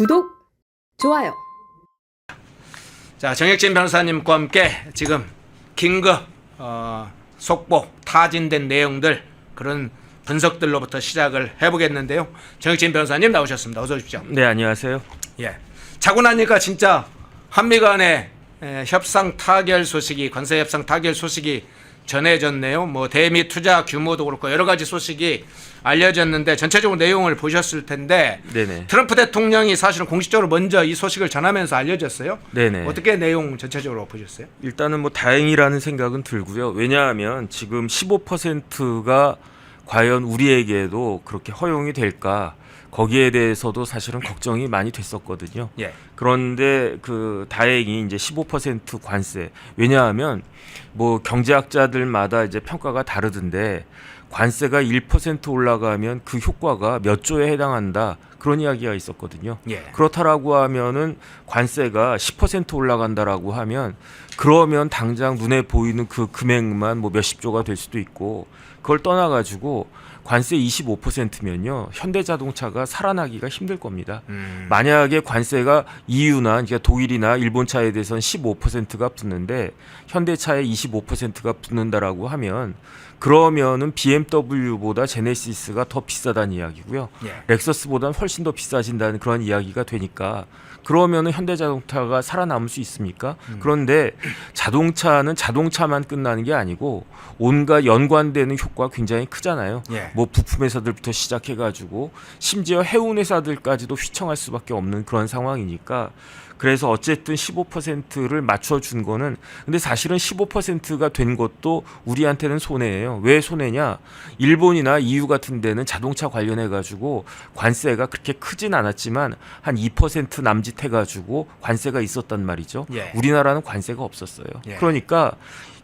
구독, 좋아요. 자, 정혁진 변호사님과 함께 지금 긴급 속보 타진된 내용들 그런 분석들로부터 시작을 해보겠는데요. 정혁진 변호사님 나오셨습니다. 어서 오십시오. 네, 안녕하세요. 예, 자고 나니까 진짜 한미 간의 협상 타결 소식이 관세 협상 타결 소식이 전해졌네요. 뭐 대미 투자 규모도 그렇고 여러 가지 소식이 알려졌는데 전체적으로 내용을 보셨을 텐데 네네. 트럼프 대통령이 사실은 공식적으로 먼저 이 소식을 전하면서 알려졌어요. 네네. 어떻게 내용 전체적으로 보셨어요? 일단은 뭐 다행이라는 생각은 들고요. 왜냐하면 지금 15%가 과연 우리에게도 그렇게 허용이 될까? 거기에 대해서도 사실은 걱정이 많이 됐었거든요. 예. 그런데 그 다행히 이제 15% 관세. 왜냐하면 뭐 경제학자들마다 이제 평가가 다르던데 관세가 1% 올라가면 그 효과가 몇 조에 해당한다. 그런 이야기가 있었거든요. 예. 그렇다라고 하면은 관세가 10% 올라간다라고 하면 그러면 당장 눈에 보이는 그 금액만 뭐 몇십 조가 될 수도 있고 그걸 떠나가지고 관세 25%면요 현대자동차가 살아나기가 힘들 겁니다. 만약에 관세가 EU나 그러니까 독일이나 일본 차에 대해서는 15%가 붙는데 현대차에 25%가 붙는다라고 하면 그러면은 BMW보다 제네시스가 더 비싸다는 이야기고요. 예. 렉서스보다는 훨씬 더 비싸진다는 그런 이야기가 되니까 그러면은 현대자동차가 살아남을 수 있습니까? 그런데 자동차는 자동차만 끝나는 게 아니고 온갖 연관되는 효과가 굉장히 크잖아요. 예. 뭐 부품 회사들부터 시작해가지고 심지어 해운 회사들까지도 휘청할 수밖에 없는 그런 상황이니까 그래서 어쨌든 15%를 맞춰준 거는 근데 사실은 15%가 된 것도 우리한테는 손해예요. 왜 손해냐? 일본이나 EU 같은 데는 자동차 관련해 가지고 관세가 그렇게 크진 않았지만 한 2% 남짓 해가지고 관세가 있었단 말이죠. 예. 우리나라는 관세가 없었어요. 예. 그러니까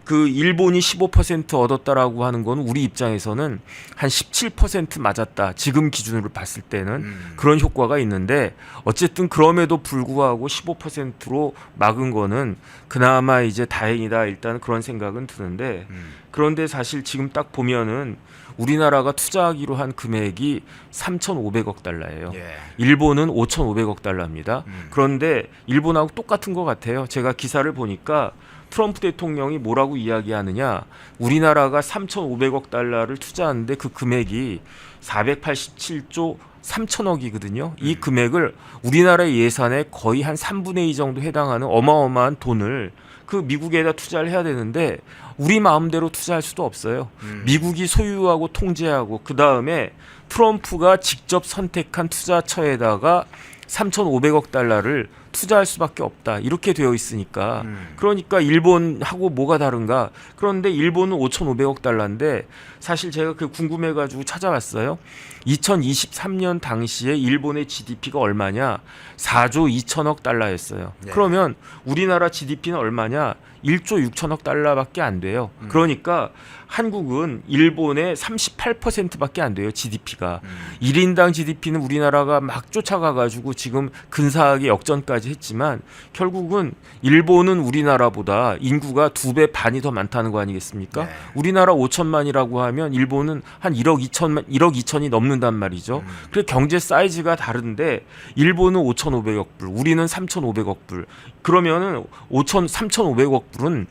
그 일본이 15% 얻었다라고 하는 건 우리 입장에서는 한 17% 맞았다. 지금 기준으로 봤을 때는 그런 효과가 있는데 어쨌든 그럼에도 불구하고 15%로 막은 거는 그나마 이제 다행이다. 일단 그런 생각은 드는데 그런데 사실 지금 딱 보면은 우리나라가 투자하기로 한 금액이 3,500억 달러예요. 예. 일본은 5,500억 달러입니다. 그런데 일본하고 똑같은 것 같아요. 제가 기사를 보니까 트럼프 대통령이 뭐라고 이야기하느냐 우리나라가 3,500억 달러를 투자하는데 그 금액이 487조 3천억이거든요. 이 금액을 우리나라의 예산에 거의 한 3분의 2 정도 해당하는 어마어마한 돈을 그 미국에다 투자를 해야 되는데 우리 마음대로 투자할 수도 없어요. 미국이 소유하고 통제하고 그다음에 트럼프가 직접 선택한 투자처에다가 3,500억 달러를 투자할 수밖에 없다. 이렇게 되어 있으니까 그러니까 일본하고 뭐가 다른가? 그런데 일본은 5,500억 달러인데 사실 제가 그 궁금해가지고 찾아봤어요. 2023년 당시에 일본의 GDP가 얼마냐? 4조 2천억 달러였어요. 네. 그러면 우리나라 GDP는 얼마냐? 1조 6천억 달러밖에 안 돼요. 그러니까 한국은 일본의 38%밖에 안 돼요. GDP가. 1인당 GDP는 우리나라가 막 쫓아가가지고 지금 근사하게 역전까지 했지만 결국은 일본은 우리나라보다 인구가 2배 반이 더 많다는 거 아니겠습니까? 네. 우리나라 5천만이라고 하면 일본은 한 1억 2천이 넘는단 말이죠. 그래 경제 사이즈가 다른데 일본은 5,500억 불, 우리는 3,500억 불. 그러면은 3,500억 불은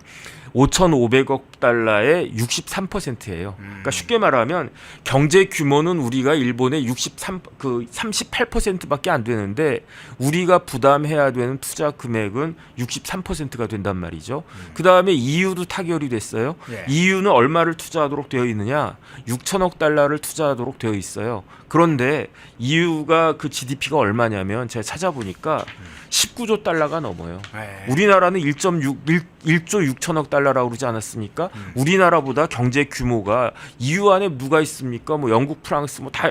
5,500억 달러의 63%예요. 그러니까 쉽게 말하면 경제 규모는 우리가 일본의 38%밖에 안 되는데 우리가 부담해야 되는 투자 금액은 63%가 된단 말이죠. 그다음에 EU도 타결이 됐어요. 예. EU는 얼마를 투자하도록 되어 있느냐? 6천억 달러를 투자하도록 되어 있어요. 그런데 EU가 그 GDP가 얼마냐면 제가 찾아보니까 19조 달러가 넘어요. 예. 우리나라는 1조 6천억 달러라고 그러지 않았습니까? 우리나라보다 경제 규모가 EU 안에 누가 있습니까? 뭐 영국, 프랑스, 뭐 다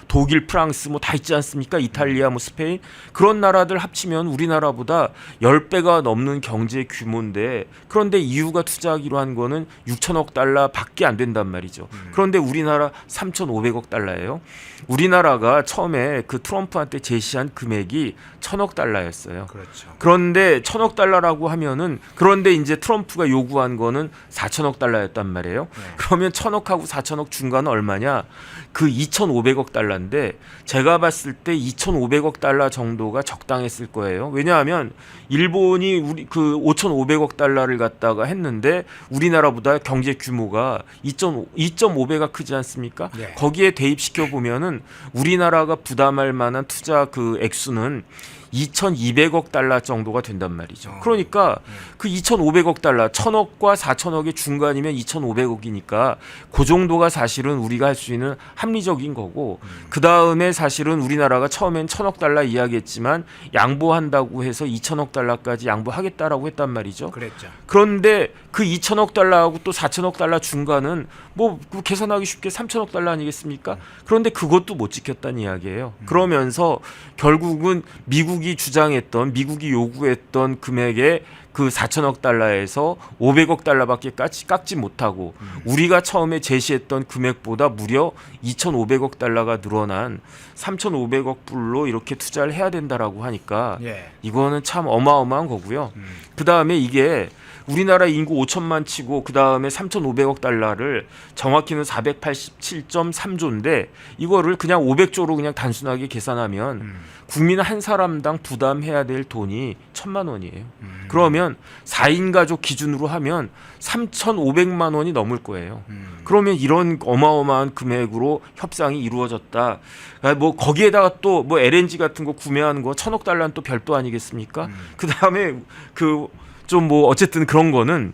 독일, 프랑스 뭐 다 있지 않습니까? 이탈리아, 뭐 스페인 그런 나라들 합치면 우리나라보다 10배가 넘는 경제 규모인데 그런데 EU가 투자하기로 한 거는 6천억 달러밖에 안 된단 말이죠. 그런데 우리나라 3,500억 달러예요. 우리나라가 처음에 그 트럼프한테 제시한 금액이 1,000억 달러였어요. 그렇죠. 그런데 1,000억 달러라고 하면은 그런데 이제 트럼프가 요구한 거는 4천 4천억 달러였단 말이에요. 네. 그러면 1,000억하고 4천억 중간은 얼마냐? 그 2,500억 달러인데 제가 봤을 때 2,500억 달러 정도가 적당했을 거예요. 왜냐하면 일본이 우리 그 5,500억 달러를 갖다가 했는데 우리나라보다 경제 규모가 2.5배가 크지 않습니까? 네. 거기에 대입시켜 보면은 우리나라가 부담할 만한 투자 그 액수는 2,200억 달러 정도가 된단 말이죠. 그러니까 그 2,500억 달러, 1,000억과 4,000억의 중간이면 2,500억이니까 그 정도가 사실은 우리가 할 수 있는 합리적인 거고 그 다음에 사실은 우리나라가 처음엔 1,000억 달러 이야기했지만 양보한다고 해서 2,000억 달러까지 양보하겠다라고 했단 말이죠. 그랬죠. 그런데 그 2,000억 달러하고 또 4,000억 달러 중간은 뭐 계산하기 쉽게 3,000억 달러 아니겠습니까? 그런데 그것도 못 지켰다는 이야기예요. 그러면서 결국은 미국이 주장했던 미국이 요구했던 금액의 그 4천억 달러에서 500억 달러밖에 깎지 못하고 우리가 처음에 제시했던 금액보다 무려 2,500억 달러가 늘어난 3,500억 불로 이렇게 투자를 해야 된다라고 하니까 예. 이거는 참 어마어마한 거고요. 그다음에 이게 우리나라 인구 5천만 치고 그다음에 3,500억 달러를 정확히는 487.3조인데 이거를 그냥 500조로 그냥 단순하게 계산하면 국민 한 사람당 부담해야 될 돈이 1,000만 원이에요. 그러면 4인 가족 기준으로 하면 3,500만 원이 넘을 거예요. 그러면 이런 어마어마한 금액으로 협상이 이루어졌다. 그러니까 뭐 거기에다가 또 뭐 LNG 같은 거 구매하는 거 1,000억 달러는 또 별도 아니겠습니까? 그다음에 그 좀 뭐 어쨌든 그런 거는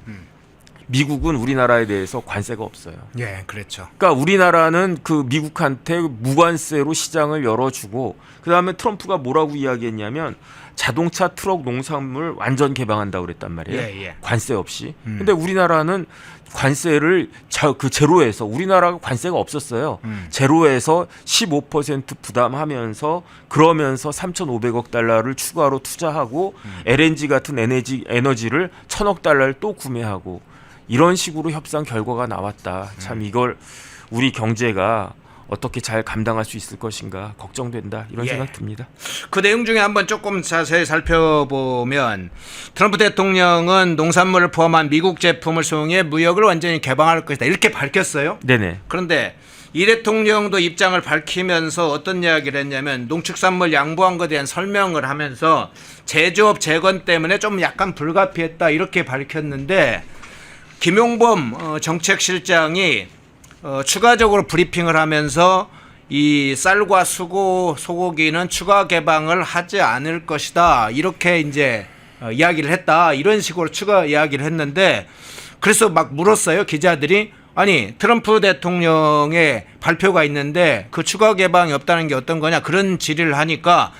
미국은 우리나라에 대해서 관세가 없어요. 예, 그렇죠. 그러니까 우리나라는 그 미국한테 무관세로 시장을 열어주고 그다음에 트럼프가 뭐라고 이야기했냐면 자동차, 트럭, 농산물 완전 개방한다고 그랬단 말이에요. 예, 예. 관세 없이. 근데 우리나라는 관세를 그 제로에서 우리나라가 관세가 없었어요. 제로에서 15% 부담하면서 그러면서 3,500억 달러를 추가로 투자하고 LNG 같은 에너지를 1,000억 달러를 또 구매하고 이런 식으로 협상 결과가 나왔다. 참 이걸 우리 경제가 어떻게 잘 감당할 수 있을 것인가 걱정된다. 이런 예. 생각 듭니다. 그 내용 중에 한번 조금 자세히 살펴보면 트럼프 대통령은 농산물을 포함한 미국 제품을 수용해 무역을 완전히 개방할 것이다. 이렇게 밝혔어요. 네네. 그런데 이 대통령도 입장을 밝히면서 어떤 이야기를 했냐면 농축산물 양보한 것에 대한 설명을 하면서 제조업 재건 때문에 좀 약간 불가피했다. 이렇게 밝혔는데 김용범 정책실장이 추가적으로 브리핑을 하면서 이 쌀과 소고기는 추가 개방을 하지 않을 것이다. 이렇게 이제 이야기를 했다. 이런 식으로 추가 이야기를 했는데 그래서 막 물었어요. 기자들이. 아니 트럼프 대통령의 발표가 있는데 그 추가 개방이 없다는 게 어떤 거냐. 그런 질의를 하니까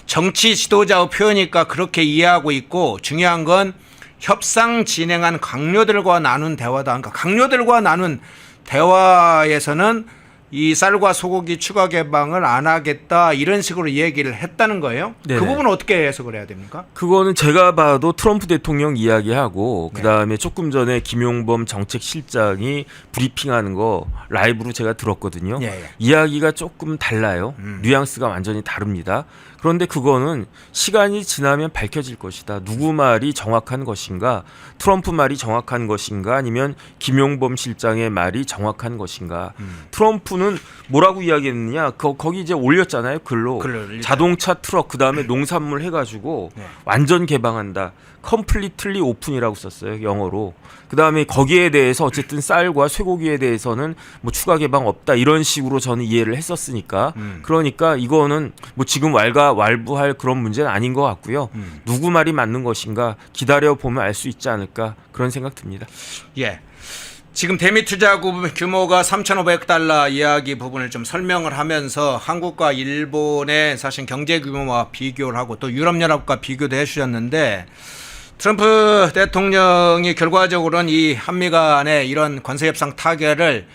정치 지도자의 표현이니까 그렇게 이해하고 있고 중요한 건 협상 진행한 강요들과 나눈 대화다. 그러니까 강요들과 나눈 대화에서는 이 쌀과 소고기 추가 개방을 안 하겠다 이런 식으로 얘기를 했다는 거예요. 네네. 그 부분은 어떻게 해석을 해야 됩니까? 그거는 제가 봐도 트럼프 대통령 이야기하고 그다음에 조금 전에 김용범 정책실장이 브리핑하는 거 라이브로 제가 들었거든요. 예, 예. 이야기가 조금 달라요. 뉘앙스가 완전히 다릅니다. 그런데 그거는 시간이 지나면 밝혀질 것이다. 누구 말이 정확한 것인가? 트럼프 말이 정확한 것인가? 아니면 김용범 실장의 말이 정확한 것인가? 트럼프는 뭐라고 이야기했느냐? 거기 이제 올렸잖아요. 글로. 자동차, 트럭, 그다음에 농산물 해가지고 네. 완전 개방한다. completely open이라고 썼어요. 영어로. 그다음에 거기에 대해서 어쨌든 쌀과 쇠고기에 대해서는 뭐 추가 개방 없다. 이런 식으로 저는 이해를 했었으니까. 그러니까 이거는 뭐 지금 왈가왈부할 그런 문제는 아닌 것 같고요. 누구 말이 맞는 것인가 기다려보면 알 수 있지 않을까 그런 생각 듭니다. 예. 지금 대미 투자 규모가 3,500억 달러 이야기 부분을 좀 설명을 하면서 한국과 일본의 사실 경제 규모와 비교를 하고 또 유럽연합과 비교도 해주셨는데 트럼프 대통령이 결과적으로는 이 한미 간의 이런 관세협상 타결을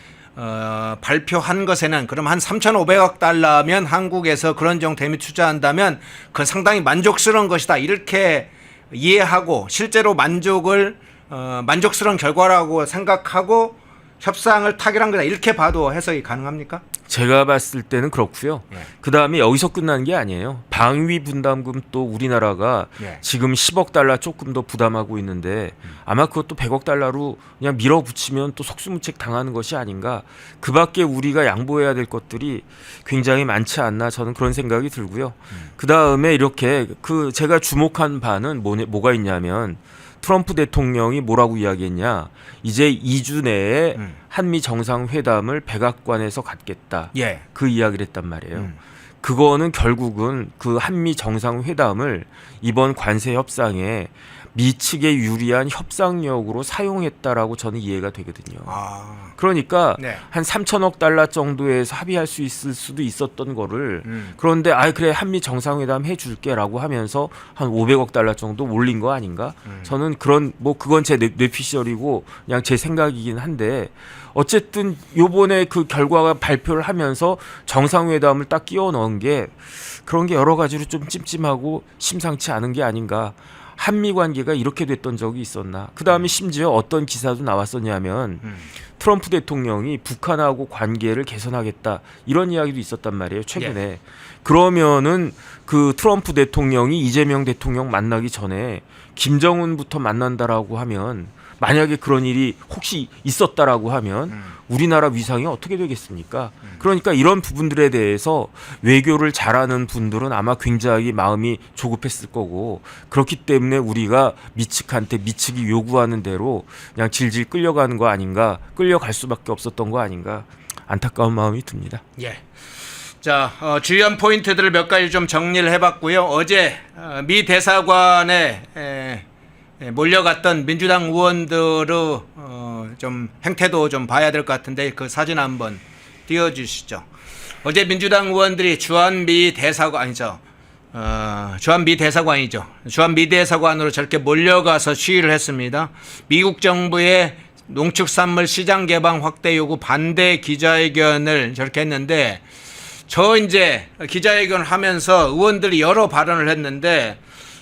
발표한 것에는 그럼 한 3,500억 달러면 한국에서 그런 정도 대미 투자한다면 그건 상당히 만족스러운 것이다. 이렇게 이해하고 실제로 만족스러운 결과라고 생각하고 협상을 타결한 거다 이렇게 봐도 해석이 가능합니까? 제가 봤을 때는 그렇고요. 예. 그다음에 여기서 끝난 게 아니에요. 방위 분담금 또 우리나라가 예. 지금 10억 달러 조금 더 부담하고 있는데 아마 그것도 100억 달러로 그냥 밀어붙이면 또 속수무책 당하는 것이 아닌가. 그밖에 우리가 양보해야 될 것들이 굉장히 많지 않나 저는 그런 생각이 들고요. 그다음에 이렇게 그 제가 주목한 바는 뭐가 있냐면 트럼프 대통령이 뭐라고 이야기했냐. 이제 2주 내에 한미 정상회담을 백악관에서 갖겠다. 예. 그 이야기를 했단 말이에요. 그거는 결국은 그 한미 정상회담을 이번 관세 협상에 미측에 유리한 협상력으로 사용했다라고 저는 이해가 되거든요. 아. 그러니까 네. 한 3천억 달러 정도에서 합의할 수 있을 수도 있었던 거를 그런데 그래 한미 정상회담 해줄게라고 하면서 한 500억 달러 정도 올린 거 아닌가? 저는 그건 제 뇌피셜이고 그냥 제 생각이긴 한데 어쨌든 요번에 그 결과가 발표를 하면서 정상회담을 딱 끼워 넣은 게 그런 게 여러 가지로 좀 찜찜하고 심상치 않은 게 아닌가. 한미 관계가 이렇게 됐던 적이 있었나. 그다음에 심지어 어떤 기사도 나왔었냐면 트럼프 대통령이 북한하고 관계를 개선하겠다 이런 이야기도 있었단 말이에요. 최근에. 예. 그러면은 그 트럼프 대통령이 이재명 대통령 만나기 전에 김정은부터 만난다라고 하면 만약에 그런 일이 혹시 있었다라고 하면 우리나라 위상이 어떻게 되겠습니까? 그러니까 이런 부분들에 대해서 외교를 잘하는 분들은 아마 굉장히 마음이 조급했을 거고 그렇기 때문에 우리가 미측한테 미측이 요구하는 대로 그냥 질질 끌려가는 거 아닌가, 끌려갈 수밖에 없었던 거 아닌가 안타까운 마음이 듭니다. 예. 자, 주요한 포인트들을 몇 가지 좀 정리를 해봤고요. 어제 미 대사관에 몰려갔던 민주당 의원들의 좀 행태도 좀 봐야 될 것 같은데 그 사진 한번 띄워주시죠. 어제 민주당 의원들이 주한미 대사관이죠. 주한미 대사관으로 저렇게 몰려가서 시위를 했습니다. 미국 정부의 농축산물 시장 개방 확대 요구 반대 기자회견을 저렇게 했는데 이제 기자회견을 하면서 의원들이 여러 발언을 했는데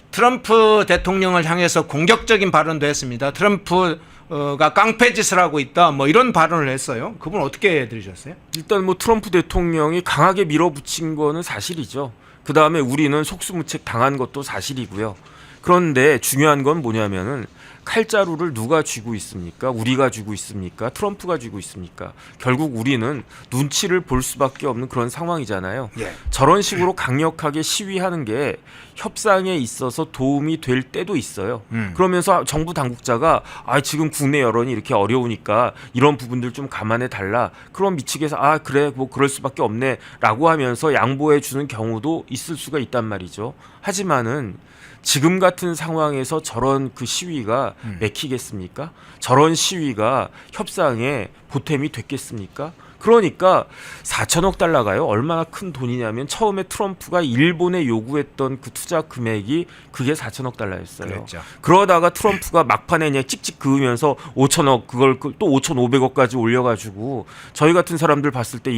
트럼프 대통령을 향해서 공격적인 발언도 했습니다. 트럼프가 깡패짓을 하고 있다. 뭐 이런 발언을 했어요. 그분 어떻게 들으셨어요? 일단 트럼프 대통령이 강하게 밀어붙인 거는 사실이죠. 그 다음에 우리는 속수무책 당한 것도 사실이고요. 그런데 중요한 건 뭐냐면은 칼자루를 누가 쥐고 있습니까? 우리가 쥐고 있습니까? 트럼프가 쥐고 있습니까? 결국 우리는 눈치를 볼 수밖에 없는 그런 상황이잖아요. 예. 저런 식으로 강력하게 시위하는 게 협상에 있어서 도움이 될 때도 있어요. 그러면서 정부 당국자가 지금 국내 여론이 이렇게 어려우니까 이런 부분들 좀 감안해 달라. 그럼 미측에서 그래 뭐 그럴 수밖에 없네 라고 하면서 양보해 주는 경우도 있을 수가 있단 말이죠. 하지만은 지금 같은 상황에서 저런 그 시위가 맥히겠습니까? 저런 시위가 협상에 보탬이 됐겠습니까? 그러니까 4천억 달러가요. 얼마나 큰 돈이냐면 처음에 트럼프가 일본에 요구했던 그 투자 금액이 그게 4천억 달러였어요. 그랬죠. 그러다가 트럼프가 막판에 그냥 찍찍 그으면서 5천억 그걸 또 5,500억까지 올려가지고 저희 같은 사람들 봤을 때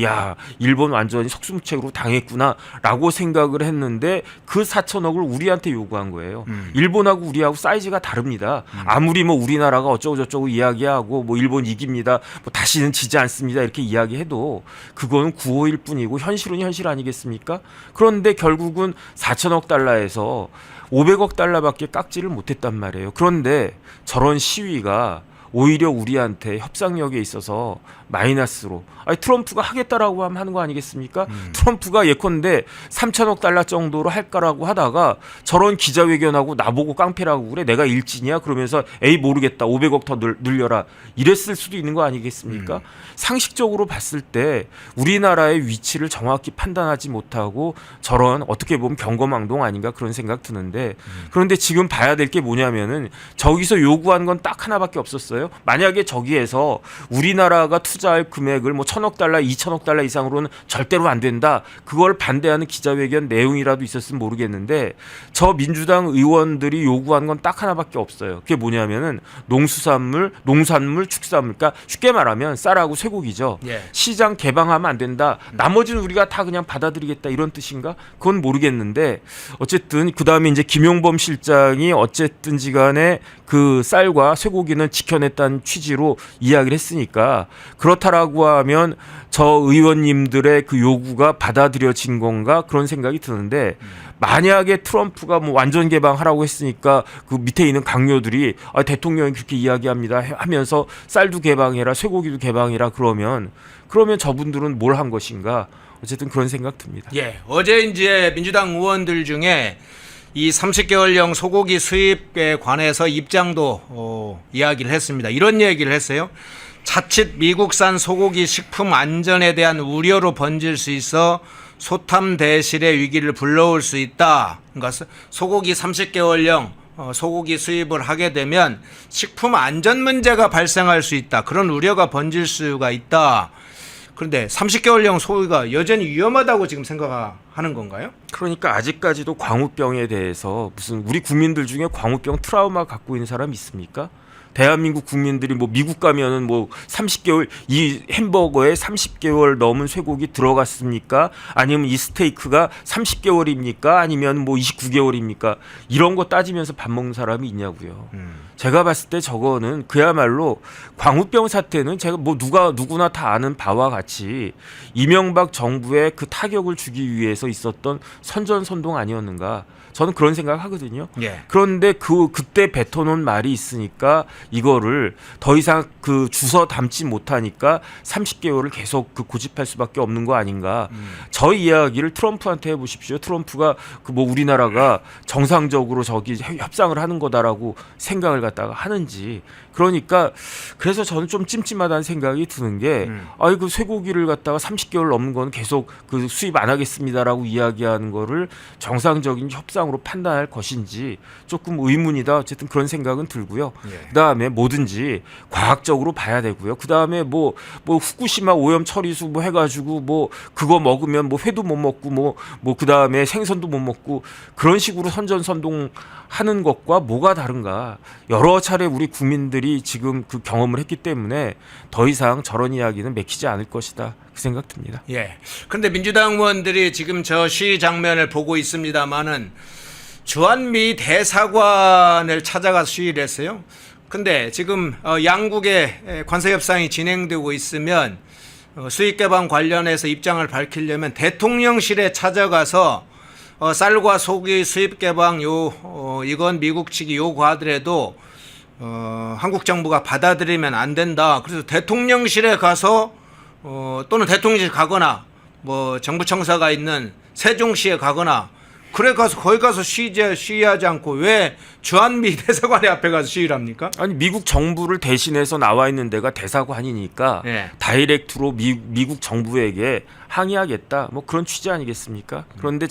일본 완전히 속수무책으로 당했구나라고 생각을 했는데 그 4천억을 우리한테 요구한 거예요. 일본하고 우리하고 사이즈가 다릅니다. 아무리 우리나라가 어쩌고 저쩌고 이야기하고 일본 이깁니다. 다시는 지지 않습니다. 이렇게 이야기해도 그거는 구호일 뿐이고 현실은 현실 아니겠습니까? 그런데 결국은 4천억 달러에서 500억 달러밖에 깎지를 못했단 말이에요. 그런데 저런 시위가 오히려 우리한테 협상력에 있어서 마이너스로 트럼프가 하겠다라고 하는 거 아니겠습니까? 트럼프가 예컨대 3천억 달러 정도로 할까라고 하다가 저런 기자회견하고 나보고 깡패라고 그래 내가 일진이야 그러면서 모르겠다 500억 더 늘려라 이랬을 수도 있는 거 아니겠습니까? 상식적으로 봤을 때 우리나라의 위치를 정확히 판단하지 못하고 저런 어떻게 보면 경거망동 아닌가 그런 생각 드는데 그런데 지금 봐야 될 게 뭐냐면은 저기서 요구한 건 딱 하나밖에 없었어요. 만약에 저기에서 우리나라가 투자할 금액을 뭐 1,000억 달러, 2,000억 달러 이상으로는 절대로 안 된다. 그걸 반대하는 기자회견 내용이라도 있었으면 모르겠는데 저 민주당 의원들이 요구한 건 딱 하나밖에 없어요. 그게 뭐냐면은 농산물, 축산물, 그러니까 쉽게 말하면 쌀하고 쇠고기죠. 예. 시장 개방하면 안 된다. 나머지는 우리가 다 그냥 받아들이겠다 이런 뜻인가? 그건 모르겠는데 어쨌든 그 다음에 이제 김용범 실장이 어쨌든지 간에 그 쌀과 쇠고기는 지켜냈다는 취지로 이야기를 했으니까 그렇다라고 하면 저 의원님들의 그 요구가 받아들여진 건가 그런 생각이 드는데 만약에 트럼프가 뭐 완전 개방하라고 했으니까 그 밑에 있는 강요들이 대통령이 그렇게 이야기합니다 하면서 쌀도 개방해라 쇠고기도 개방해라 그러면 저분들은 뭘 한 것인가 어쨌든 그런 생각 듭니다. 예, 어제 이제 민주당 의원들 중에 이 30개월령 소고기 수입에 관해서 입장도 이야기를 했습니다. 이런 얘기를 했어요. 자칫 미국산 소고기 식품 안전에 대한 우려로 번질 수 있어 소탐 대실의 위기를 불러올 수 있다. 그러니까 소고기 30개월령 소고기 수입을 하게 되면 식품 안전 문제가 발생할 수 있다. 그런 우려가 번질 수가 있다. 그런데 30개월령 소고기가 여전히 위험하다고 지금 생각하는 건가요? 그러니까 아직까지도 광우병에 대해서 무슨 우리 국민들 중에 광우병 트라우마 갖고 있는 사람 있습니까? 대한민국 국민들이 뭐 미국 가면은 뭐 30개월 이 햄버거에 30개월 넘은 쇠고기 들어갔습니까? 아니면 이 스테이크가 30개월입니까? 아니면 뭐 29개월입니까? 이런 거 따지면서 밥 먹는 사람이 있냐고요. 제가 봤을 때 저거는 그야말로 광우병 사태는 제가 뭐 누구나 다 아는 바와 같이 이명박 정부의 그 타격을 주기 위해서 있었던 선전선동 아니었는가? 저는 그런 생각을 하거든요. 예. 그런데 그때 뱉어놓은 말이 있으니까 이거를 더 이상 그 주워 담지 못하니까 30개월을 계속 그 고집할 수밖에 없는 거 아닌가. 저 이야기를 트럼프한테 해보십시오. 트럼프가 그 뭐 우리나라가 정상적으로 저기 협상을 하는 거다라고 생각을 갖다가 하는지. 그러니까 그래서 저는 좀 찜찜하다는 생각이 드는 게 그 쇠고기를 갖다가 30개월 넘는 건 계속 그 수입 안 하겠습니다라고 이야기하는 거를 정상적인 협상으로 판단할 것인지 조금 의문이다. 어쨌든 그런 생각은 들고요. 예. 그다음에 뭐든지 과학적으로 봐야 되고요. 그다음에 뭐 후쿠시마 오염 처리수 뭐 해가지고 뭐 그거 먹으면 뭐 회도 못 먹고 뭐 그다음에 생선도 못 먹고 그런 식으로 선전선동하는 것과 뭐가 다른가. 여러 차례 우리 국민들이 지금 그 경험을 했기 때문에 더 이상 저런 이야기는 맥히지 않을 것이다. 그 생각 듭니다. 예. 근데 민주당 의원들이 지금 저 시위 장면을 보고 있습니다만은 주한미 대사관을 찾아가서 시위를 했어요. 근데 지금 양국의 관세 협상이 진행되고 있으면 수입 개방 관련해서 입장을 밝히려면 대통령실에 찾아가서 쌀과 소고기 수입 개방 이건 미국 측이 요구하더라도 한국 정부가 받아들이면 안 된다. 그래서 대통령실에 가서 또는 대통령실 가거나 뭐 정부 청사가 있는 세종시에 가거나 그래 가서 거기 가서 시위하지 않고 왜 주한미 대사관에 앞에 가서 시위를 합니까? 아니 미국 정부를 대신해서 나와 있는 데가 대사관이니까 예. 다이렉트로 미국 정부에게 항의하겠다 뭐 그런 취지 아니겠습니까? 그런데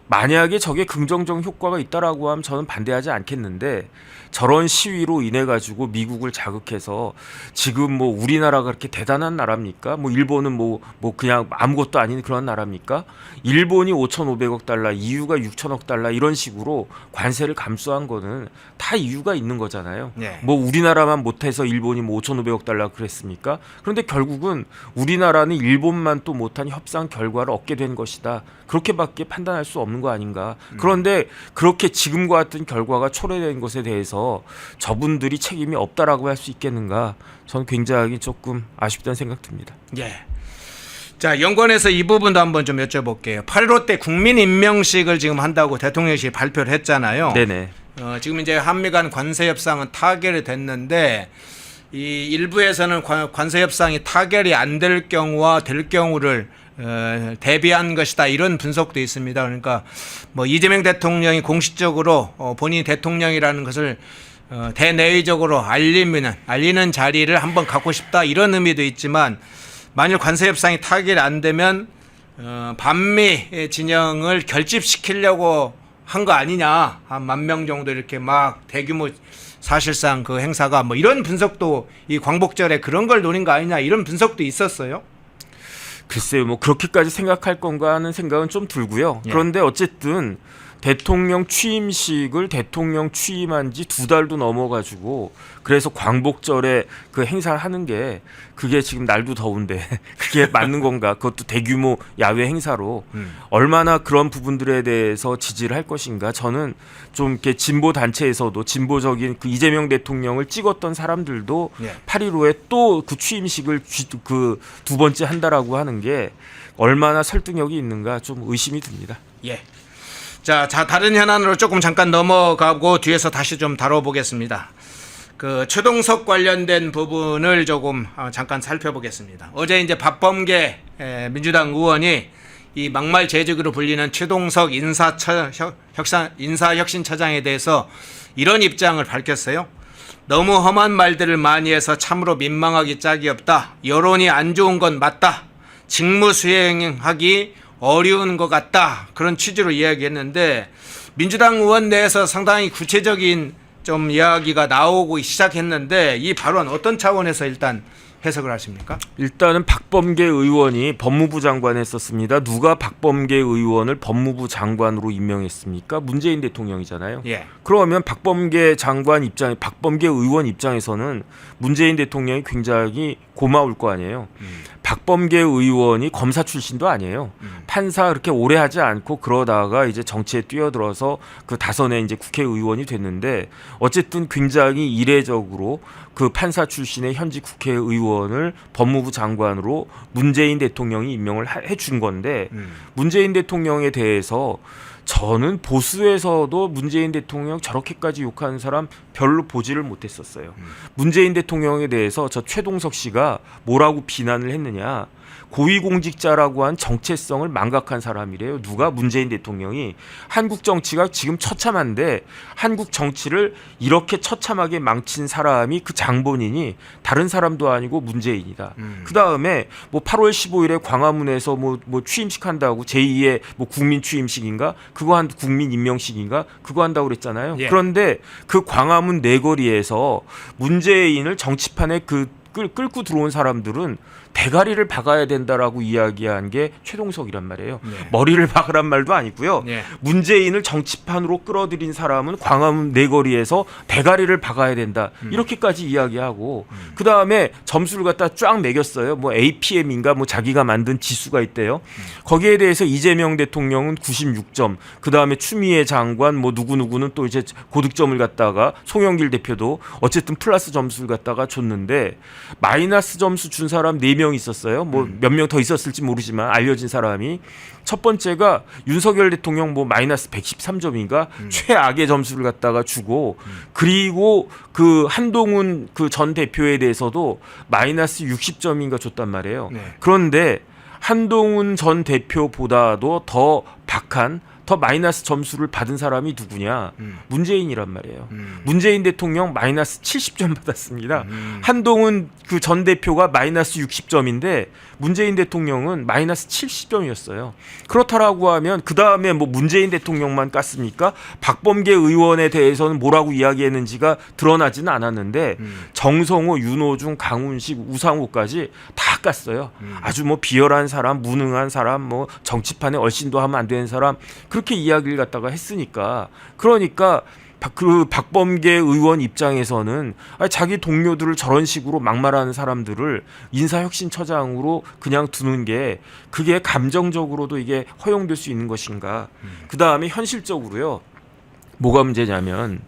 만약에 저게 긍정적 효과가 있다라고 하면 저는 반대하지 않겠는데 저런 시위로 인해 가지고 미국을 자극해서 지금 뭐 우리나라가 그렇게 대단한 나라입니까? 뭐 일본은 뭐 그냥 아무것도 아닌 그런 나라입니까? 일본이 5,500억 달러, EU가 6,000억 달러 이런 식으로 관세를 감수한 거는 다 이유가 있는 거잖아요. 네. 뭐 우리나라만 못해서 일본이 뭐 5,500억 달러 그랬습니까? 그런데 결국은 우리나라는 일본만 또 못한 협상 결과를 얻게 된 것이다. 그렇게밖에 판단할 수 없는 거 아닌가. 그런데 그렇게 지금과 같은 결과가 초래된 것에 대해서 저분들이 책임이 없다라고 할 수 있겠는가. 저는 굉장히 조금 아쉽다는 생각 듭니다. 예. 자, 연관해서 이 부분도 한번 좀 여쭤볼게요. 8.15 때 국민임명식을 지금 한다고 대통령실이 발표를 했잖아요. 네네. 지금 이제 한미 간 관세 협상은 타결이 됐는데 이 일부에서는 관세 협상이 타결이 안 될 경우와 될 경우를 대비한 것이다 이런 분석도 있습니다. 그러니까 뭐 이재명 대통령이 공식적으로 본인이 대통령이라는 것을 대내외적으로 알리는 자리를 한번 갖고 싶다 이런 의미도 있지만 만일 관세 협상이 타결이 안 되면 반미 진영을 결집시키려고 한 거 아니냐. 한 10,000명 정도 이렇게 막 대규모 사실상 그 행사가 뭐 이런 분석도 이 광복절에 그런 걸 노린 거 아니냐 이런 분석도 있었어요. 글쎄요, 뭐 그렇게까지 생각할 건가 하는 생각은 좀 들고요. 예. 그런데 어쨌든 대통령 취임식을 대통령 취임한 지 2달도 넘어가지고 그래서 광복절에 그 행사를 하는 게 그게 지금 날도 더운데 그게 맞는 건가? 그것도 대규모 야외 행사로 얼마나 그런 부분들에 대해서 지지를 할 것인가? 저는 좀 이렇게 진보 단체에서도 진보적인 그 이재명 대통령을 찍었던 사람들도 예. 8.15에 또 그 취임식을 그 두 번째 한다라고 하는 게 얼마나 설득력이 있는가 좀 의심이 듭니다. 예. 자, 다른 현안으로 조금 잠깐 넘어가고 뒤에서 다시 좀 다뤄보겠습니다. 그 최동석 관련된 부분을 조금 잠깐 살펴보겠습니다. 어제 이제 박범계 민주당 의원이 이 막말 재직으로 불리는 최동석 인사혁신처장에 대해서 이런 입장을 밝혔어요. 너무 험한 말들을 많이 해서 참으로 민망하기 짝이 없다. 여론이 안 좋은 건 맞다. 직무 수행하기 어려운 것 같다. 그런 취지로 이야기했는데 민주당 의원 내에서 상당히 구체적인 좀 이야기가 나오고 시작했는데 이 발언 어떤 차원에서 일단 해석을 하십니까? 일단은 박범계 의원이 법무부 장관 했었습니다. 누가 박범계 의원을 법무부 장관으로 임명했습니까? 문재인 대통령이잖아요. 예. 그러면 박범계 의원 입장에서는 문재인 대통령이 굉장히 고마울 거 아니에요. 박범계 의원이 검사 출신도 아니에요. 판사 그렇게 오래 하지 않고 그러다가 이제 정치에 뛰어들어서 그 다선에 이제 국회의원이 됐는데 어쨌든 굉장히 이례적으로 그 판사 출신의 현직 국회의원을 법무부 장관으로 문재인 대통령이 임명을 해준 건데 문재인 대통령에 대해서 저는 보수에서도 문재인 대통령 저렇게까지 욕하는 사람 별로 보지를 못했었어요. 문재인 대통령에 대해서 저 최동석 씨가 뭐라고 비난을 했느냐. 고위공직자라고 한 정체성을 망각한 사람이래요. 누가? 문재인 대통령이. 한국 정치가 지금 처참한데 한국 정치를 이렇게 처참하게 망친 사람이 그 장본인이 다른 사람도 아니고 문재인이다. 그 다음에 뭐 8월 15일에 광화문에서 뭐 취임식 한다고 제2의 뭐 국민 취임식인가? 그거 한 국민 임명식인가? 그거 한다고 그랬잖아요. 예. 그런데 그 광화문 내거리에서 문재인을 정치판에 끌고 들어온 사람들은 대가리를 박아야 된다라고 이야기한 게 최동석이란 말이에요. 네. 머리를 박으란 말도 아니고요. 네. 문재인을 정치판으로 끌어들인 사람은 광화문 내거리에서 대가리를 박아야 된다. 이렇게까지 이야기하고 그 다음에 점수를 갖다 쫙 매겼어요. 뭐 APM인가 뭐 자기가 만든 지수가 있대요. 거기에 대해서 이재명 대통령은 96점, 그 다음에 추미애 장관 뭐 누구누구는 또 이제 고득점을 갖다가 송영길 대표도 어쨌든 플러스 점수를 갖다가 줬는데 마이너스 점수 준 사람 4명 있었어요. 뭐 몇 명 더 있었을지 모르지만 알려진 사람이 첫 번째가 윤석열 대통령 뭐 마이너스 113점인가 최악의 점수를 갖다가 주고 그리고 그 한동훈 그 전 대표에 대해서도 마이너스 60점인가 줬단 말이에요. 네. 그런데 한동훈 전 대표보다도 더 박한 더 마이너스 점수를 받은 사람이 누구냐? 문재인이란 말이에요. 문재인 대통령 마이너스 70점 받았습니다. 한동훈 그 전 대표가 마이너스 60점인데 문재인 대통령은 마이너스 70점이었어요. 그렇다라고 하면 그 다음에 뭐 문재인 대통령만 깠습니까? 박범계 의원에 대해서는 뭐라고 이야기했는지가 드러나지는 않았는데 정성호, 윤호중, 강훈식, 우상호까지 다 깠어요. 아주 뭐 비열한 사람, 무능한 사람, 뭐 정치판에 얼씬도 하면 안 되는 사람 그렇게 이야기를 갖다가 했으니까 그러니까 그 박범계 의원 입장에서는 자기 동료들을 저런 식으로 막말하는 사람들을 인사혁신처장으로 그냥 두는 게 그게 감정적으로도 이게 허용될 수 있는 것인가. 그 다음에 현실적으로요. 뭐가 문제냐면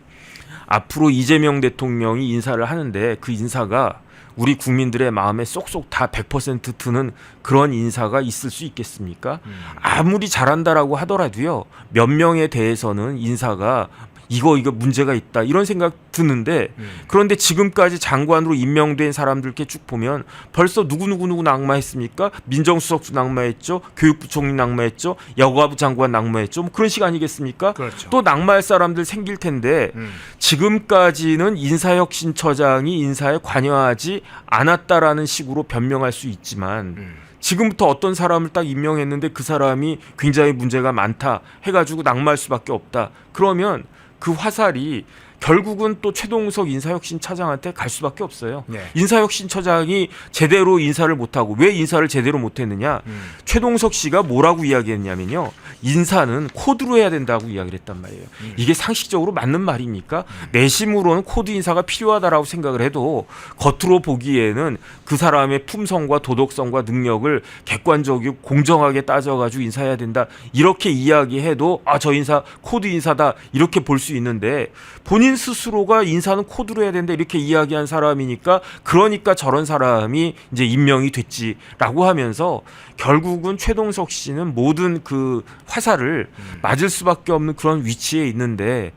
앞으로 이재명 대통령이 인사를 하는데 그 인사가 우리 국민들의 마음에 쏙쏙 다 100% 드는 그런 인사가 있을 수 있겠습니까? 아무리 잘한다라고 하더라도요. 몇 명에 대해서는 인사가 이거 문제가 있다 이런 생각 드는데 그런데 지금까지 장관으로 임명된 사람들께 쭉 보면 벌써 누구 낙마했습니까? 민정수석도 낙마했죠. 교육부총리 낙마했죠. 여가부 장관 낙마했죠. 뭐 그런 식 아니겠습니까? 그렇죠. 또 낙마할 사람들 생길 텐데 지금까지는 인사혁신처장이 인사에 관여하지 않았다라는 식으로 변명할 수 있지만 지금부터 어떤 사람을 딱 임명했는데 그 사람이 굉장히 문제가 많다 해가지고 낙마할 수밖에 없다. 그러면 그 화살이 결국은 또 최동석 인사혁신처장한테 갈 수밖에 없어요. 네. 인사혁신처장이 제대로 인사를 못하고 왜 인사를 제대로 못했느냐. 최동석 씨가 뭐라고 이야기했냐면요. 인사는 코드로 해야 된다고 이야기를 했단 말이에요. 이게 상식적으로 맞는 말입니까? 내심으로는 코드 인사가 필요하다라고 생각을 해도 겉으로 보기에는 그 사람의 품성과 도덕성과 능력을 객관적이고 공정하게 따져가지고 인사해야 된다. 이렇게 이야기해도 저 인사 코드 인사다 이렇게 볼 수 있는데 본인 스스로가 인사는 코드로 해야 된다 이렇게 이야기한 사람이니까 그러니까 저런 사람이 이제 임명이 됐지라고 하면서 결국은 최동석 씨는 모든 그 화살을 맞을 수밖에 없는 그런 위치에 있는데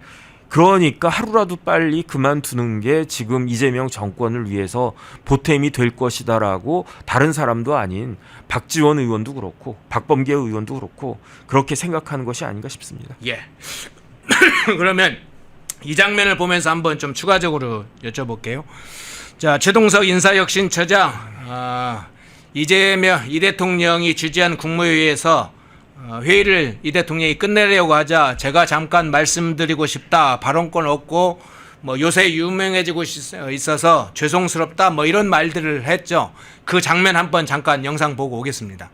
그러니까 하루라도 빨리 그만두는 게 지금 이재명 정권을 위해서 보탬이 될 것이다라고 다른 사람도 아닌 박지원 의원도 그렇고 박범계 의원도 그렇고 그렇게 생각하는 것이 아닌가 싶습니다. 예. 그러면 이 장면을 보면서 한번 좀 추가적으로 여쭤볼게요. 자, 최동석 인사혁신처장, 이재명 이 대통령이 주재한 국무회의에서 회의를 이 대통령이 끝내려고 하자 제가 잠깐 말씀드리고 싶다, 발언권 없고 뭐 요새 유명해지고 있어서 죄송스럽다, 뭐 이런 말들을 했죠. 그 장면 한번 잠깐 영상 보고 오겠습니다.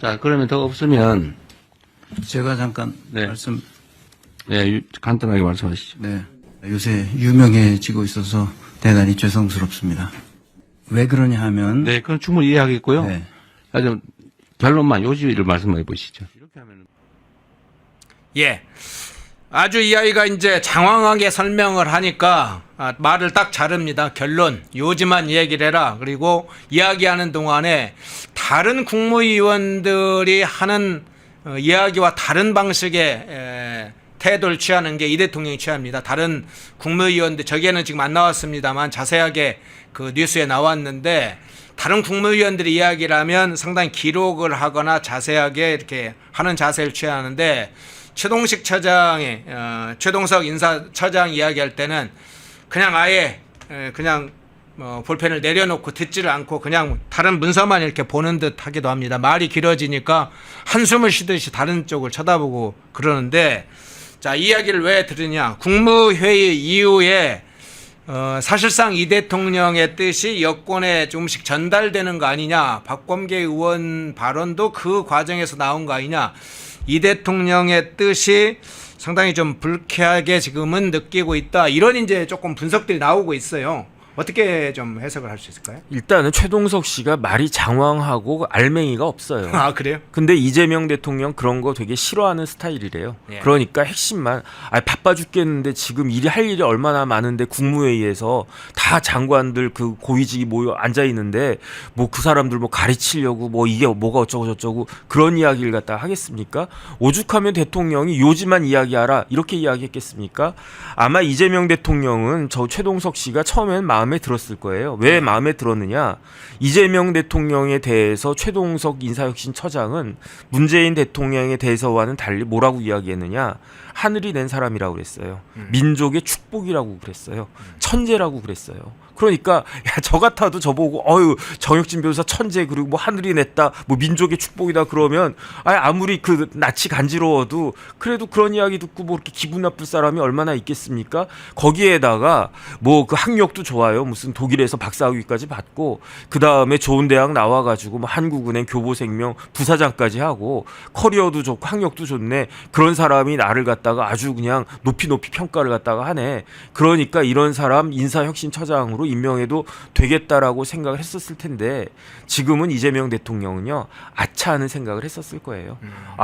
자, 그러면 더 없으면 제가 잠깐 네. 말씀. 네, 간단하게 말씀하시죠. 네. 요새 유명해지고 있어서 대단히 죄송스럽습니다. 왜 그러냐 하면. 네, 그건 충분히 이해하겠고요. 네. 좀 결론만 요지를 말씀해 보시죠. 이렇게 하면 예. 아주 이 아이가 이제 장황하게 설명을 하니까 말을 딱 자릅니다. 결론, 요지만 얘기를 해라. 그리고 이야기하는 동안에 다른 국무위원들이 하는 이야기와 다른 방식의 태도를 취하는 게 이 대통령이 취합니다. 다른 국무위원들, 저기에는 지금 안 나왔습니다만 자세하게 그 뉴스에 나왔는데 다른 국무위원들이 이야기를 하면 상당히 기록을 하거나 자세하게 이렇게 하는 자세를 취하는데 최동식 처장이 최동석 인사처장 이야기할 때는 그냥 아예 그냥 볼펜을 내려놓고 듣지를 않고 그냥 다른 문서만 이렇게 보는 듯 하기도 합니다. 말이 길어지니까 한숨을 쉬듯이 다른 쪽을 쳐다보고 그러는데 자, 이 이야기를 왜 들으냐. 국무회의 이후에 사실상 이 대통령의 뜻이 여권에 조금씩 전달되는 거 아니냐. 박범계 의원 발언도 그 과정에서 나온 거 아니냐. 이 대통령의 뜻이 상당히 좀 불쾌하게 지금은 느끼고 있다. 이런 이제 조금 분석들이 나오고 있어요. 어떻게 좀 해석을 할 수 있을까요? 일단은 최동석 씨가 말이 장황하고 알맹이가 없어요. 아, 그래요? 근데 이재명 대통령 그런 거 되게 싫어하는 스타일이래요. 예. 그러니까 핵심만 바빠 죽겠는데 지금 할 일이 얼마나 많은데 국무회의에서 다 장관들 그 고위직이 모여 앉아 있는데 뭐 그 사람들 뭐 가르치려고 뭐 이게 뭐가 어쩌고 저쩌고 그런 이야기를 갖다 하겠습니까? 오죽하면 대통령이 요지만 이야기하라 이렇게 이야기했겠습니까? 아마 이재명 대통령은 저 최동석 씨가 처음엔 마음에 들었을 거예요. 왜 마음에 들었느냐? 이재명 대통령에 대해서 최동석 인사혁신처장은 문재인 대통령에 대해서와는 달리 뭐라고 이야기했느냐? 하늘이 낸 사람이라고 그랬어요. 민족의 축복이라고 그랬어요. 천재라고 그랬어요. 그러니까 저 같아도 저보고 정혁진 변호사 천재 그리고 뭐 하늘이 냈다 뭐 민족의 축복이다 그러면 아무리 그 낯이 간지러워도 그래도 그런 이야기 듣고 뭐 이렇게 기분 나쁠 사람이 얼마나 있겠습니까? 거기에다가 뭐 그 학력도 좋아요. 무슨 독일에서 박사학위까지 받고 그 다음에 좋은 대학 나와가지고 뭐 한국은행 교보생명 부사장까지 하고 커리어도 좋고 학력도 좋네. 그런 사람이 나를 갖다가 아주 그냥 높이 평가를 갖다가 하네. 그러니까 이런 사람 인사혁신처장으로 임명해도 되겠다라고 생각을 했었을 텐데 지금은 이재명 대통령은요 아차하는 생각을 했었을 거예요.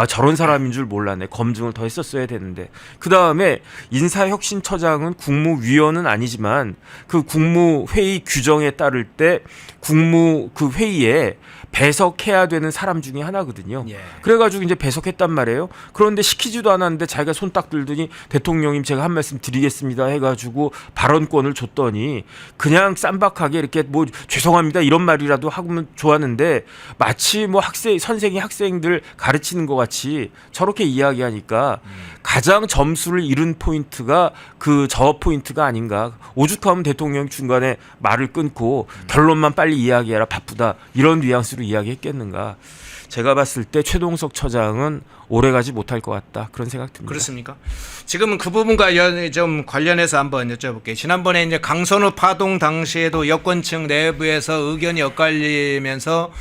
저런 사람인 줄 몰랐네. 검증을 더 했었어야 되는데 그 다음에 인사혁신처장은 국무위원은 아니지만 그 국무회의 규정에 따를 때 국무 그 회의에 배석해야 되는 사람 중에 하나거든요. 예. 그래가지고 이제 배석했단 말이에요. 그런데 시키지도 않았는데 자기가 손 딱 들더니 대통령님 제가 한 말씀 드리겠습니다 해가지고 발언권을 줬더니 그냥 그냥 쌈박하게 이렇게 뭐 죄송합니다 이런 말이라도 하면 좋았는데 마치 뭐 선생이 학생들 가르치는 것 같이 저렇게 이야기하니까 가장 점수를 잃은 포인트가 저 포인트가 아닌가. 오죽하면 대통령 중간에 말을 끊고 결론만 빨리 이야기해라 바쁘다 이런 뉘앙스로 이야기했겠는가. 제가 봤을 때 최동석 처장은 오래가지 못할 것 같다 그런 생각 듭니다. 그렇습니까? 지금은 그 부분과 좀 관련해서 한번 여쭤볼게요. 지난번에 이제 강선우 파동 당시에도 여권층 내부에서 의견이 엇갈리면서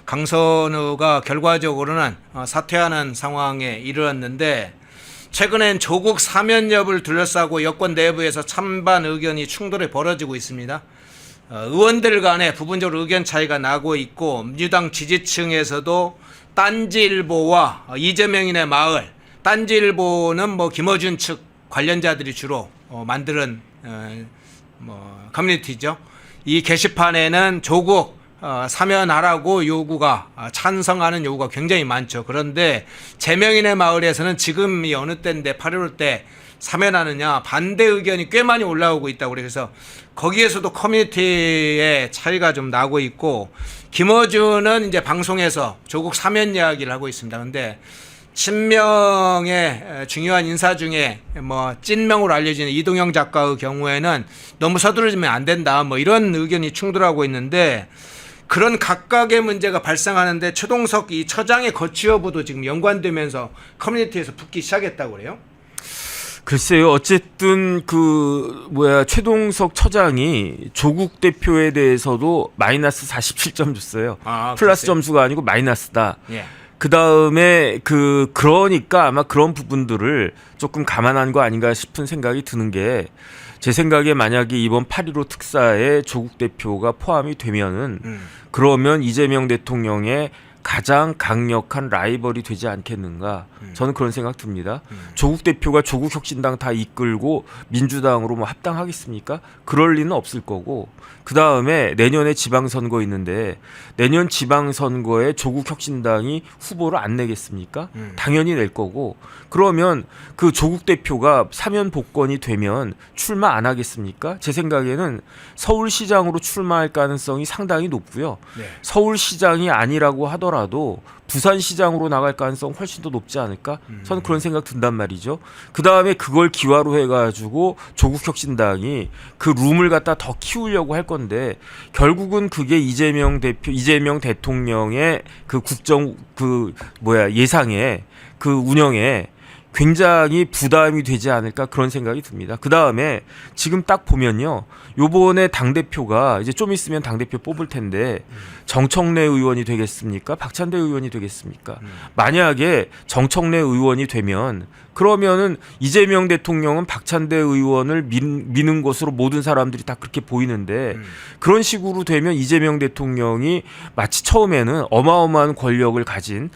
강선우가 결과적으로는 사퇴하는 상황에 이르렀는데 최근엔 조국 사면 여부를 둘러싸고 여권 내부에서 찬반 의견이 충돌이 벌어지고 있습니다. 의원들 간에 부분적으로 의견 차이가 나고 있고 민주당 지지층에서도 딴지일보와 이재명인의 마을, 딴지일보는 뭐 김어준 측 관련자들이 주로 만드는 커뮤니티죠. 이 게시판에는 조국 사면하라고 요구가 찬성하는 요구가 굉장히 많죠. 그런데 재명인의 마을에서는 지금이 어느 때인데 8.15 때 사면하느냐 반대 의견이 꽤 많이 올라오고 있다고 그래서 거기에서도 커뮤니티의 차이가 좀 나고 있고 김어준은 이제 방송에서 조국 사면 이야기를 하고 있습니다. 그런데 친명의 중요한 인사 중에 뭐 찐명으로 알려지는 이동영 작가의 경우에는 너무 서두르면 안 된다 뭐 이런 의견이 충돌하고 있는데 그런 각각의 문제가 발생하는데 최동석 이 처장의 거취 여부도 지금 연관되면서 커뮤니티에서 붙기 시작했다고 그래요. 글쎄요. 어쨌든 최동석 처장이 조국 대표에 대해서도 마이너스 47점 줬어요. 플러스 글쎄요. 점수가 아니고 마이너스다. 예. 그 다음에 그러니까 아마 그런 부분들을 조금 감안한 거 아닌가 싶은 생각이 드는 게 제 생각에 만약에 이번 8.15 특사에 조국 대표가 포함이 되면은 그러면 이재명 대통령의 가장 강력한 라이벌이 되지 않겠는가. 저는 그런 생각 듭니다. 조국 대표가 조국혁신당 다 이끌고 민주당으로 뭐 합당하겠습니까? 그럴 리는 없을 거고 그 다음에 내년에 지방선거 있는데 내년 지방선거에 조국혁신당이 후보를 안 내겠습니까? 당연히 낼 거고 그러면 그 조국 대표가 사면 복권이 되면 출마 안 하겠습니까? 제 생각에는 서울시장으로 출마할 가능성이 상당히 높고요. 네. 서울시장이 아니라고 하더라도 부산시장으로 나갈 가능성 훨씬 더 높지 않을까? 저는 그런 생각 든단 말이죠. 그 다음에 그걸 기화로 해가지고 조국혁신당이 그 룸을 갖다 더 키우려고 할 건데 결국은 그게 이재명 대통령의 그 국정 예상에 그 운영에 굉장히 부담이 되지 않을까 그런 생각이 듭니다. 그 다음에 지금 딱 보면요. 요번에 당대표가 이제 좀 있으면 당대표 뽑을 텐데 정청래 의원이 되겠습니까? 박찬대 의원이 되겠습니까? 만약에 정청래 의원이 되면 그러면은 이재명 대통령은 박찬대 의원을 미는 것으로 모든 사람들이 다 그렇게 보이는데 그런 식으로 되면 이재명 대통령이 마치 처음에는 어마어마한 권력을 가진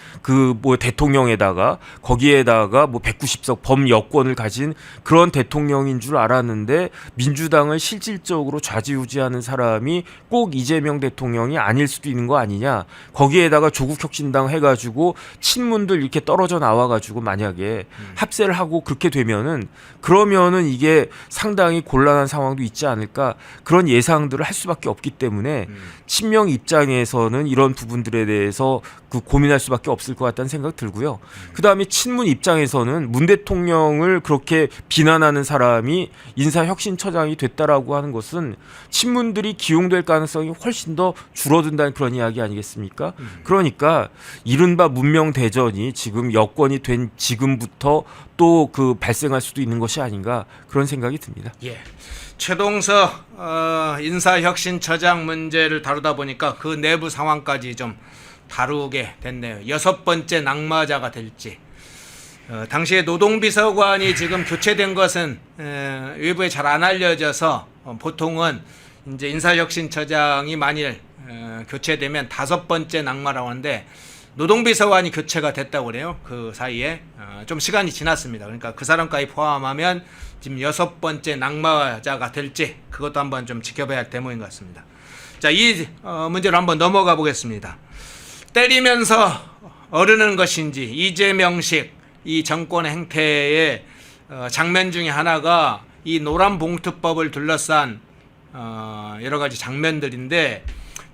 대통령에다가 거기에다가 190석 범여권을 가진 그런 대통령인 줄 알았는데 민주당을 실질적으로 좌지우지하는 사람이 꼭 이재명 대통령이 아닐 수도 있는 거 아니냐. 거기에다가 조국혁신당 해가지고 친문들 이렇게 떨어져 나와가지고 만약에 합세를 하고 그렇게 되면은 그러면은 이게 상당히 곤란한 상황도 있지 않을까 그런 예상들을 할 수밖에 없기 때문에 친명 입장에서는 이런 부분들에 대해서 고민할 수밖에 없을 것 같다는 생각 들고요. 그 다음에 친문 입장에서는 문 대통령을 그렇게 비난하는 사람이 인사혁신처장이 됐다라고 하는 것은 친문들이 기용될 가능성이 훨씬 더 줄어든다는 그런 이야기 아니겠습니까? 그러니까 이른바 문명대전이 지금 여건이 된 지금부터 또 발생할 수도 있는 것이 아닌가 그런 생각이 듭니다. 예. 최동석 인사혁신처장 문제를 다루다 보니까 그 내부 상황까지 좀 다루게 됐네요. 6번째 낙마자가 될지. 당시에 노동비서관이 지금 교체된 것은 외부에 잘 안 알려져서 보통은 이제 인사혁신처장이 만일 교체되면 5번째 낙마라고 하는데 노동비서관이 교체가 됐다고 그래요. 그 사이에 좀 시간이 지났습니다. 그러니까 그 사람까지 포함하면 지금 6번째 낙마자가 될지 그것도 한번 좀 지켜봐야 할 대목인 것 같습니다. 자, 이 문제로 한번 넘어가 보겠습니다. 때리면서 어르는 것인지 이재명식 이 정권의 행태의 장면 중에 하나가 이 노란봉투법을 둘러싼 여러 가지 장면들인데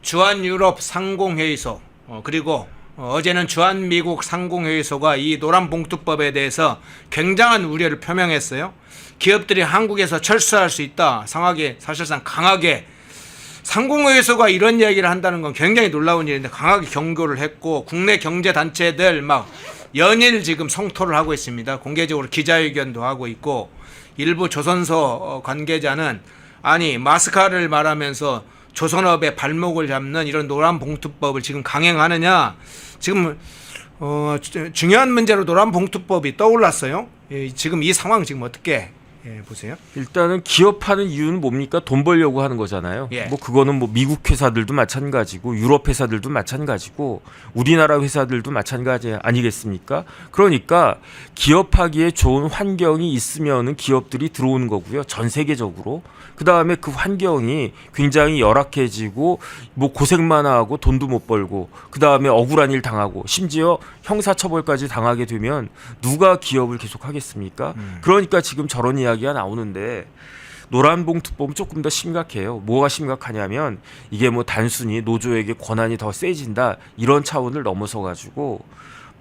주한유럽 상공회의소 그리고 어제는 주한미국 상공회의소가 이 노란봉투법에 대해서 굉장한 우려를 표명했어요. 기업들이 한국에서 철수할 수 있다. 사실상 강하게 상공회의소가 이런 이야기를 한다는 건 굉장히 놀라운 일인데 강하게 경고를 했고 국내 경제단체들 막 연일 지금 성토를 하고 있습니다. 공개적으로 기자회견도 하고 있고 일부 조선소 관계자는 아니 마스카를 말하면서 조선업의 발목을 잡는 이런 노란봉투법을 지금 강행하느냐 지금 중요한 문제로 노란봉투법이 떠올랐어요. 지금 이 상황 지금 어떻게 보세요? 일단은 기업하는 이유는 뭡니까? 돈 벌려고 하는 거잖아요. 예. 뭐 그거는 뭐 미국 회사들도 마찬가지고 유럽 회사들도 마찬가지고 우리나라 회사들도 마찬가지 아니겠습니까? 그러니까 기업하기에 좋은 환경이 있으면은 기업들이 들어오는 거고요. 전 세계적으로. 그다음에 그 환경이 굉장히 열악해지고 뭐 고생만 하고 돈도 못 벌고 그다음에 억울한 일 당하고 심지어 형사처벌까지 당하게 되면 누가 기업을 계속 하겠습니까? 그러니까 지금 저런 이야기가 나오는데 노란봉투법은 조금 더 심각해요. 뭐가 심각하냐면 이게 뭐 단순히 노조에게 권한이 더 세진다 이런 차원을 넘어서 가지고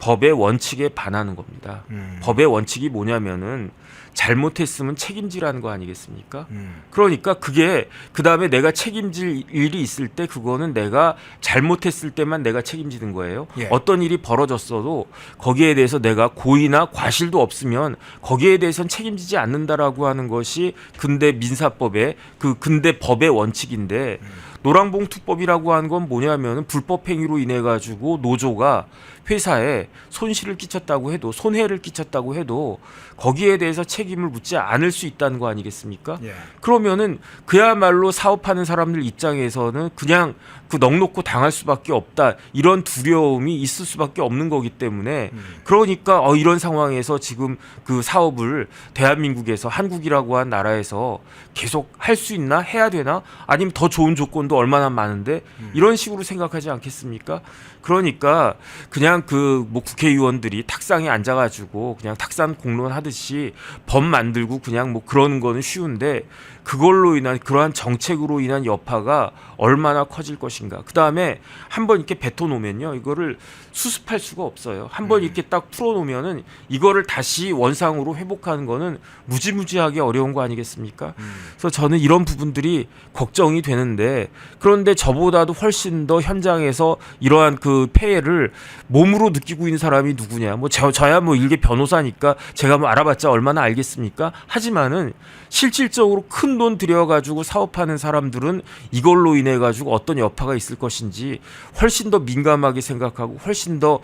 법의 원칙에 반하는 겁니다. 법의 원칙이 뭐냐면은 잘못했으면 책임지라는 거 아니겠습니까? 그러니까 그게 그다음에 내가 책임질 일이 있을 때 그거는 내가 잘못했을 때만 내가 책임지는 거예요. 예. 어떤 일이 벌어졌어도 거기에 대해서 내가 고의나 과실도 없으면 거기에 대해서는 책임지지 않는다라고 하는 것이 근대 민사법의 근대 법의 원칙인데 노란봉투법이라고 하는 건 뭐냐면은 불법 행위로 인해 가지고 노조가 회사에 손실을 끼쳤다고 해도 손해를 끼쳤다고 해도 거기에 대해서 책임을 묻지 않을 수 있다는 거 아니겠습니까? 예. 그러면은 그야말로 사업하는 사람들 입장에서는 그냥 그 넋놓고 당할 수밖에 없다 이런 두려움이 있을 수밖에 없는 거기 때문에 그러니까 이런 상황에서 지금 그 사업을 대한민국에서 한국이라고 한 나라에서 계속 할 수 있나 해야 되나 아니면 더 좋은 조건도 얼마나 많은데 이런 식으로 생각하지 않겠습니까? 그러니까 그냥 뭐 국회의원들이 탁상에 앉아가지고 그냥 탁상 공론하듯이 법 만들고 그냥 뭐 그러는 거는 쉬운데 그걸로 인한 그러한 정책으로 인한 여파가 얼마나 커질 것인가. 그 다음에 한번 이렇게 뱉어놓으면요, 이거를 수습할 수가 없어요. 한번 이렇게 딱 풀어놓으면은 이거를 다시 원상으로 회복하는 거는 무지무지하게 어려운 거 아니겠습니까? 그래서 저는 이런 부분들이 걱정이 되는데 그런데 저보다도 훨씬 더 현장에서 이러한 그 폐해를 몸으로 느끼고 있는 사람이 누구냐? 뭐 저야 뭐 일개 변호사니까 제가 뭐 알아봤자 얼마나 알겠습니까? 하지만은 실질적으로 큰 돈 들여가지고 사업하는 사람들은 이걸로 인해 가지고 어떤 여파가 있을 것인지 훨씬 더 민감하게 생각하고 훨씬 더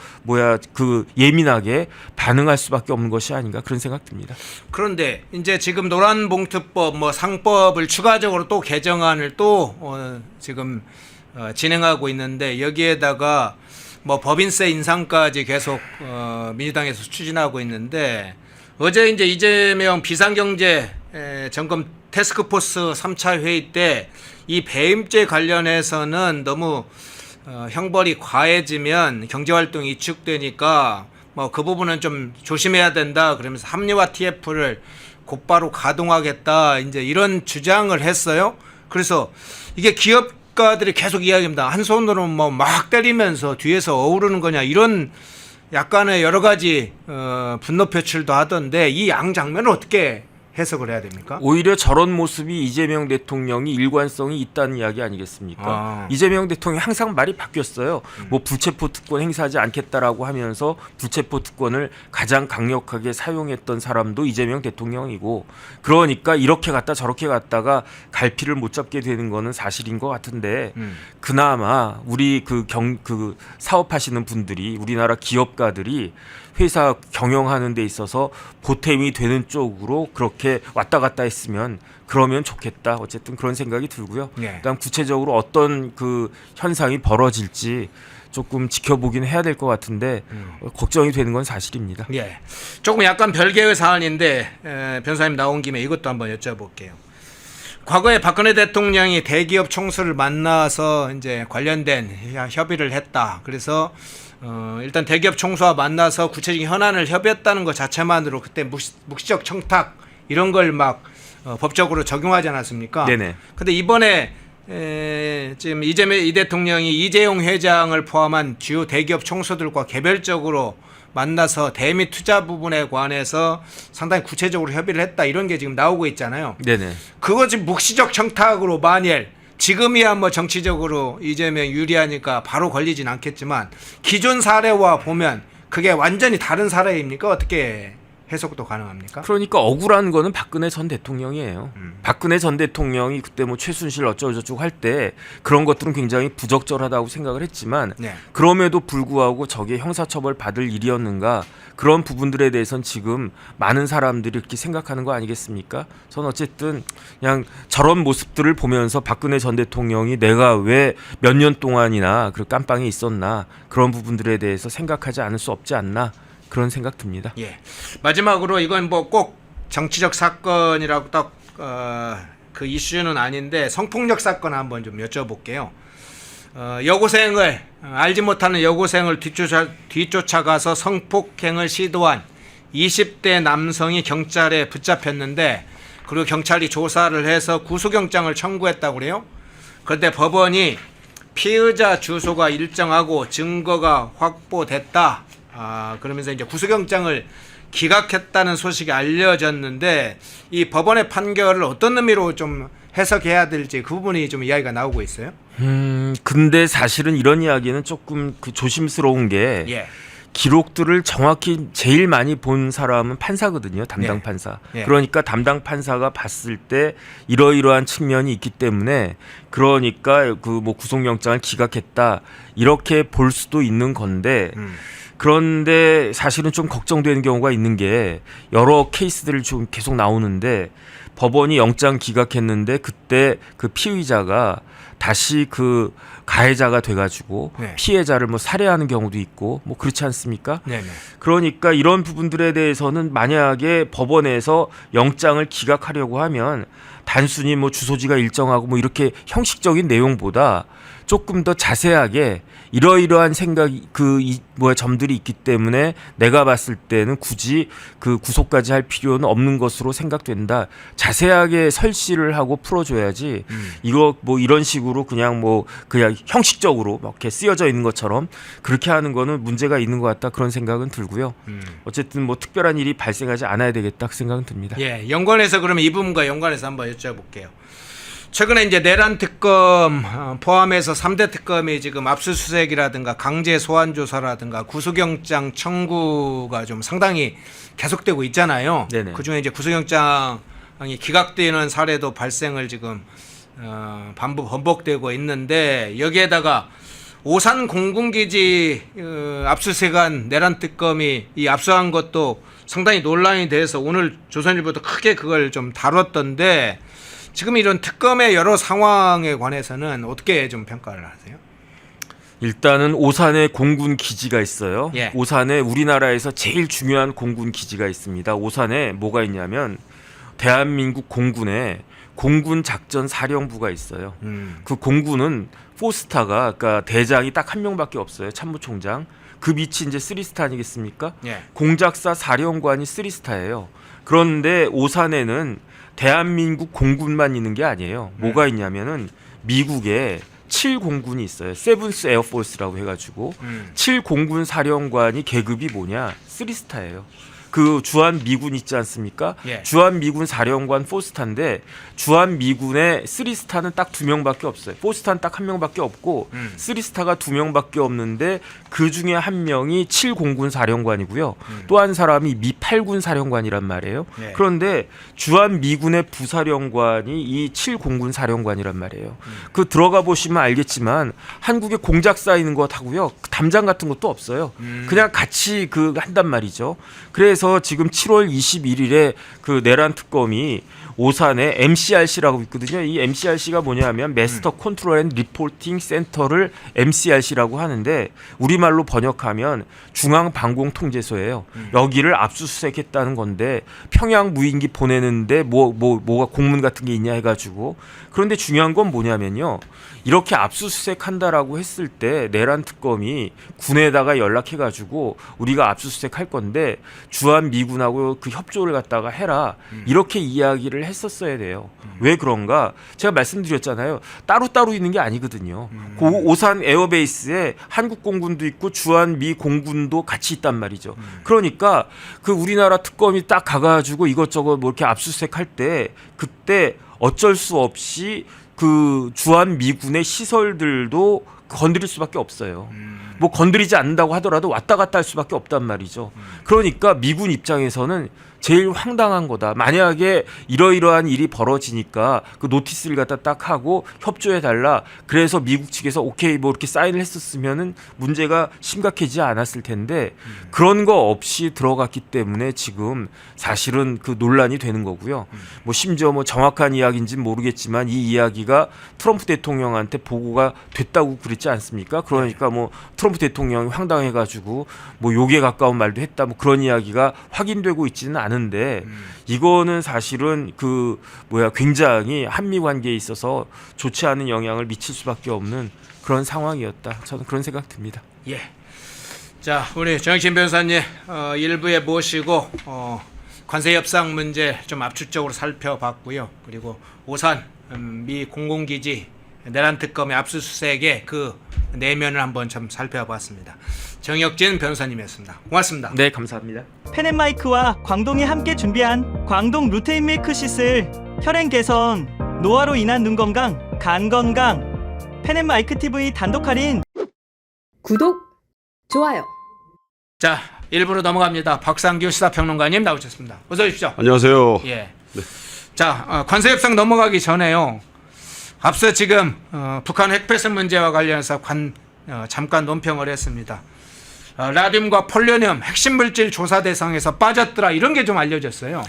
예민하게 반응할 수밖에 없는 것이 아닌가 그런 생각 듭니다. 그런데 이제 지금 노란봉투법 뭐 상법을 추가적으로 또 개정안을 또 지금 진행하고 있는데 여기에다가 뭐 법인세 인상까지 계속 민주당에서 추진하고 있는데 어제 이제 이재명 비상경제 점검 태스크포스 3차 회의 때 이 배임죄 관련해서는 너무 형벌이 과해지면 경제활동이 위축되니까 뭐 그 부분은 좀 조심해야 된다 그러면서 합리화 TF를 곧바로 가동하겠다 이제 이런 주장을 했어요. 그래서 이게 기업가들이 계속 이야기합니다. 한 손으로 뭐 막 때리면서 뒤에서 어우르는 거냐 이런 약간의 여러 가지 분노 표출도 하던데 이 양 장면을 어떻게 해석을 해야 됩니까? 오히려 저런 모습이 이재명 대통령이 일관성이 있다는 이야기 아니겠습니까? 이재명 대통령이 항상 말이 바뀌었어요. 뭐 불체포 특권 행사하지 않겠다라고 하면서 불체포 특권을 가장 강력하게 사용했던 사람도 이재명 대통령이고 그러니까 이렇게 갔다 저렇게 갔다가 갈피를 못 잡게 되는 거는 사실인 것 같은데 그나마 우리 그 사업하시는 분들이 우리나라 기업가들이 회사 경영하는 데 있어서 보탬이 되는 쪽으로 그렇게 왔다 갔다 했으면 그러면 좋겠다. 어쨌든 그런 생각이 들고요. 네. 그다음 구체적으로 어떤 그 현상이 벌어질지 조금 지켜보긴 해야 될 것 같은데 걱정이 되는 건 사실입니다. 예. 조금 약간 별개의 사안인데 변호사님 나온 김에 이것도 한번 여쭤볼게요. 과거에 박근혜 대통령이 대기업 총수를 만나서 이제 관련된 협의를 했다. 그래서 일단 대기업 총수와 만나서 구체적인 현안을 협의했다는 것 자체만으로 그때 묵시적 청탁 이런 걸 막 법적으로 적용하지 않았습니까? 네네. 근데 이번에 지금 이 대통령이 이재용 회장을 포함한 주요 대기업 총수들과 개별적으로 만나서 대미 투자 부분에 관해서 상당히 구체적으로 협의를 했다, 이런 게 지금 나오고 있잖아요. 네네. 그거 지금 묵시적 청탁으로 만일 지금이야 뭐 정치적으로 이재명 유리하니까 바로 걸리진 않겠지만 기존 사례와 보면 그게 완전히 다른 사례입니까? 어떻게 해석도 가능합니까? 그러니까 억울한 거는 박근혜 전 대통령이에요. 박근혜 전 대통령이 그때 뭐 최순실 어쩌고저쩌고 할 때 그런 것들은 굉장히 부적절하다고 생각을 했지만 네. 그럼에도 불구하고 저게 형사처벌 받을 일이었는가, 그런 부분들에 대해서는 지금 많은 사람들이 이렇게 생각하는 거 아니겠습니까? 전 어쨌든 그냥 저런 모습들을 보면서 박근혜 전 대통령이 내가 왜 몇 년 동안이나 그 깜빵에 있었나, 그런 부분들에 대해서 생각하지 않을 수 없지 않나, 그런 생각 듭니다. 예. 마지막으로 이건 뭐 꼭 정치적 사건이라고 딱 그 이슈는 아닌데 성폭력 사건 한번 좀 여쭤볼게요. 여고생을 알지 못하는 여고생을 뒤쫓아가서 성폭행을 시도한 20대 남성이 경찰에 붙잡혔는데, 그리고 경찰이 조사를 해서 구속영장을 청구했다고 그래요. 그런데 법원이 피의자 주소가 일정하고 증거가 확보됐다, 그러면서 이제 구속영장을 기각했다는 소식이 알려졌는데, 이 법원의 판결을 어떤 의미로 좀 해석해야 될지 그 부분이 좀 이야기가 나오고 있어요. 근데 사실은 이런 이야기는 조금 조심스러운 게 예. 기록들을 정확히 제일 많이 본 사람은 판사거든요. 담당 네. 판사. 예. 그러니까 담당 판사가 봤을 때 이러이러한 측면이 있기 때문에, 그러니까 그 뭐 구속영장을 기각했다, 이렇게 볼 수도 있는 건데, 그런데 사실은 좀 걱정되는 경우가 있는 게 여러 케이스들을 좀 계속 나오는데, 법원이 영장 기각했는데 그때 그 피의자가 다시 그 가해자가 돼가지고 네. 피해자를 뭐 살해하는 경우도 있고 뭐 그렇지 않습니까? 네네. 그러니까 이런 부분들에 대해서는 만약에 법원에서 영장을 기각하려고 하면 단순히 뭐 주소지가 일정하고 뭐 이렇게 형식적인 내용보다 조금 더 자세하게 이러이러한 생각이 점들이 있기 때문에 내가 봤을 때는 굳이 그 구속까지 할 필요는 없는 것으로 생각된다, 자세하게 설시를 하고 풀어줘야지 이거 뭐 이런 식으로 그냥 형식적으로 막 이렇게 쓰여져 있는 것처럼 그렇게 하는 거는 문제가 있는 것 같다, 그런 생각은 들고요. 어쨌든 뭐 특별한 일이 발생하지 않아야 되겠다, 그 생각은 듭니다. 예, 연관해서 그러면 이 부분과 연관해서 한번 여쭤볼게요. 최근에 이제 내란 특검 포함해서 3대 특검이 지금 압수수색이라든가 강제 소환 조사라든가 구속영장 청구가 좀 상당히 계속되고 있잖아요. 네네. 그중에 이제 구속영장이 기각되는 사례도 발생을 지금 반복되고 있는데, 여기에다가 오산 공군기지 압수수색한 내란 특검이 이 압수한 것도 상당히 논란이 돼서 오늘 조선일보도 크게 그걸 좀 다뤘던데, 지금 이런 특검의 여러 상황에 관해서는 어떻게 좀 평가를 하세요? 일단은 오산에 공군 기지가 있어요. 예. 오산에 우리나라에서 제일 중요한 공군 기지가 있습니다. 오산에 뭐가 있냐면 대한민국 공군에 공군 작전 사령부가 있어요. 그 공군은 포스타가, 그러니까 대장이 딱 한 명밖에 없어요. 참모총장. 그 밑이 이제 3스타 아니겠습니까? 예. 공작사 사령관이 3스타예요. 그런데 오산에는 대한민국 공군만 있는 게 아니에요. 뭐가 있냐면은 미국에 7공군이 있어요. 세븐스 에어포스라고 해가지고 7공군 사령관이 계급이 뭐냐? 3스타예요. 그 주한 미군 있지 않습니까? 예. 주한 미군 사령관 4스타인데 주한 미군의 3스타는 딱 2명밖에 없어요. 4스타는 딱 1명밖에 없고 3스타가 2명밖에 없는데 그 중에 한 명이 7공군 사령관이고요. 또 한 사람이 미 8군 사령관이란 말이에요. 예. 그런데 주한 미군의 부사령관이 이 7공군 사령관이란 말이에요. 그 들어가 보시면 알겠지만 한국에 공작 쌓이는 것 하고요. 담장 같은 것도 없어요. 그냥 같이 한단 말이죠. 그래서 지금 7월 21일에 그 내란 특검이 오산에 MCRC라고 있거든요. 이 MCRC가 뭐냐면 매스터 컨트롤 앤 리포팅 센터를 MCRC라고 하는데 우리말로 번역하면 중앙방공통제소예요. 여기를 압수수색했다는 건데 평양 무인기 보내는데 뭐가 공문 같은 게 있냐 해가지고. 그런데 중요한 건 뭐냐면요. 이렇게 압수수색한다라고 했을 때 내란 특검이 군에다가 연락해가지고 우리가 압수수색할 건데 주한 주한 미군하고 그 협조를 갖다가 해라. 이렇게 이야기를 했었어야 돼요. 왜 그런가? 제가 말씀드렸잖아요. 따로따로 있는 게 아니거든요. 그 오산 에어베이스에 한국 공군도 있고 주한 미 공군도 같이 있단 말이죠. 그러니까 그 우리나라 특검이 딱 가가지고 이것저것 뭐 이렇게 압수수색할 때 그때 어쩔 수 없이 그 주한 미군의 시설들도 건드릴 수밖에 없어요. 뭐 건드리지 않는다고 하더라도 왔다 갔다 할 수밖에 없단 말이죠. 그러니까 미군 입장에서는 제일 황당한 거다. 만약에 이러이러한 일이 벌어지니까 그 노티스를 갖다 딱 하고 협조해 달라. 그래서 미국 측에서 오케이 뭐 이렇게 사인을 했었으면은 문제가 심각해지지 않았을 텐데 그런 거 없이 들어갔기 때문에 지금 사실은 그 논란이 되는 거고요. 뭐 심지어 뭐 정확한 이야기인지는 모르겠지만 이 이야기가 트럼프 대통령한테 보고가 됐다고 그랬지 않습니까? 그러니까 뭐 트럼프 대통령이 황당해가지고 뭐 욕에 가까운 말도 했다. 뭐 그런 이야기가 확인되고 있지는 않은데 이거는 사실은 그 굉장히 한미 관계에 있어서 좋지 않은 영향을 미칠 수밖에 없는 그런 상황이었다. 저는 그런 생각 듭니다. 예. 자, 우리 정익신 변호사님 일부에 모시고 관세 협상 문제 좀 압축적으로 살펴봤고요. 그리고 오산 미 공공기지 내란 특검의 압수수색의 그 내면을 한번 좀 살펴봤습니다. 정혁진 변호사님이었습니다. 고맙습니다. 네, 감사합니다. 펜앤마이크와 광동이 함께 준비한 광동 루테인 밀크시슬 혈행 개선, 노화로 인한 눈 건강, 간 건강, 펜앤마이크 TV 단독 할인. 구독, 좋아요. 자, 1부로 넘어갑니다. 박상규 시사평론가님 나오셨습니다. 어서 오십시오. 안녕하세요. 예. 자, 관세 협상 넘어가기 전에요. 앞서 지금 북한 핵폐쇄 문제와 관련해서 잠깐 논평을 했습니다. 라듐과 폴로늄 핵심 물질 조사 대상에서 빠졌더라 이런 게 좀 알려졌어요.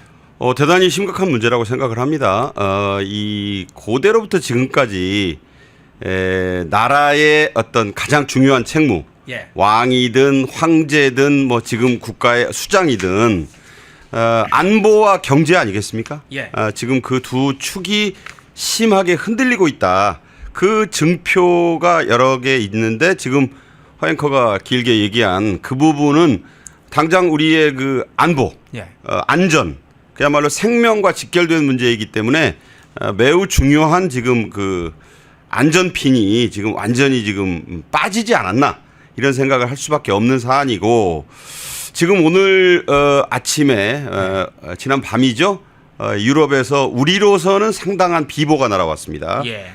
대단히 심각한 문제라고 생각을 합니다. 이 고대로부터 지금까지 나라의 어떤 가장 중요한 책무, 예. 왕이든 황제든 뭐 지금 국가의 수장이든 안보와 경제 아니겠습니까? 예. 지금 그 두 축이 심하게 흔들리고 있다. 그 증표가 여러 개 있는데 지금 화앵커가 길게 얘기한 그 부분은 당장 우리의 그 안보, 예. 안전, 그야말로 생명과 직결된 문제이기 때문에 매우 중요한 지금 그 안전핀이 지금 완전히 지금 빠지지 않았나 이런 생각을 할 수밖에 없는 사안이고 지금 오늘 아침에 지난 밤이죠. 유럽에서 우리로서는 상당한 비보가 날아왔습니다. 예.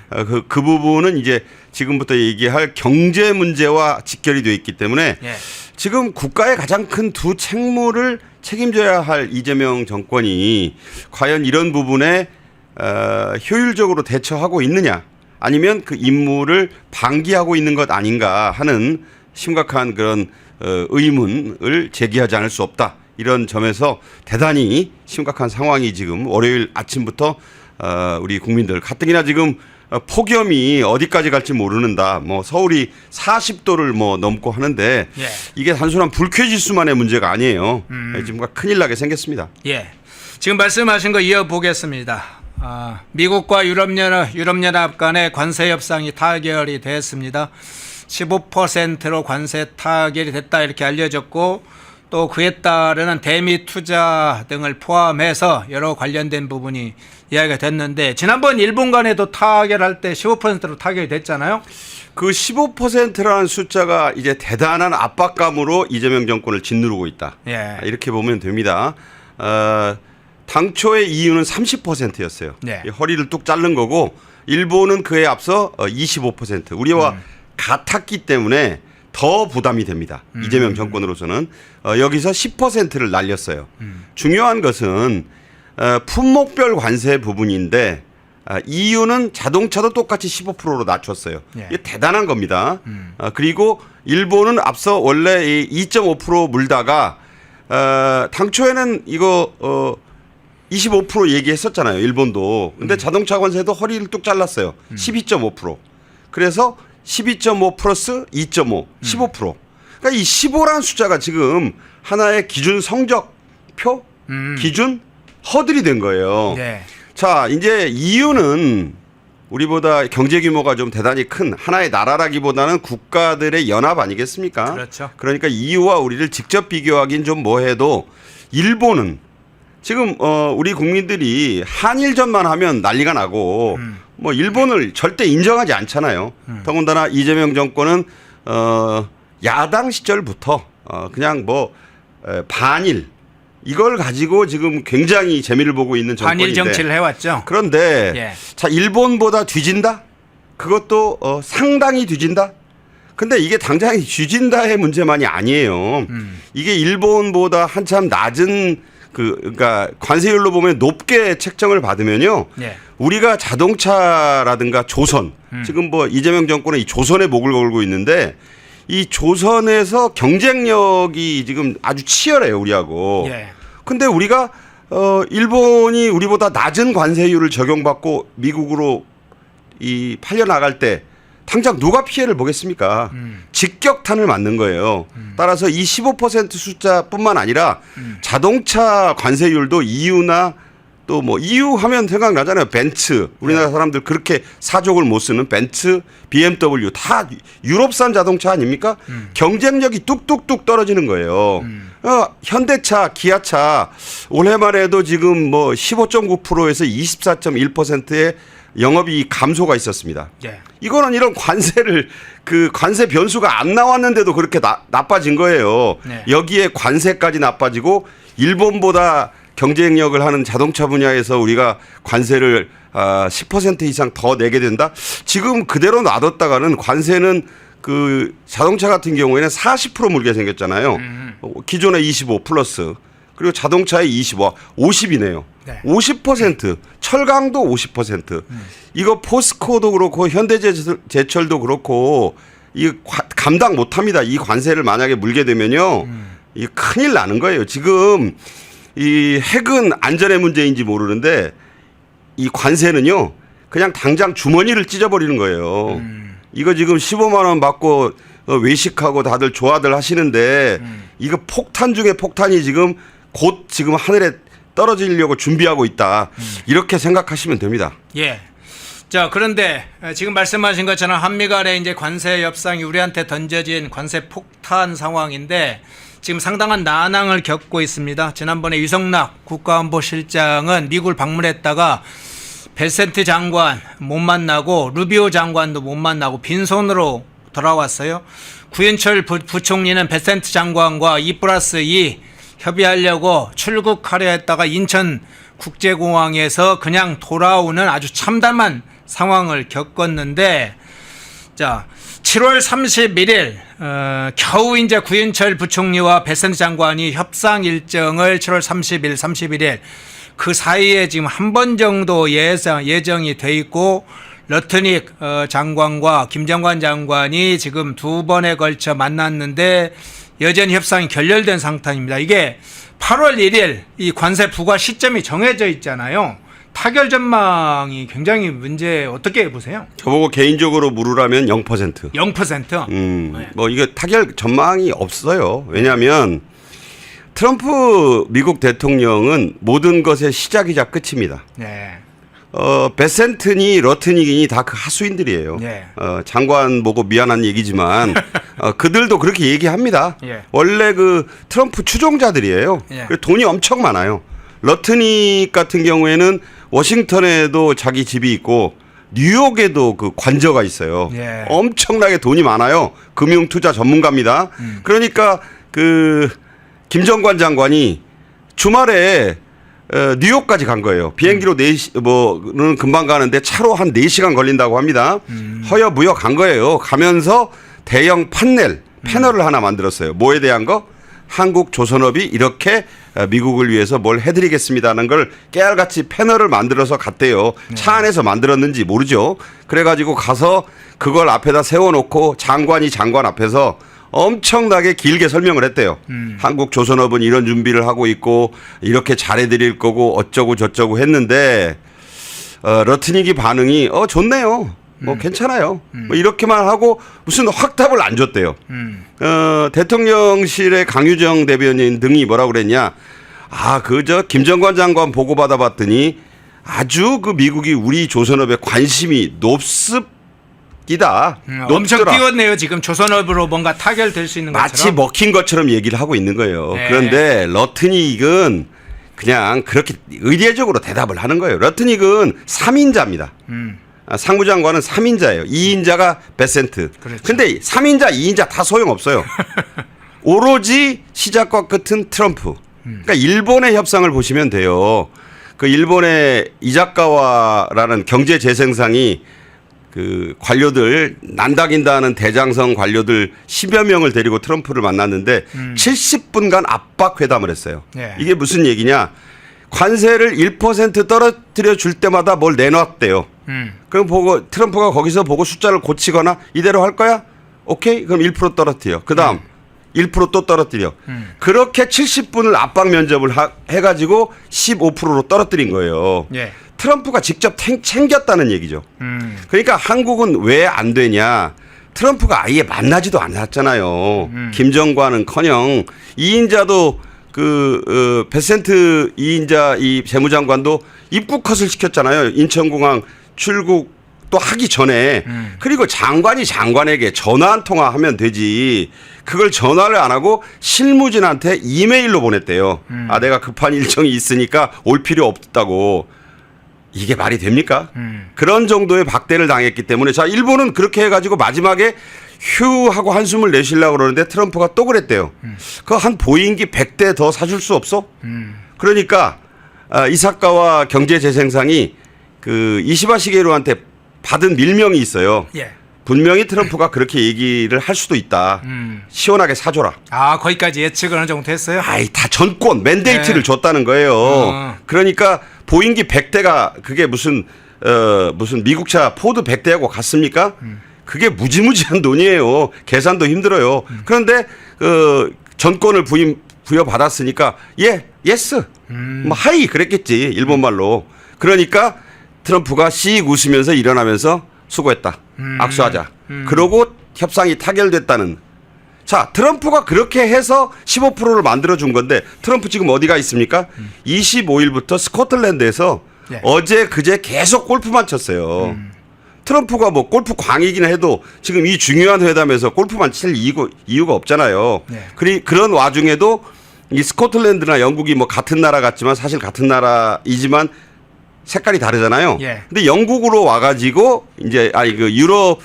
그 부분은 이제 지금부터 얘기할 경제 문제와 직결이 되어 있기 때문에 예. 지금 국가의 가장 큰 두 책무를 책임져야 할 이재명 정권이 과연 이런 부분에 효율적으로 대처하고 있느냐 아니면 그 임무를 방기하고 있는 것 아닌가 하는 심각한 그런 의문을 제기하지 않을 수 없다. 이런 점에서 대단히 심각한 상황이 지금 월요일 아침부터 우리 국민들 가뜩이나 지금 폭염이 어디까지 갈지 모르는다. 뭐 서울이 40도를 뭐 넘고 하는데 예. 이게 단순한 불쾌지수만의 문제가 아니에요. 지금 큰일 나게 생겼습니다. 예. 지금 말씀하신 거 이어보겠습니다. 미국과 유럽연합 간의 관세 협상이 타결이 됐습니다. 15%로 관세 타결이 됐다 이렇게 알려졌고 또 그에 따르는 대미 투자 등을 포함해서 여러 관련된 부분이 이야기가 됐는데 지난번 일본 간에도 타결할 때 15%로 타결이 됐잖아요. 그 15%라는 숫자가 이제 대단한 압박감으로 이재명 정권을 짓누르고 있다. 예. 이렇게 보면 됩니다. 당초의 이유는 30%였어요. 네. 허리를 뚝 자른 거고 일본은 그에 앞서 25% 우리와 같았기 때문에 더 부담이 됩니다. 이재명 정권으로서는 여기서 10%를 날렸어요. 중요한 것은 품목별 관세 부분인데 EU는 자동차도 똑같이 15%로 낮췄어요. 예. 이게 대단한 겁니다. 그리고 일본은 앞서 원래 2.5% 물다가 당초에는 이거 25% 얘기했었잖아요. 일본도. 근데 자동차 관세도 허리를 뚝 잘랐어요. 12.5%. 그래서 12.5 플러스 2.5, 15%. 그러니까 이 15라는 숫자가 지금 하나의 기준 성적표, 기준 허들이 된 거예요. 네. 자, 이제 EU는 우리보다 경제 규모가 좀 대단히 큰 하나의 나라라기보다는 국가들의 연합 아니겠습니까? 그렇죠. 그러니까 EU와 우리를 직접 비교하긴 좀 뭐해도 일본은 지금 우리 국민들이 한일전만 하면 난리가 나고 뭐 일본을 절대 인정하지 않잖아요. 더군다나 이재명 정권은 야당 시절부터 그냥 뭐 반일 이걸 가지고 지금 굉장히 재미를 보고 있는 정권인데 반일 정치를 해왔죠. 그런데 예. 자 일본보다 뒤진다? 그것도 상당히 뒤진다? 근데 이게 당장 뒤진다의 문제만이 아니에요. 이게 일본보다 한참 낮은 그러니까 관세율로 보면 높게 책정을 받으면요. 예. 우리가 자동차라든가 조선 지금 뭐 이재명 정권은 이 조선에 목을 걸고 있는데 이 조선에서 경쟁력이 지금 아주 치열해요 우리하고. 예. 근데 우리가 일본이 우리보다 낮은 관세율을 적용받고 미국으로 이 팔려 나갈 때 당장 누가 피해를 보겠습니까? 직격탄을 맞는 거예요. 따라서 이 15% 숫자뿐만 아니라 자동차 관세율도 EU나 또 뭐 EU 하면 생각나잖아요. 벤츠. 우리나라 사람들 그렇게 사족을 못 쓰는 벤츠, BMW 다 유럽산 자동차 아닙니까? 경쟁력이 뚝뚝뚝 떨어지는 거예요. 현대차, 기아차 올해만 해도 지금 뭐 15.9%에서 24.1%의 영업이익 감소가 있었습니다. 예. 이거는 이런 관세를 그 관세 변수가 안 나왔는데도 그렇게 나빠진 거예요. 네. 여기에 관세까지 나빠지고 일본보다 경쟁력을 하는 자동차 분야에서 우리가 관세를 10% 이상 더 내게 된다. 지금 그대로 놔뒀다가는 관세는 그 자동차 같은 경우에는 40% 물게 생겼잖아요. 기존에 25 플러스 그리고 자동차에 25, 50이네요. 네. 50%, 철강도 50%. 이거 포스코도 그렇고 현대제철도 그렇고 이 감당 못합니다. 이 관세를 만약에 물게 되면요, 이 큰일 나는 거예요. 지금 이 핵은 안전의 문제인지 모르는데 이 관세는요, 그냥 당장 주머니를 찢어버리는 거예요. 이거 지금 15만 원 받고 외식하고 다들 좋아들 하시는데 이거 폭탄 중에 폭탄이 지금 곧 지금 하늘에 떨어지려고 준비하고 있다. 이렇게 생각하시면 됩니다. 예. 자, 그런데 지금 말씀하신 것처럼 한미 간의 이제 관세 협상이 우리한테 던져진 관세 폭탄 상황인데 지금 상당한 난항을 겪고 있습니다. 지난번에 유성락 국가안보실장은 미국을 방문했다가 베센트 장관 못 만나고 루비오 장관도 못 만나고 빈손으로 돌아왔어요. 구윤철 부총리는 베센트 장관과 2+2 협의하려고 출국하려 했다가 인천 국제공항에서 그냥 돌아오는 아주 참담한 상황을 겪었는데, 자, 7월 31일 겨우 이제 구윤철 부총리와 베센트 장관이 협상 일정을 7월 30일, 31일 그 사이에 지금 한 번 정도 예정이 돼 있고 러트닉 장관과 김정관 장관이 지금 2번에 걸쳐 만났는데 여전히 협상이 결렬된 상태입니다. 이게 8월 1일 이 관세 부과 시점이 정해져 있잖아요. 타결 전망이 굉장히 문제 어떻게 보세요? 저보고 개인적으로 물으라면 0%. 0%? 뭐 이거 타결 전망이 없어요. 왜냐하면 트럼프 미국 대통령은 모든 것의 시작이자 끝입니다. 네. 베센트니 러트닉이니 다 그 하수인들이에요. 네. 장관 보고 미안한 얘기지만 그들도 그렇게 얘기합니다. 예. 원래 그 트럼프 추종자들이에요. 예. 그리고 돈이 엄청 많아요. 러트닉 같은 경우에는 워싱턴에도 자기 집이 있고 뉴욕에도 그 관저가 있어요. 예. 엄청나게 돈이 많아요. 금융투자 전문가입니다. 그러니까 그 김정관 장관이 주말에 뉴욕까지 간 거예요. 비행기로 4시, 뭐는 금방 가는데 차로 한 4시간 걸린다고 합니다. 허여무여 간 거예요. 가면서 대형 패널을 하나 만들었어요. 뭐에 대한 거? 한국 조선업이 이렇게 미국을 위해서 뭘 해드리겠습니다는 걸 깨알같이 패널을 만들어서 갔대요. 차 안에서 만들었는지 모르죠. 그래가지고 가서 그걸 앞에다 세워놓고 장관이 장관 앞에서 엄청나게 길게 설명을 했대요. 한국 조선업은 이런 준비를 하고 있고 이렇게 잘해드릴 거고 어쩌고 저쩌고 했는데 러트닉이 반응이 좋네요. 뭐 괜찮아요. 뭐 이렇게만 하고 무슨 확답을 안 줬대요. 대통령실의 강유정 대변인 등이 뭐라고 그랬냐. 저 김정관 장관 보고받아 봤더니 아주 그 미국이 우리 조선업에 관심이 뛰다. 엄청 높더라. 띄웠네요. 지금 조선업으로 뭔가 타결될 수 있는 마치 것처럼. 먹힌 것처럼 얘기를 하고 있는 거예요. 네. 그런데 러트닉은 그냥 그렇게 의례적으로 대답을 하는 거예요. 러트닉은 3인자입니다. 상무장관은 3인자예요. 2인자가 베센트. 그렇죠. 근데 3인자, 2인자 다 소용없어요. 오로지 시작과 끝은 트럼프. 그러니까 일본의 협상을 보시면 돼요. 그 일본의 이자카와라는 경제재생상이 그 관료들 난다긴다는 대장성 관료들 10여 명을 데리고 트럼프를 만났는데 70분간 압박 회담을 했어요. 네. 이게 무슨 얘기냐? 관세를 1% 떨어뜨려 줄 때마다 뭘 내놨대요. 그럼 보고 트럼프가 거기서 보고 숫자를 고치거나 이대로 할 거야? 오케이. 그럼 1% 떨어뜨려. 그다음 1% 또 떨어뜨려. 그렇게 70분을 압박 면접을 해가지고 15%로 떨어뜨린 거예요. 예. 트럼프가 직접 챙겼다는 얘기죠. 그러니까 한국은 왜 안 되냐. 트럼프가 아예 만나지도 않았잖아요. 김정관은커녕 2인자도 베센트 2인자 이 재무장관도 입국컷을 시켰잖아요. 인천공항 출국 또 하기 전에. 그리고 장관이 장관에게 전화 한 통화하면 되지. 그걸 전화를 안 하고 실무진한테 이메일로 보냈대요. 아, 내가 급한 일정이 있으니까 올 필요 없다고. 이게 말이 됩니까? 그런 정도의 박대를 당했기 때문에 자, 일본은 그렇게 해가지고 마지막에 휴 하고 한숨을 내쉬려고 그러는데 트럼프가 또 그랬대요. 그 한 보잉기 100대 더 사줄 수 없어? 그러니까 이사카와 경제재생상이 그 이시바 시게루한테 받은 밀명이 있어요. 예. 분명히 트럼프가 그렇게 얘기를 할 수도 있다. 시원하게 사줘라. 아, 거기까지 예측을 어느 정도 했어요? 아이, 다 전권, 맨데이트를 네. 줬다는 거예요. 그러니까 보잉기 100대가 그게 무슨 미국차 포드 100대하고 같습니까? 그게 무지무지한 돈이에요. 계산도 힘들어요. 그런데 전권을 부여받았으니까 예스, 뭐 하이 그랬겠지 일본말로. 그러니까 트럼프가 씩 웃으면서 일어나면서 수고했다. 악수하자. 그러고 협상이 타결됐다는. 자, 트럼프가 그렇게 해서 15%를 만들어준 건데 트럼프 지금 어디가 있습니까? 25일부터 스코틀랜드에서 예. 어제 그제 계속 골프만 쳤어요. 트럼프가 뭐 골프 광이긴 해도 지금 이 중요한 회담에서 골프만 칠 이유가 없잖아요. 네. 그런 와중에도 이 스코틀랜드나 영국이 뭐 같은 나라 같지만 사실 같은 나라이지만 색깔이 다르잖아요. 예. 근데 영국으로 와가지고 이제 유럽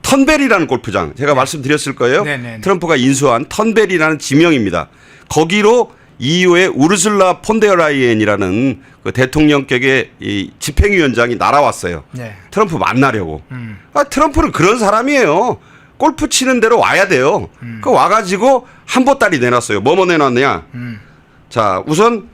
턴베리라는 골프장 제가 말씀드렸을 거예요. 네네네. 트럼프가 인수한 턴베리라는 지명입니다. 거기로 EU의 우르슬라 폰데어라이엔이라는 그 대통령격의 이 집행위원장이 날아왔어요. 네. 트럼프 만나려고. 트럼프는 그런 사람이에요. 골프 치는 대로 와야 돼요. 그 와가지고 한보따리 내놨어요. 뭐뭐 내놨느냐. 자, 우선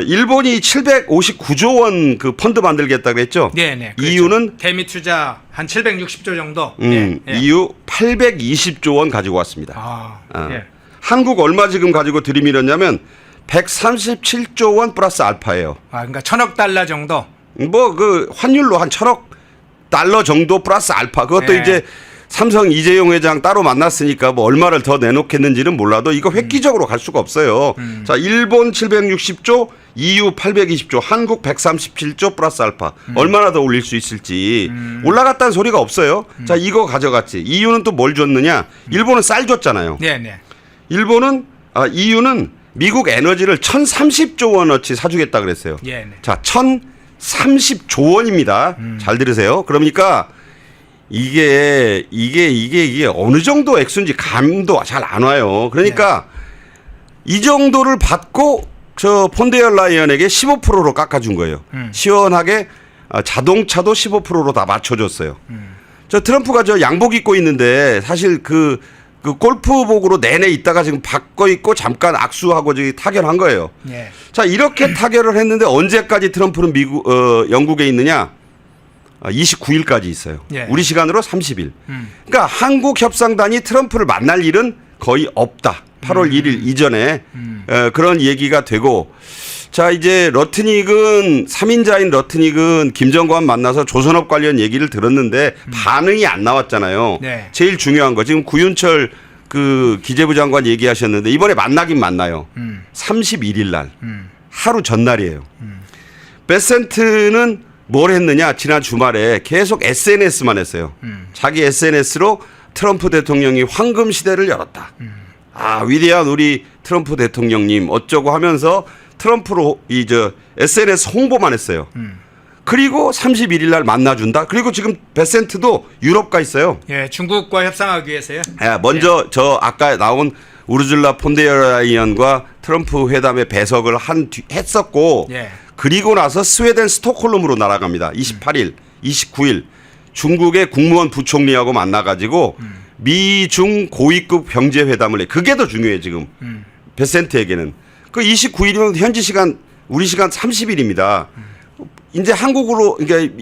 일본이 759조 원 그 펀드 만들겠다고 했죠. 네네. 그렇죠. EU는 대미 투자 한 760조 정도. 예. EU 820조 원 가지고 왔습니다. 아, 예. 한국 얼마 지금 가지고 들이밀었냐면 137조 원 플러스 알파예요. 아, 그러니까 1,000억 달러 정도. 뭐 그 환율로 한 1,000억 달러 정도 플러스 알파. 그것도 네. 이제 삼성 이재용 회장 따로 만났으니까 뭐 얼마를 더 내놓겠는지는 몰라도 이거 획기적으로 갈 수가 없어요. 자, 일본 760조, EU 820조, 한국 137조 플러스 알파. 얼마나 더 올릴 수 있을지. 올라갔다는 소리가 없어요. 자, 이거 가져갔지. EU는 또 뭘 줬느냐? 일본은 쌀 줬잖아요. 네네. EU는 미국 에너지를 1,030조 원어치 사주겠다 그랬어요. 예, 네. 자, 1,030조 원입니다. 잘 들으세요. 그러니까 이게 어느 정도 액수인지 감도 잘 안 와요. 그러니까 이 정도를 받고 저 폰데어라이언에게 15%로 깎아준 거예요. 시원하게 자동차도 15%로 다 맞춰줬어요. 저 트럼프가 저 양복 입고 있는데 사실 그 골프복으로 내내 있다가 지금 바꿔 입고 잠깐 악수하고 저기 타결한 거예요. 예. 자, 이렇게 타결을 했는데 언제까지 트럼프는 영국에 있느냐? 29일까지 있어요. 예. 우리 시간으로 30일. 그러니까 한국 협상단이 트럼프를 만날 일은 거의 없다. 8월 1일 이전에 그런 얘기가 되고, 자, 이제 러트닉은 3인자인 러트닉은 김정관 만나서 조선업 관련 얘기를 들었는데 반응이 안 나왔잖아요. 네. 제일 중요한 거 지금 구윤철 그 기재부 장관 얘기하셨는데 이번에 만나긴 만나요. 31일 날 하루 전날이에요. 베센트는 뭘 했느냐? 지난 주말에 계속 SNS만 했어요. 자기 SNS로 트럼프 대통령이 황금 시대를 열었다. 위대한 우리 트럼프 대통령님 어쩌고 하면서 트럼프로 SNS 홍보만 했어요. 그리고 31일 날 만나준다. 그리고 지금 베센트도 유럽 가 있어요. 예, 중국과 협상하기 위해서요. 먼저 저 아까 나온 우르줄라 폰데라이언과 트럼프 회담에 배석을 했었고 예. 그리고 나서 스웨덴 스톡홀름으로 날아갑니다. 28일, 29일 중국의 국무원 부총리하고 만나가지고 미중 고위급 경제 회담을 해. 그게 더 중요해 지금 베센트에게는. 그 29일이면 현지 시간 우리 시간 30일입니다. 이제 한국으로 그러니까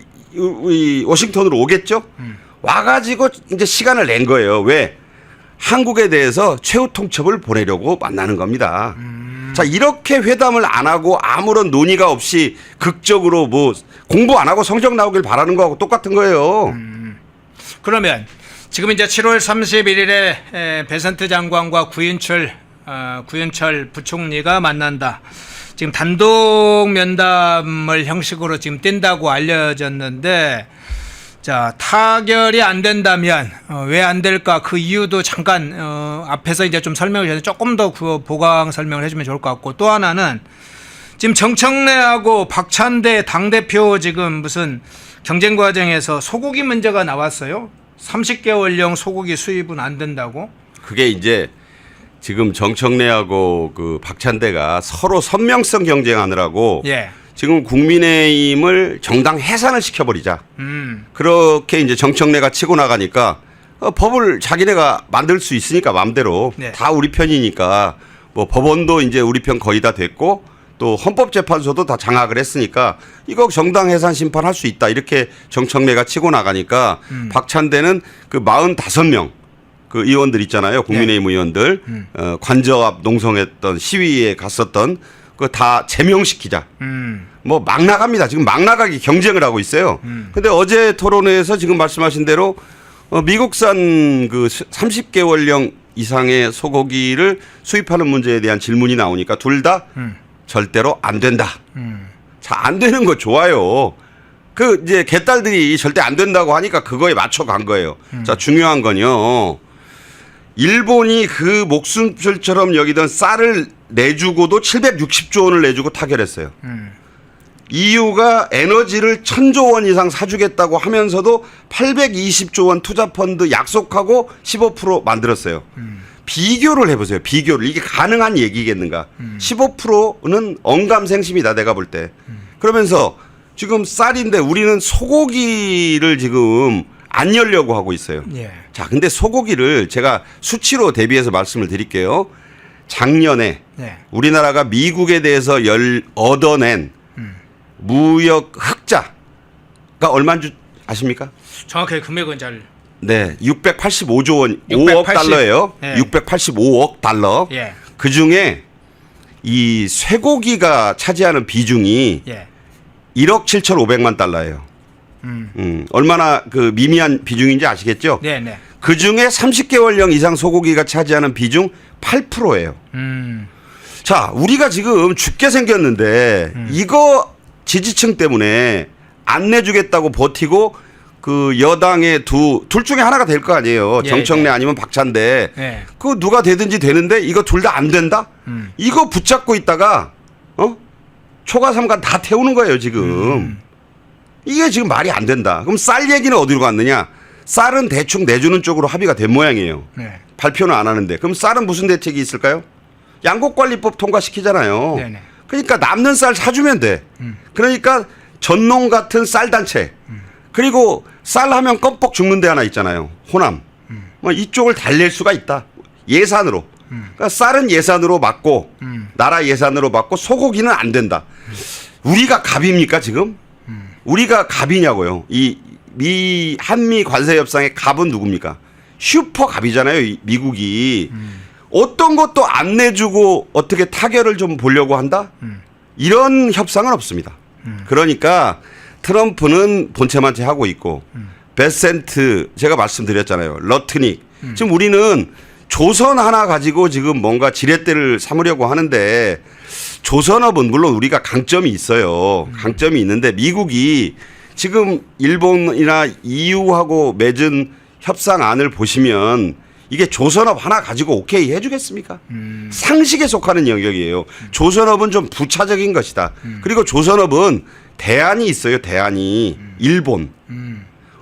워싱턴으로 오겠죠. 와가지고 이제 시간을 낸 거예요. 왜? 한국에 대해서 최후 통첩을 보내려고 만나는 겁니다. 자, 이렇게 회담을 안 하고 아무런 논의가 없이 극적으로 뭐 공부 안 하고 성적 나오길 바라는 거하고 똑같은 거예요. 그러면 지금 이제 7월 31일에 베센트 장관과 구윤철 부총리가 만난다. 지금 단독 면담을 형식으로 지금 뛴다고 알려졌는데, 자, 타결이 안 된다면 왜 안 될까? 그 이유도 잠깐 앞에서 이제 좀 설명을 해서 조금 더 그 보강 설명을 해주면 좋을 것 같고, 또 하나는 지금 정청래하고 박찬대 당대표 지금 무슨 경쟁 과정에서 소고기 문제가 나왔어요. 30개월령 소고기 수입은 안 된다고. 그게 이제 지금 정청래하고 그 박찬대가 서로 선명성 경쟁하느라고 예. 지금 국민의힘을 정당 해산을 시켜버리자. 그렇게 이제 정청래가 치고 나가니까 법을 자기네가 만들 수 있으니까 마음대로 네. 다 우리 편이니까 뭐 법원도 이제 우리 편 거의 다 됐고 또 헌법재판소도 다 장악을 했으니까 이거 정당 해산 심판할 수 있다. 이렇게 정청래가 치고 나가니까 박찬대는 그 45명 그 의원들 있잖아요. 국민의힘 의원들 관저 앞 농성했던 시위에 갔었던 그거 다 제명시키자. 뭐 막 나갑니다. 지금 막 나가기 경쟁을 하고 있어요. 근데 어제 토론회에서 지금 말씀하신 대로 미국산 그 30개월령 이상의 소고기를 수입하는 문제에 대한 질문이 나오니까 둘 다 절대로 안 된다. 자, 안 되는 거 좋아요. 그 이제 개딸들이 절대 안 된다고 하니까 그거에 맞춰 간 거예요. 자, 중요한 건요. 일본이 그 목숨줄처럼 여기던 쌀을 내주고도 760조 원을 내주고 타결했어요. EU가 에너지를 1000조 원 이상 사주겠다고 하면서도 820조 원 투자펀드 약속하고 15% 만들었어요. 비교를 해보세요. 비교를. 이게 가능한 얘기겠는가. 15%는 언감생심이다 내가 볼 때. 그러면서 지금 쌀인데 우리는 소고기를 지금 안 열려고 하고 있어요. 예. 자, 근데 소고기를 제가 수치로 대비해서 말씀을 드릴게요. 작년에 네. 우리나라가 미국에 대해서 얻어낸 무역 흑자가 얼마인 줄 아십니까? 정확하게 금액은 잘. 네, 685조 원, 680. 5억 달러예요. 예. 685억 달러. 예. 그 중에 이 쇠고기가 차지하는 비중이 예. 1억 7,500만 달러예요. 얼마나 그 미미한 비중인지 아시겠죠? 네, 네. 그 중에 30개월령 이상 소고기가 차지하는 비중 8%예요. 자, 우리가 지금 죽게 생겼는데 이거 지지층 때문에 안 내주겠다고 버티고 그 여당의 둘 중에 하나가 될 거 아니에요. 예, 정청래 예. 아니면 박찬대. 예. 그 누가 되든지 되는데 이거 둘 다 안 된다? 이거 붙잡고 있다가 초가삼간 다 태우는 거예요, 지금. 이게 지금 말이 안 된다. 그럼 쌀 얘기는 어디로 갔느냐? 쌀은 대충 내주는 쪽으로 합의가 된 모양이에요. 네. 발표는 안 하는데. 그럼 쌀은 무슨 대책이 있을까요? 양곡관리법 통과시키잖아요. 네네. 그러니까 남는 쌀 사주면 돼. 그러니까 전농 같은 쌀 단체. 그리고 쌀 하면 껌뻑 죽는 데 하나 있잖아요. 호남. 뭐 이쪽을 달랠 수가 있다. 예산으로. 그러니까 쌀은 예산으로 맞고 나라 예산으로 맞고 소고기는 안 된다. 우리가 갑입니까 지금? 우리가 갑이냐고요. 이 한미 관세 협상의 갑은 누굽니까? 슈퍼 갑이잖아요. 미국이. 어떤 것도 안 내주고 어떻게 타결을 좀 보려고 한다? 이런 협상은 없습니다. 그러니까 트럼프는 본체만체 하고 있고 베센트 제가 말씀드렸잖아요. 러트닉. 지금 우리는 조선 하나 가지고 지금 뭔가 지렛대를 삼으려고 하는데 조선업은 물론 우리가 강점이 있어요. 강점이 있는데 미국이 지금 일본이나 EU하고 맺은 협상안을 보시면 이게 조선업 하나 가지고 오케이 해주겠습니까? 상식에 속하는 영역이에요. 조선업은 좀 부차적인 것이다. 그리고 조선업은 대안이 있어요. 대안이. 일본.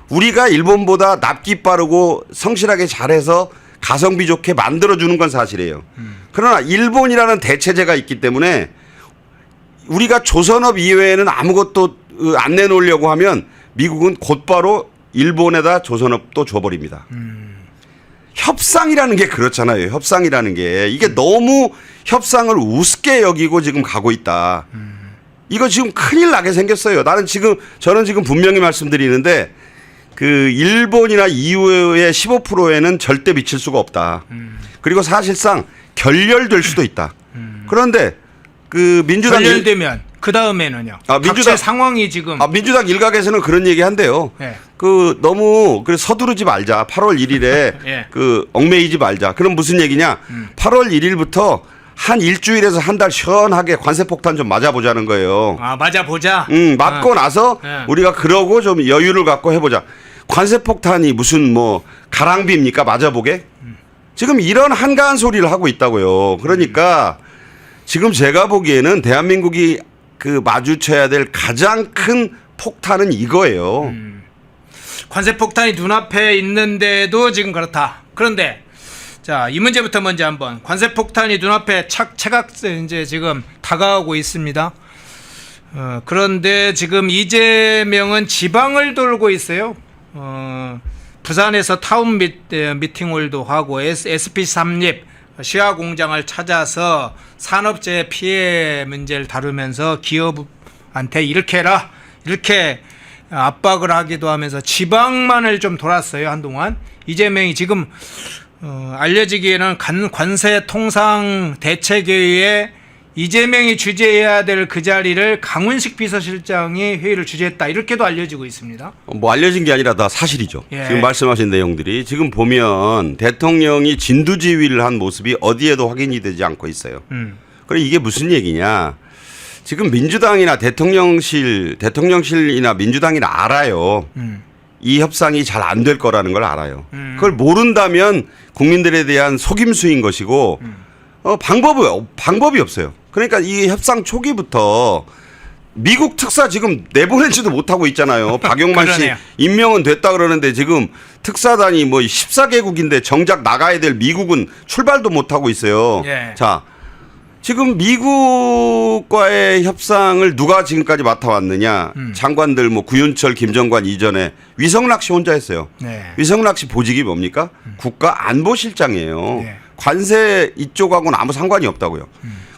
우리가 일본보다 납기 빠르고 성실하게 잘해서 가성비 좋게 만들어주는 건 사실이에요. 그러나 일본이라는 대체제가 있기 때문에 우리가 조선업 이외에는 아무것도 안 내놓으려고 하면 미국은 곧바로 일본에다 조선업도 줘버립니다. 협상이라는 게 그렇잖아요. 협상이라는 게 이게 너무 협상을 우습게 여기고 지금 가고 있다. 이거 지금 큰일 나게 생겼어요. 저는 지금 분명히 말씀드리는데 그 일본이나 EU의 15%에는 절대 미칠 수가 없다. 그리고 사실상 결렬될 수도 있다. 그런데 그 민주당 결렬되면 그 다음에는요. 민주당 상황이 지금 민주당 일각에서는 그런 얘기 한대요. 네. 그 너무 서두르지 말자. 8월 1일에 예. 그 얽매이지 말자. 그럼 무슨 얘기냐? 8월 1일부터 한 일주일에서 한 달 시원하게 관세 폭탄 좀 맞아보자는 거예요. 맞아보자. 맞고 나서 예. 우리가 그러고 좀 여유를 갖고 해보자. 관세 폭탄이 무슨 뭐 가랑비입니까? 맞아보게? 지금 이런 한가한 소리를 하고 있다고요. 그러니까 지금 제가 보기에는 대한민국이 그 마주쳐야 될 가장 큰 폭탄은 이거예요. 관세 폭탄이 눈앞에 있는데도 지금 그렇다. 그런데 자, 이 문제부터 먼저 한번 관세 폭탄이 눈앞에 차각세 이제 지금 다가오고 있습니다. 그런데 지금 이재명은 지방을 돌고 있어요. 부산에서 타운 미팅홀도 하고 SP 삼립 시화 공장을 찾아서 산업재해 피해 문제를 다루면서 기업한테 이렇게 해라 이렇게 압박을 하기도 하면서 지방만을 좀 돌았어요. 한동안 이재명이 지금 알려지기에는 관세통상대책회의에 이재명이 주재해야 될 그 자리를 강훈식 비서실장이 회의를 주재했다 이렇게도 알려지고 있습니다. 뭐 알려진 게 아니라 다 사실이죠. 예. 지금 말씀하신 내용들이 지금 보면 대통령이 진두지휘를 한 모습이 어디에도 확인이 되지 않고 있어요. 그럼 이게 무슨 얘기냐? 지금 민주당이나 대통령실이나 민주당이나 알아요. 이 협상이 잘 안 될 거라는 걸 알아요. 그걸 모른다면 국민들에 대한 속임수인 것이고 방법이 없어요. 그러니까 이 협상 초기부터 미국 특사 지금 내보내지도 못하고 있잖아요. 박용만 씨 그러네요. 임명은 됐다 그러는데 지금 특사단이 뭐 14개국인데 정작 나가야 될 미국은 출발도 못하고 있어요. 예. 자, 지금 미국과의 협상을 누가 지금까지 맡아왔느냐. 장관들 뭐 구윤철, 김정관 이전에 위성락 씨 혼자 했어요. 네. 위성락 씨 보직이 뭡니까? 국가안보실장이에요. 네. 관세 이쪽하고는 아무 상관이 없다고요.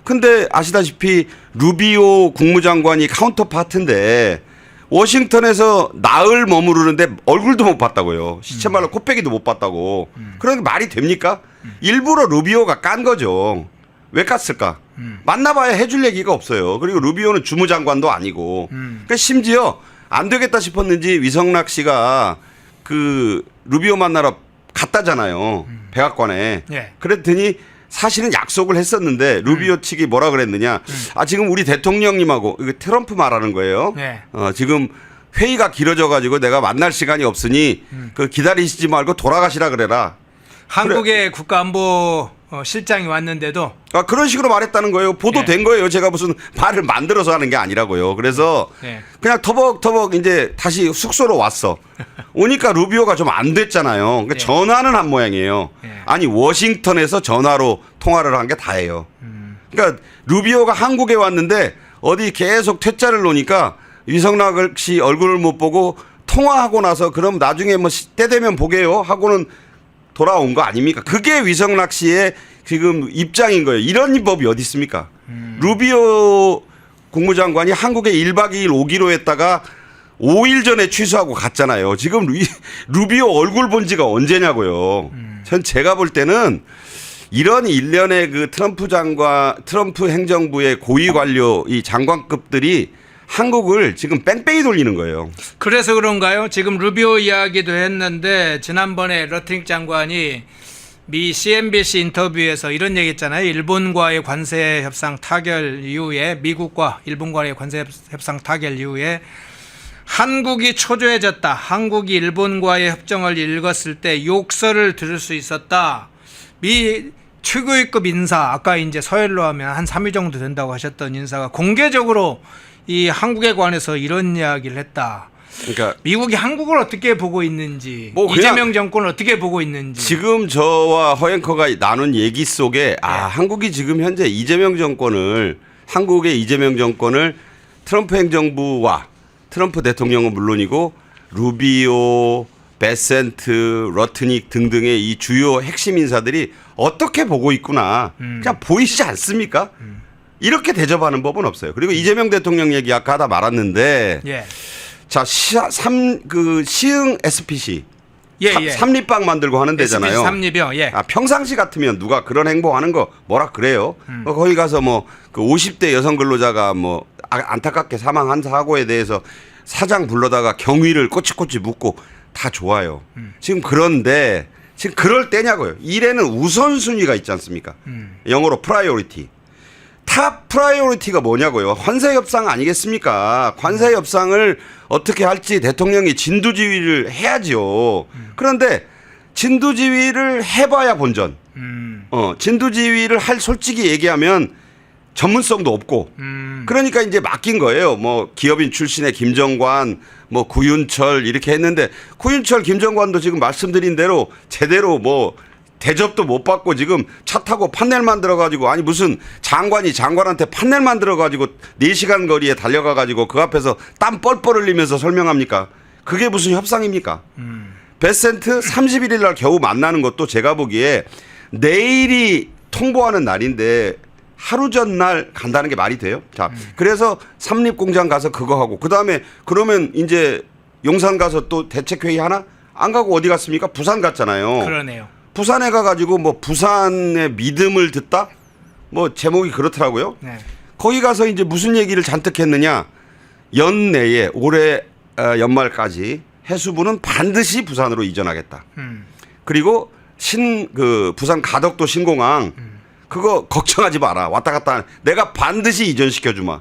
근데 아시다시피 루비오 국무장관이 카운터 파트인데 워싱턴에서 나흘 머무르는데 얼굴도 못 봤다고요. 시체말로 코빼기도 못 봤다고. 그러니까 말이 됩니까? 일부러 루비오가 깐 거죠. 왜 깠을까? 만나봐야 해줄 얘기가 없어요. 그리고 루비오는 주무장관도 아니고. 그러니까 심지어 안 되겠다 싶었는지 위성락 씨가 그 루비오 만나러 갔다잖아요. 백악관에. 예. 그랬더니 사실은 약속을 했었는데 루비오 측이 뭐라 그랬느냐. 지금 우리 대통령님하고 이거 트럼프 말하는 거예요. 네. 지금 회의가 길어져 가지고 내가 만날 시간이 없으니 그 기다리시지 말고 돌아가시라 그래라. 한국의 국가안보 실장이 왔는데도 그런 식으로 말했다는 거예요. 보도된 거예요. 제가 무슨 말을 만들어서 하는 게 아니라고요. 그래서 네. 그냥 터벅터벅 이제 다시 숙소로 왔어. 오니까 루비오가 좀 안 됐잖아요. 그러니까 네. 전화는 한 모양이에요. 네. 아니 워싱턴에서 전화로 통화를 한 게 다예요. 그러니까 루비오가 한국에 왔는데 어디 계속 퇴짜를 놓으니까 위성락 씨 얼굴을 못 보고 통화하고 나서 그럼 나중에 뭐 때 되면 보게요 하고는 돌아온 거 아닙니까? 그게 위성락 씨의 지금 입장인 거예요. 이런 법이 어디 있습니까? 루비오 국무장관이 한국에 1박 2일 오기로 했다가 5일 전에 취소하고 갔잖아요. 지금 루비오 얼굴 본 지가 언제냐고요. 전 제가 볼 때는 이런 일련의 그 트럼프 행정부의 고위 관료 이 장관급들이 한국을 지금 뺑뺑이 돌리는 거예요. 그래서 그런가요? 지금 루비오 이야기도 했는데 지난번에 러팅 장관이 미 CNBC 인터뷰에서 이런 얘기했잖아요. 일본과의 관세 협상 타결 이후에 미국과 일본과의 관세 협상 타결 이후에 한국이 초조해졌다. 한국이 일본과의 협정을 읽었을 때 욕설을 들을 수 있었다. 미 최고위급 인사, 아까 이제 서열로 하면 한 3위 정도 된다고 하셨던 인사가 공개적으로 이 한국에 관해서 이런 이야기를 했다. 그러니까 미국이 한국을 어떻게 보고 있는지, 뭐 그냥 이재명 정권을 어떻게 보고 있는지. 지금 저와 허앵커가 나눈 얘기 속에 한국이 지금 현재 한국의 이재명 정권을 트럼프 행정부와 트럼프 대통령은 물론이고 루비오, 베센트, 러트닉 등등의 이 주요 핵심 인사들이 어떻게 보고 있구나. 그냥 보이지 않습니까? 이렇게 대접하는 법은 없어요. 그리고 이재명 대통령 얘기 아까 하다 말았는데 예. 자, 시흥 SPC 예. 삼립방 만들고 하는 데잖아요. SPC 삼립이요. 예. 평상시 같으면 누가 그런 행보하는 거 뭐라 그래요? 거기 가서 뭐 그 50대 여성 근로자가 뭐 안타깝게 사망한 사고에 대해서 사장 불러다가 경위를 꼬치꼬치 묻고 다 좋아요. 지금 그런데 지금 그럴 때냐고요. 일에는 우선순위가 있지 않습니까? 영어로 프라이오리티. 탑 프라이오리티가 뭐냐고요. 관세협상 아니겠습니까? 관세협상을 어떻게 할지 대통령이 진두지휘를 해야지요. 그런데 진두지휘를 해봐야 본전. 진두지휘를 할 솔직히 얘기하면 전문성도 없고. 그러니까 이제 맡긴 거예요. 뭐 기업인 출신의 김정관, 뭐 구윤철 이렇게 했는데 구윤철, 김정관도 지금 말씀드린 대로 제대로 뭐 대접도 못 받고 지금 차 타고 판넬 만들어가지고 아니 무슨 장관이 장관한테 판넬 만들어가지고 4시간 거리에 달려가가지고 그 앞에서 땀 뻘뻘 흘리면서 설명합니까? 그게 무슨 협상입니까? 베센트 31일 날 겨우 만나는 것도 제가 보기에 내일이 통보하는 날인데 하루 전날 간다는 게 말이 돼요? 자, 그래서 삼립공장 가서 그거 하고 그다음에 그러면 이제 용산 가서 또 대책회의 하나? 안 가고 어디 갔습니까? 부산 갔잖아요. 그러네요. 부산에 가가지고 뭐 부산의 믿음을 듣다? 뭐 제목이 그렇더라고요. 네. 거기 가서 이제 무슨 얘기를 잔뜩 했느냐. 연내에 올해 연말까지 해수부는 반드시 부산으로 이전하겠다. 그리고 부산 가덕도 신공항 그거 걱정하지 마라. 왔다 갔다 내가 반드시 이전시켜주마.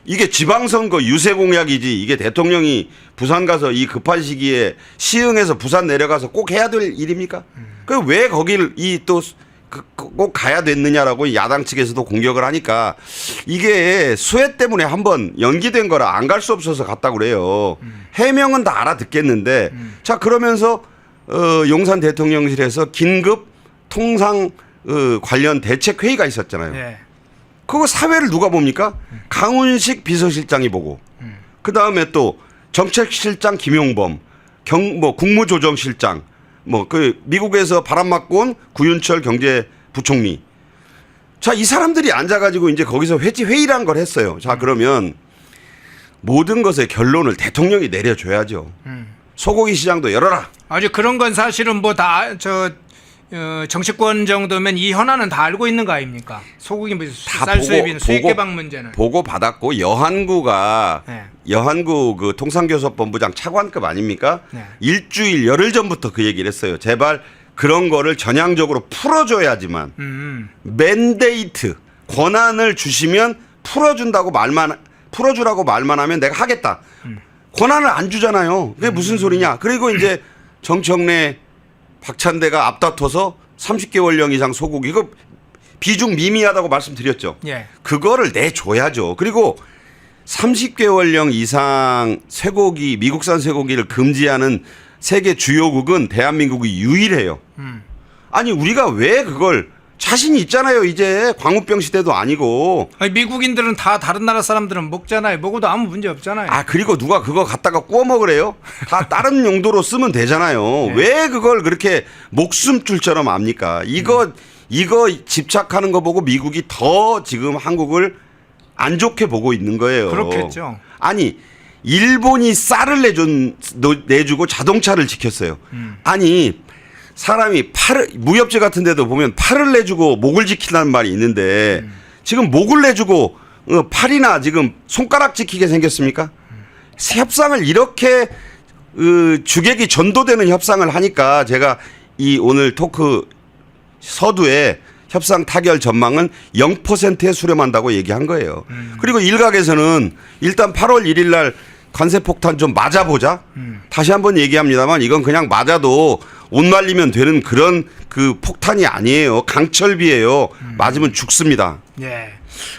이게 지방선거 유세 공약이지 이게 대통령이 부산 가서 이 급한 시기에 시흥에서 부산 내려가서 꼭 해야 될 일입니까? 그 왜 거길 꼭 가야 됐느냐라고 야당 측에서도 공격을 하니까 이게 수해 때문에 한번 연기된 거라 안 갈 수 없어서 갔다고 그래요. 해명은 다 알아듣겠는데 자 그러면서 용산 대통령실에서 긴급 통상 관련 대책회의가 있었잖아요. 예. 그거 사회를 누가 봅니까? 강훈식 비서실장이 보고 그다음에 또 정책실장 김용범 국무조정실장 미국에서 바람 맞고 온 구윤철 경제부총리. 자, 이 사람들이 앉아가지고 이제 거기서 회의란 걸 했어요. 자, 그러면 모든 것의 결론을 대통령이 내려줘야죠. 소고기 시장도 열어라. 아주 그런 건 사실은 뭐 다 정치권 정도면 이 현안은 다 알고 있는 거 아닙니까? 소고기 쌀 수입인 수입 개방 문제는 보고 받았고 여한구가 네. 여한구 그 통상교섭본부장 차관급 아닙니까? 네. 일주일 열흘 전부터 그 얘기를 했어요. 제발 그런 거를 전향적으로 풀어줘야지만 맨데이트 권한을 주시면 풀어주라고 말만 하면 내가 하겠다. 권한을 안 주잖아요. 그게 무슨 소리냐? 그리고 이제 정청래 박찬대가 앞다퉈서 30개월령 이상 소고기 이거 비중 미미하다고 말씀드렸죠. 예. 그거를 내줘야죠. 그리고 30개월령 이상 쇠고기 미국산 쇠고기를 금지하는 세계 주요국은 대한민국이 유일해요. 아니 우리가 왜 그걸 자신이 있잖아요. 이제 광우병 시대도 아니고. 아니, 미국인들은 다 다른 나라 사람들은 먹잖아요. 먹어도 아무 문제 없잖아요. 그리고 누가 그거 갖다가 구워 먹으래요? 다 다른 용도로 쓰면 되잖아요. 네. 왜 그걸 그렇게 목숨줄처럼 압니까? 이거 집착하는 거 보고 미국이 더 지금 한국을 안 좋게 보고 있는 거예요. 그렇겠죠. 아니 일본이 쌀을 내주고 자동차를 지켰어요. 아니 사람이 무협지 같은 데도 보면 팔을 내주고 목을 지킨다는 말이 있는데 지금 목을 내주고 팔이나 지금 손가락 지키게 생겼습니까? 협상을 이렇게 주객이 전도되는 협상을 하니까 제가 이 오늘 토크 서두에 협상 타결 전망은 0%에 수렴한다고 얘기한 거예요. 그리고 일각에서는 일단 8월 1일 날 관세 폭탄 좀 맞아보자. 다시 한번 얘기합니다만 이건 그냥 맞아도 옷 말리면 되는 그런 그 폭탄이 아니에요. 강철비예요. 맞으면 죽습니다. 예.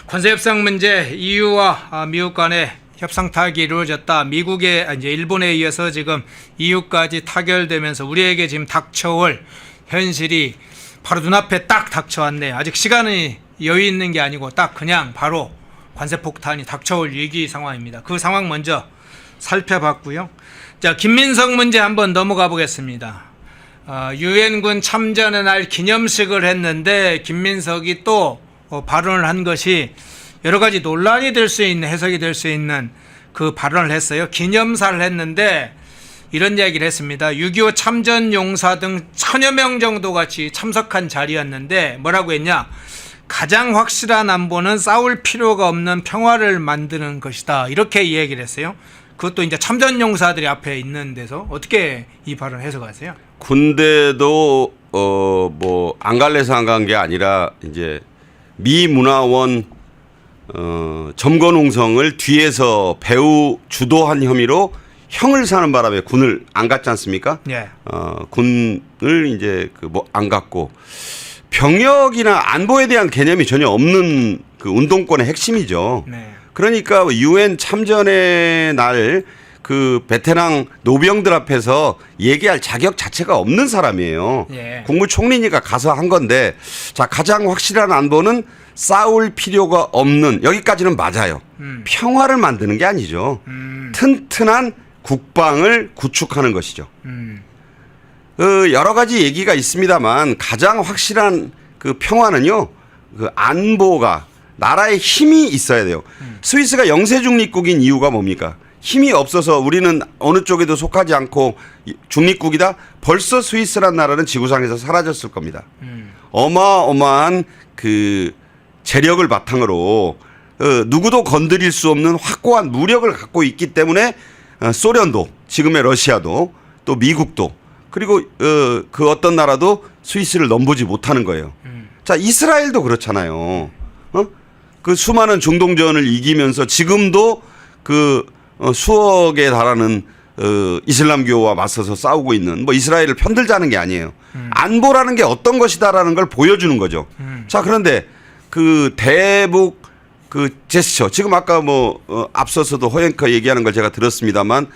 관세 협상 문제 EU와 미국 간의 협상 타결이 이루어졌다. 미국의 이제 일본에 이어서 지금 EU까지 타결되면서 우리에게 지금 닥쳐올 현실이 바로 눈앞에 딱 닥쳐왔네. 아직 시간이 여유 있는 게 아니고 딱 그냥 바로 관세 폭탄이 닥쳐올 위기 상황입니다. 그 상황 먼저 살펴봤고요. 자, 김민석 문제 한번 넘어가 보겠습니다. 유엔군 참전의 날 기념식을 했는데 김민석이 또 발언을 한 것이 여러 가지 논란이 될 수 있는, 해석이 될 수 있는 그 발언을 했어요. 기념사를 했는데 이런 이야기를 했습니다. 6.25 참전 용사 등 1000여 명 정도 같이 참석한 자리였는데 뭐라고 했냐? 가장 확실한 안보는 싸울 필요가 없는 평화를 만드는 것이다. 이렇게 이야기를 했어요. 그것도 이제 참전 용사들이 앞에 있는 데서 어떻게 이 발언을 해석하세요? 군대도 뭐 안 갈래서 안 간 게 아니라 이제 미 문화원 점거농성을 뒤에서 배후 주도한 혐의로 형을 사는 바람에 군을 안 갔지 않습니까? 예. 군을 이제 그 뭐 안 갔고 병역이나 안보에 대한 개념이 전혀 없는 그 운동권의 핵심이죠. 네. 그러니까 유엔 참전의 날 그 베테랑 노병들 앞에서 얘기할 자격 자체가 없는 사람이에요. 예. 국무총리니까 가서 한 건데 자 가장 확실한 안보는 싸울 필요가 없는 여기까지는 맞아요. 평화를 만드는 게 아니죠. 튼튼한 국방을 구축하는 것이죠. 여러 가지 얘기가 있습니다만 가장 확실한 그 평화는요. 그 안보가 나라에 힘이 있어야 돼요. 스위스가 영세 중립국인 이유가 뭡니까? 힘이 없어서 우리는 어느 쪽에도 속하지 않고 중립국이다. 벌써 스위스란 나라는 지구상에서 사라졌을 겁니다. 어마어마한 그 재력을 바탕으로 누구도 건드릴 수 없는 확고한 무력을 갖고 있기 때문에 소련도 지금의 러시아도 또 미국도 그리고 그 어떤 나라도 스위스를 넘보지 못하는 거예요. 자 이스라엘도 그렇잖아요. 그 수많은 중동전을 이기면서 지금도 그 수억에 달하는 이슬람교와 맞서서 싸우고 있는 뭐 이스라엘을 편들자는 게 아니에요. 안보라는 게 어떤 것이다라는 걸 보여주는 거죠. 자 그런데 그 대북 그 제스처 지금 아까 뭐 앞서서도 허영커 얘기하는 걸 제가 들었습니다만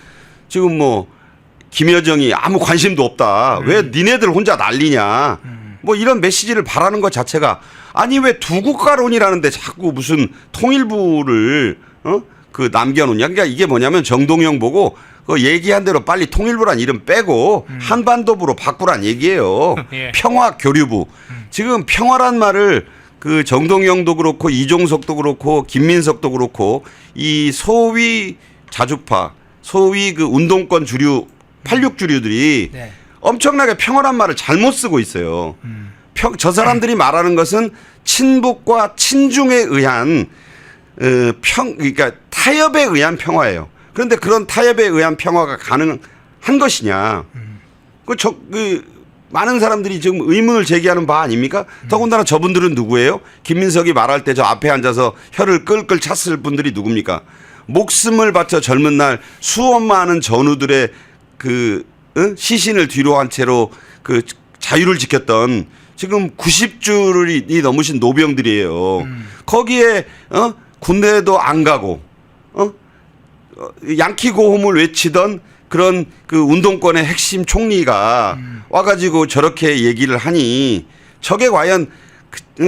지금 뭐 김여정이 아무 관심도 없다. 왜 니네들 혼자 난리냐. 뭐 이런 메시지를 바라는 것 자체가 아니 왜 두 국가론이라는데 자꾸 무슨 통일부를 그 남겨놓냐. 그러니까 이게 뭐냐면 정동영 보고 그 얘기한 대로 빨리 통일부란 이름 빼고 한반도부로 바꾸란 얘기예요. 예. 평화교류부. 지금 평화란 말을 그 정동영도 그렇고 이종석도 그렇고 김민석도 그렇고 이 소위 자주파 소위 그 운동권 주류 86주류들이 네. 엄청나게 평화란 말을 잘못 쓰고 있어요. 저 사람들이 말하는 것은 친북과 친중에 의한 그러니까 타협에 의한 평화예요. 그런데 그런 타협에 의한 평화가 가능한 것이냐? 많은 사람들이 지금 의문을 제기하는 바 아닙니까? 더군다나 저분들은 누구예요? 김민석이 말할 때 저 앞에 앉아서 혀를 끌끌 찼을 분들이 누굽니까? 목숨을 바쳐 젊은 날 수억 많은 전우들의 그 시신을 뒤로 한 채로 그 자유를 지켰던 지금 90주를 넘으신 노병들이에요. 거기에 군대도 안 가고 양키 고홈을 외치던 그런 그 운동권의 핵심 총리가 와가지고 저렇게 얘기를 하니 저게 과연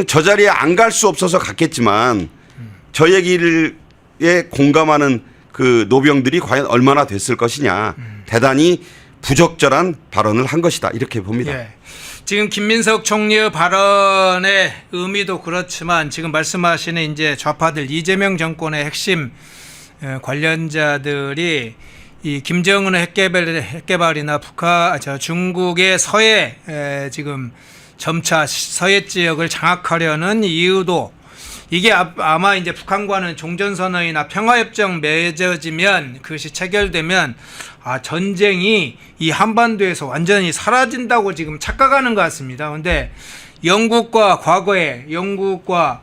저 자리에 안 갈 수 없어서 갔겠지만 저 얘기를 공감하는 그 노병들이 과연 얼마나 됐을 것이냐. 대단히 부적절한 발언을 한 것이다. 이렇게 봅니다. 예. 지금 김민석 총리의 발언의 의미도 그렇지만 지금 말씀하시는 이제 좌파들 이재명 정권의 핵심 관련자들이 이 김정은의 핵개발이나 중국의 서해 지금 점차 서해 지역을 장악하려는 이유도 이게 아마 이제 북한과는 종전선언이나 평화협정 맺어지면 그것이 체결되면 전쟁이 이 한반도에서 완전히 사라진다고 지금 착각하는 것 같습니다. 그런데 영국과 과거에 영국과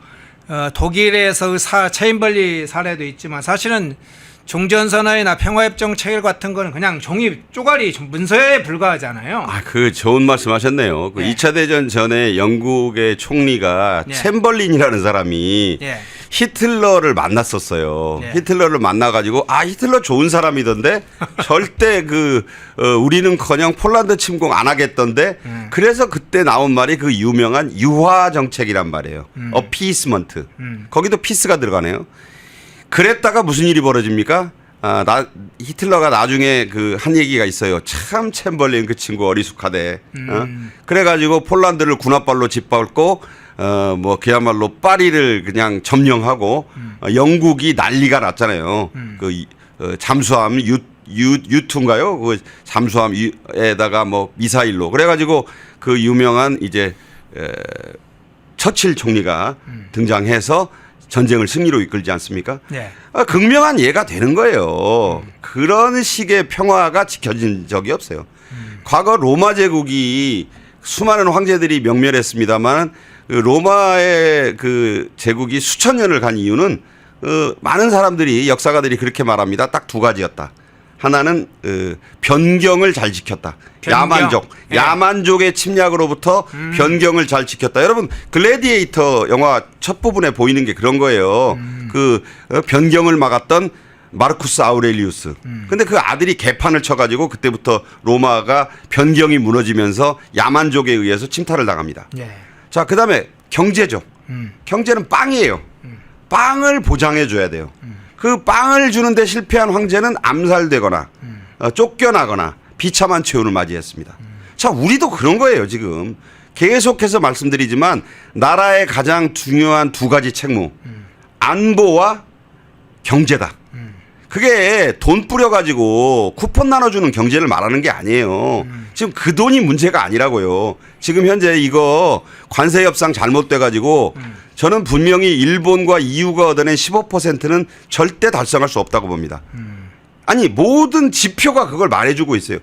독일에서 체인벌리 사례도 있지만 사실은 종전선언이나 평화협정 체결 같은 거는 그냥 종이 쪼가리 문서에 불과하잖아요. 아, 그 좋은 말씀하셨네요. 그 네. 2차 대전 전에 영국의 총리가 네. 챔벌린이라는 사람이 예. 히틀러를 만났었어요. 네. 히틀러를 만나가지고 히틀러 좋은 사람이던데 절대 우리는커녕 폴란드 침공 안 하겠던데 그래서 그때 나온 말이 그 유명한 유화 정책이란 말이에요. 어피스먼트. 거기도 피스가 들어가네요. 그랬다가 무슨 일이 벌어집니까? 히틀러가 나중에 한 얘기가 있어요. 참 챔벌린 그 친구 어리숙하대. 그래가지고 폴란드를 군합발로 짓밟고 그야말로 파리를 그냥 점령하고 영국이 난리가 났잖아요. 잠수함 유투인가요? 그 잠수함에다가 미사일로 그래가지고 그 유명한 이제 처칠 총리가 등장해서 전쟁을 승리로 이끌지 않습니까? 네. 극명한 예가 되는 거예요. 그런 식의 평화가 지켜진 적이 없어요. 과거 로마 제국이 수많은 황제들이 명멸했습니다만 로마의 제국이 수천 년을 간 이유는 많은 사람들이 역사가들이 그렇게 말합니다. 딱 두 가지였다. 하나는 변경을 잘 지켰다. 변경. 야만족의 침략으로부터 변경을 잘 지켰다. 여러분 글래디에이터 영화 첫 부분에 보이는 게 그런 거예요. 변경을 막았던 마르쿠스 아우렐리우스. 근데 그 아들이 개판을 쳐가지고 그때부터 로마가 변경이 무너지면서 야만족에 의해서 침탈을 당합니다. 예. 자, 그다음에 경제죠. 경제는 빵이에요. 빵을 보장해 줘야 돼요. 그 빵을 주는데 실패한 황제는 암살되거나 쫓겨나거나 비참한 최후를 맞이했습니다. 자, 우리도 그런 거예요, 지금. 계속해서 말씀드리지만 나라의 가장 중요한 두 가지 책무. 안보와 경제다. 그게 돈 뿌려가지고 쿠폰 나눠주는 경제를 말하는 게 아니에요. 지금 그 돈이 문제가 아니라고요. 지금 현재 이거 관세 협상 잘못돼가지고 저는 분명히 일본과 EU가 얻어낸 15%는 절대 달성할 수 없다고 봅니다. 아니 모든 지표가 그걸 말해주고 있어요.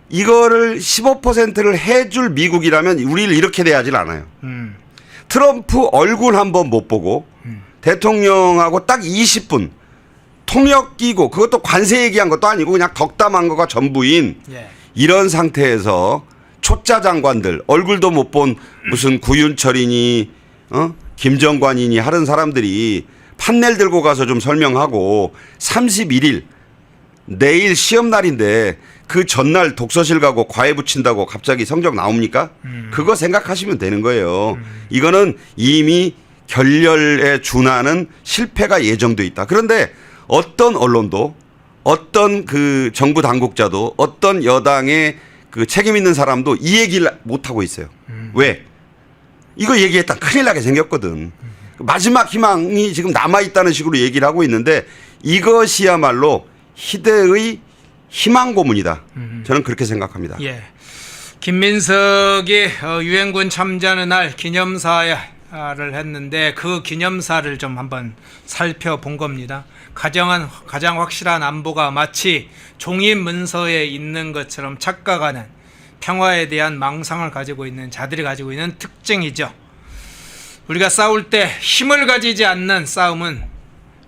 이거를 15%를 해줄 미국이라면 우리를 이렇게 대하질 않아요. 트럼프 얼굴 한번 못 보고 대통령하고 딱 20분 통역 끼고 그것도 관세 얘기한 것도 아니고 그냥 덕담한 거가 전부인 예. 이런 상태에서 초짜 장관들 얼굴도 못 본 무슨 구윤철이니 김정관이니 하는 사람들이 판넬 들고 가서 좀 설명하고 31일 내일 시험 날인데 그 전날 독서실 가고 과외 붙인다고 갑자기 성적 나옵니까? 그거 생각하시면 되는 거예요. 이거는 이미 결렬에 준하는 실패가 예정돼 있다. 그런데 어떤 언론도 어떤 그 정부 당국자도 어떤 여당의 그 책임 있는 사람도 이 얘기를 못 하고 있어요. 왜? 이거 얘기했다 큰일 나게 생겼거든. 마지막 희망이 지금 남아 있다는 식으로 얘기를 하고 있는데 이것이야말로 희대의 희망 고문이다. 저는 그렇게 생각합니다. 예. 김민석이 유엔군 참전의 날 기념사를 했는데 그 기념사를 좀 한번 살펴본 겁니다. 가장 확실한 안보가 마치 종이 문서에 있는 것처럼 착각하는 평화에 대한 망상을 가지고 있는 자들이 가지고 있는 특징이죠. 우리가 싸울 때 힘을 가지지 않는 싸움은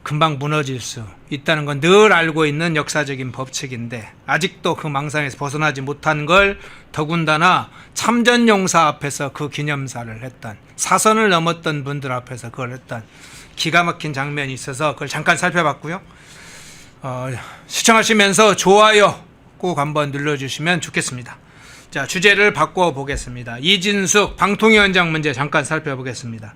금방 무너질 수 있다는 건 늘 알고 있는 역사적인 법칙인데 아직도 그 망상에서 벗어나지 못한 걸 더군다나 참전용사 앞에서 그 기념사를 했던 사선을 넘었던 분들 앞에서 그걸 했던 기가 막힌 장면이 있어서 그걸 잠깐 살펴봤고요. 시청하시면서 좋아요 꼭 한번 눌러주시면 좋겠습니다. 자, 주제를 바꿔보겠습니다. 이진숙 방통위원장 문제 잠깐 살펴보겠습니다.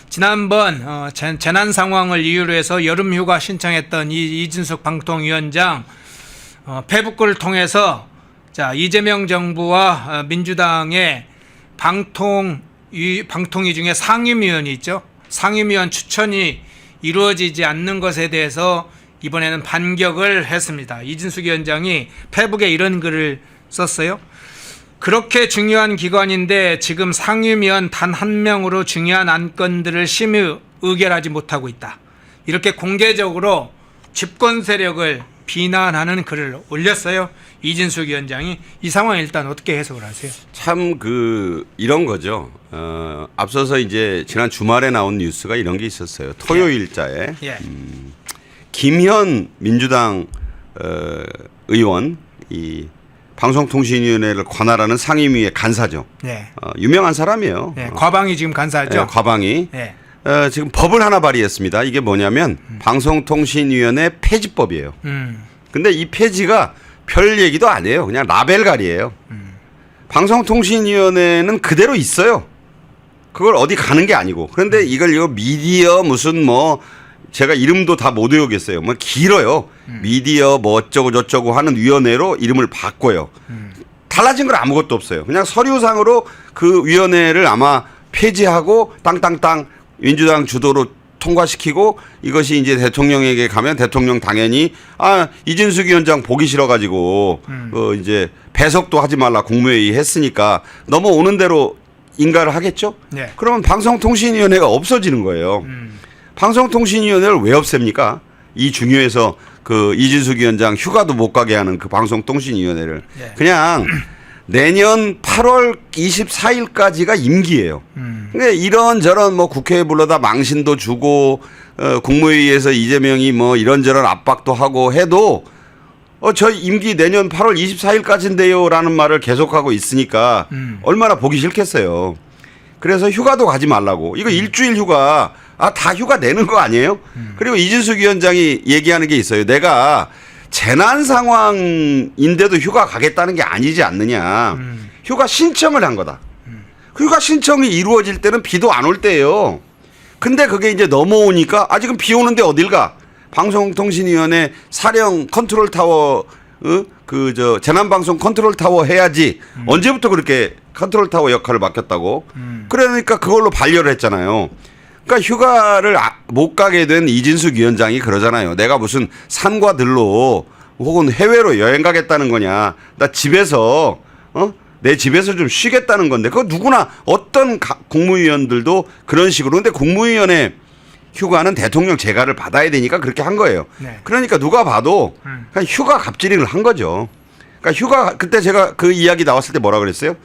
지난번 재난 상황을 이유로 해서 여름휴가 신청했던 이진숙 방통위원장 페북글을 통해서 자, 이재명 정부와 민주당의 방통위 중에 상임위원이 있죠. 상임위원 추천이 이루어지지 않는 것에 대해서 이번에는 반격을 했습니다. 이진숙 위원장이 페북에 이런 글을 썼어요. 그렇게 중요한 기관인데 지금 상임위원 단 한 명으로 중요한 안건들을 심의 의결하지 못하고 있다. 이렇게 공개적으로 집권 세력을 비난하는 글을 올렸어요. 이진숙 위원장이 이 상황 일단 어떻게 해석을 하세요? 참 이런 거죠. 앞서서 이제 지난 주말에 나온 뉴스가 이런 게 있었어요. 토요일자에 예. 김현 민주당 의원 이 방송통신위원회를 관할하는 상임위의 간사죠. 예. 유명한 사람이에요. 예. 과방이 지금 간사죠. 과방이 예. 지금 법을 하나 발의했습니다. 이게 뭐냐면 방송통신위원회 폐지법이에요. 근데 이 폐지가 별 얘기도 안 해요. 그냥 라벨갈이에요. 방송통신위원회는 그대로 있어요. 그걸 어디 가는 게 아니고. 그런데 이거 미디어 무슨 뭐 제가 이름도 다 못 외우겠어요. 뭐 길어요. 미디어 뭐 어쩌고 저쩌고 하는 위원회로 이름을 바꿔요. 달라진 건 아무것도 없어요. 그냥 서류상으로 그 위원회를 아마 폐지하고 땅땅땅 민주당 주도로 통과시키고 이것이 이제 대통령에게 가면 대통령 당연히 이진숙 위원장 보기 싫어가지고 이제 배석도 하지 말라 국무회의 했으니까 넘어오는 대로 인가를 하겠죠. 네. 그러면 방송통신위원회가 없어지는 거예요. 방송통신위원회를 왜 없앱니까? 이 중요해서 그 이진숙 위원장 휴가도 못 가게 하는 그 방송통신위원회를 네. 그냥 내년 8월 24일까지가 임기예요. 그러니까 이런저런 뭐 국회에 불러다 망신도 주고 국무회의에서 이재명이 뭐 이런저런 압박도 하고 해도 저 임기 내년 8월 24일까지인데요라는 말을 계속하고 있으니까 얼마나 보기 싫겠어요. 그래서 휴가도 가지 말라고. 이거 일주일 휴가 다 휴가 내는 거 아니에요? 그리고 이진숙 위원장이 얘기하는 게 있어요. 내가 재난 상황인데도 휴가 가겠다는 게 아니지 않느냐. 휴가 신청을 한 거다. 휴가 신청이 이루어질 때는 비도 안 올 때예요. 근데 그게 이제 넘어오니까 지금 비 오는데 어딜 가? 방송통신위원회 사령 컨트롤 타워 재난방송 컨트롤 타워 해야지. 언제부터 그렇게 컨트롤 타워 역할을 맡겼다고? 그러니까 그걸로 반려를 했잖아요. 그러니까 휴가를 못 가게 된 이진숙 위원장이 그러잖아요. 내가 무슨 산과 들로 혹은 해외로 여행 가겠다는 거냐. 나 집에서 내 집에서 좀 쉬겠다는 건데 그거 누구나 어떤 국무위원들도 그런 식으로. 근데 국무위원회 휴가는 대통령 재가를 받아야 되니까 그렇게 한 거예요. 네. 그러니까 누가 봐도 그냥 휴가 갑질을 한 거죠. 그러니까 휴가 그때 제가 그 이야기 나왔을 때 뭐라 그랬어요?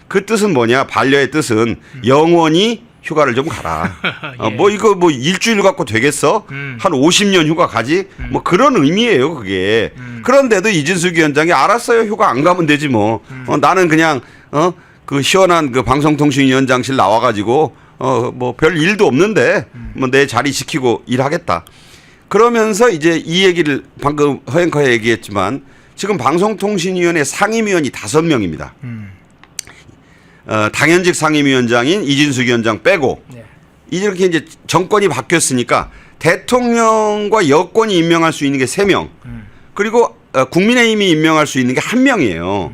그 뜻은 뭐냐? 반려의 뜻은 영원히 휴가를 좀 가라. 예. 뭐 이거 뭐 일주일 갖고 되겠어? 한 50년 휴가 가지? 뭐 그런 의미예요, 그게. 그런데도 이진숙 위원장이 알았어요. 휴가 안 가면 되지 뭐. 나는 그냥 그 시원한 그 방송통신위원장실 나와 가지고 뭐 별 일도 없는데 뭐 내 자리 지키고 일하겠다. 그러면서 이제 이 얘기를 방금 허앵커에 얘기했지만 지금 방송통신위원회 상임위원이 5명입니다. 당연직 상임위원장인 이진숙 위원장 빼고 네. 이렇게 이제 정권이 바뀌었으니까 대통령과 여권이 임명할 수 있는 게 3명 그리고 국민의힘이 임명할 수 있는 게 1명이에요.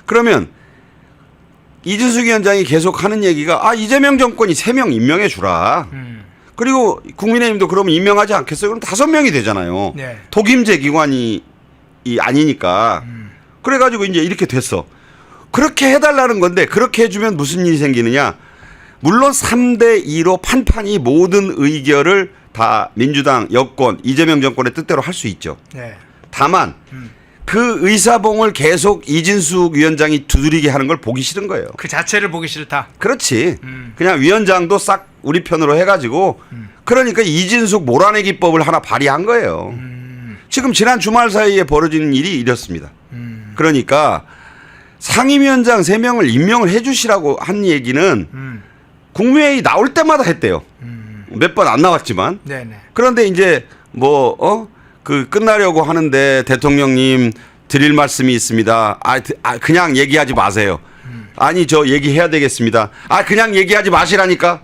그러면 이진숙 위원장이 계속 하는 얘기가 이재명 정권이 3명 임명해 주라. 그리고 국민의힘도 그러면 임명하지 않겠어요? 그럼 5명이 되잖아요. 네. 독임제 기관이 아니니까. 그래가지고 이제 이렇게 됐어. 그렇게 해달라는 건데 그렇게 해주면 무슨 일이 생기느냐. 물론 3대2로 판판이 모든 의결을 다 민주당 여권 이재명 정권의 뜻대로 할 수 있죠. 네. 다만 그 의사봉을 계속 이진숙 위원장이 두드리게 하는 걸 보기 싫은 거예요. 그 자체를 보기 싫다. 그렇지. 그냥 위원장도 싹 우리 편으로 해가지고 그러니까 이진숙 몰아내기법을 하나 발의한 거예요. 지금 지난 주말 사이에 벌어지는 일이 이렇습니다. 그러니까 상임위원장 3명을 임명을 해 주시라고 한 얘기는 국무회의 나올 때마다 했대요. 몇 번 안 나왔지만. 네네. 그런데 이제 끝나려고 하는데 대통령님 드릴 말씀이 있습니다. 그냥 얘기하지 마세요. 아니 저 얘기해야 되겠습니다. 그냥 얘기하지 마시라니까.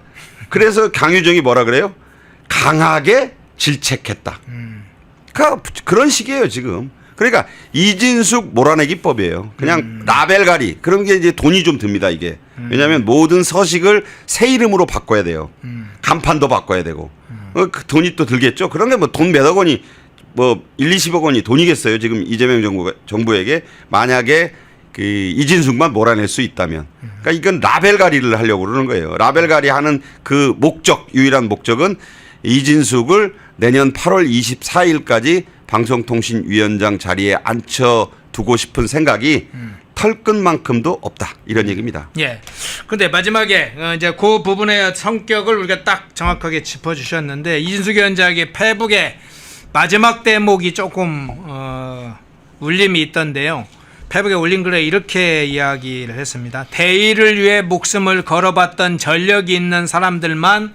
그래서 강유정이 뭐라 그래요? 강하게 질책했다. 그런 식이에요 지금. 그러니까 이진숙 몰아내기법이에요. 그냥 라벨갈이. 그런 게 이제 돈이 좀 듭니다 이게. 왜냐하면 모든 서식을 새 이름으로 바꿔야 돼요. 간판도 바꿔야 되고. 그 돈이 또 들겠죠. 그런 게 뭐 돈 몇억 원이 뭐 20억 원이 돈이겠어요. 지금 이재명 정부에게 만약에 그 이진숙만 몰아낼 수 있다면. 그러니까 이건 라벨갈이를 하려고 그러는 거예요. 라벨갈이 하는 그 유일한 목적은 이진숙을 내년 8월 24일까지 방송통신위원장 자리에 앉혀두고 싶은 생각이 털끝만큼도 없다 이런 얘기입니다. 예. 근데 마지막에 이제 그 부분의 성격을 우리가 딱 정확하게 짚어주셨는데 이진숙 위원장의 페북의 마지막 대목이 조금 울림이 있던데요. 페북에 올린 글에 이렇게 이야기를 했습니다. 대의를 위해 목숨을 걸어봤던 전력이 있는 사람들만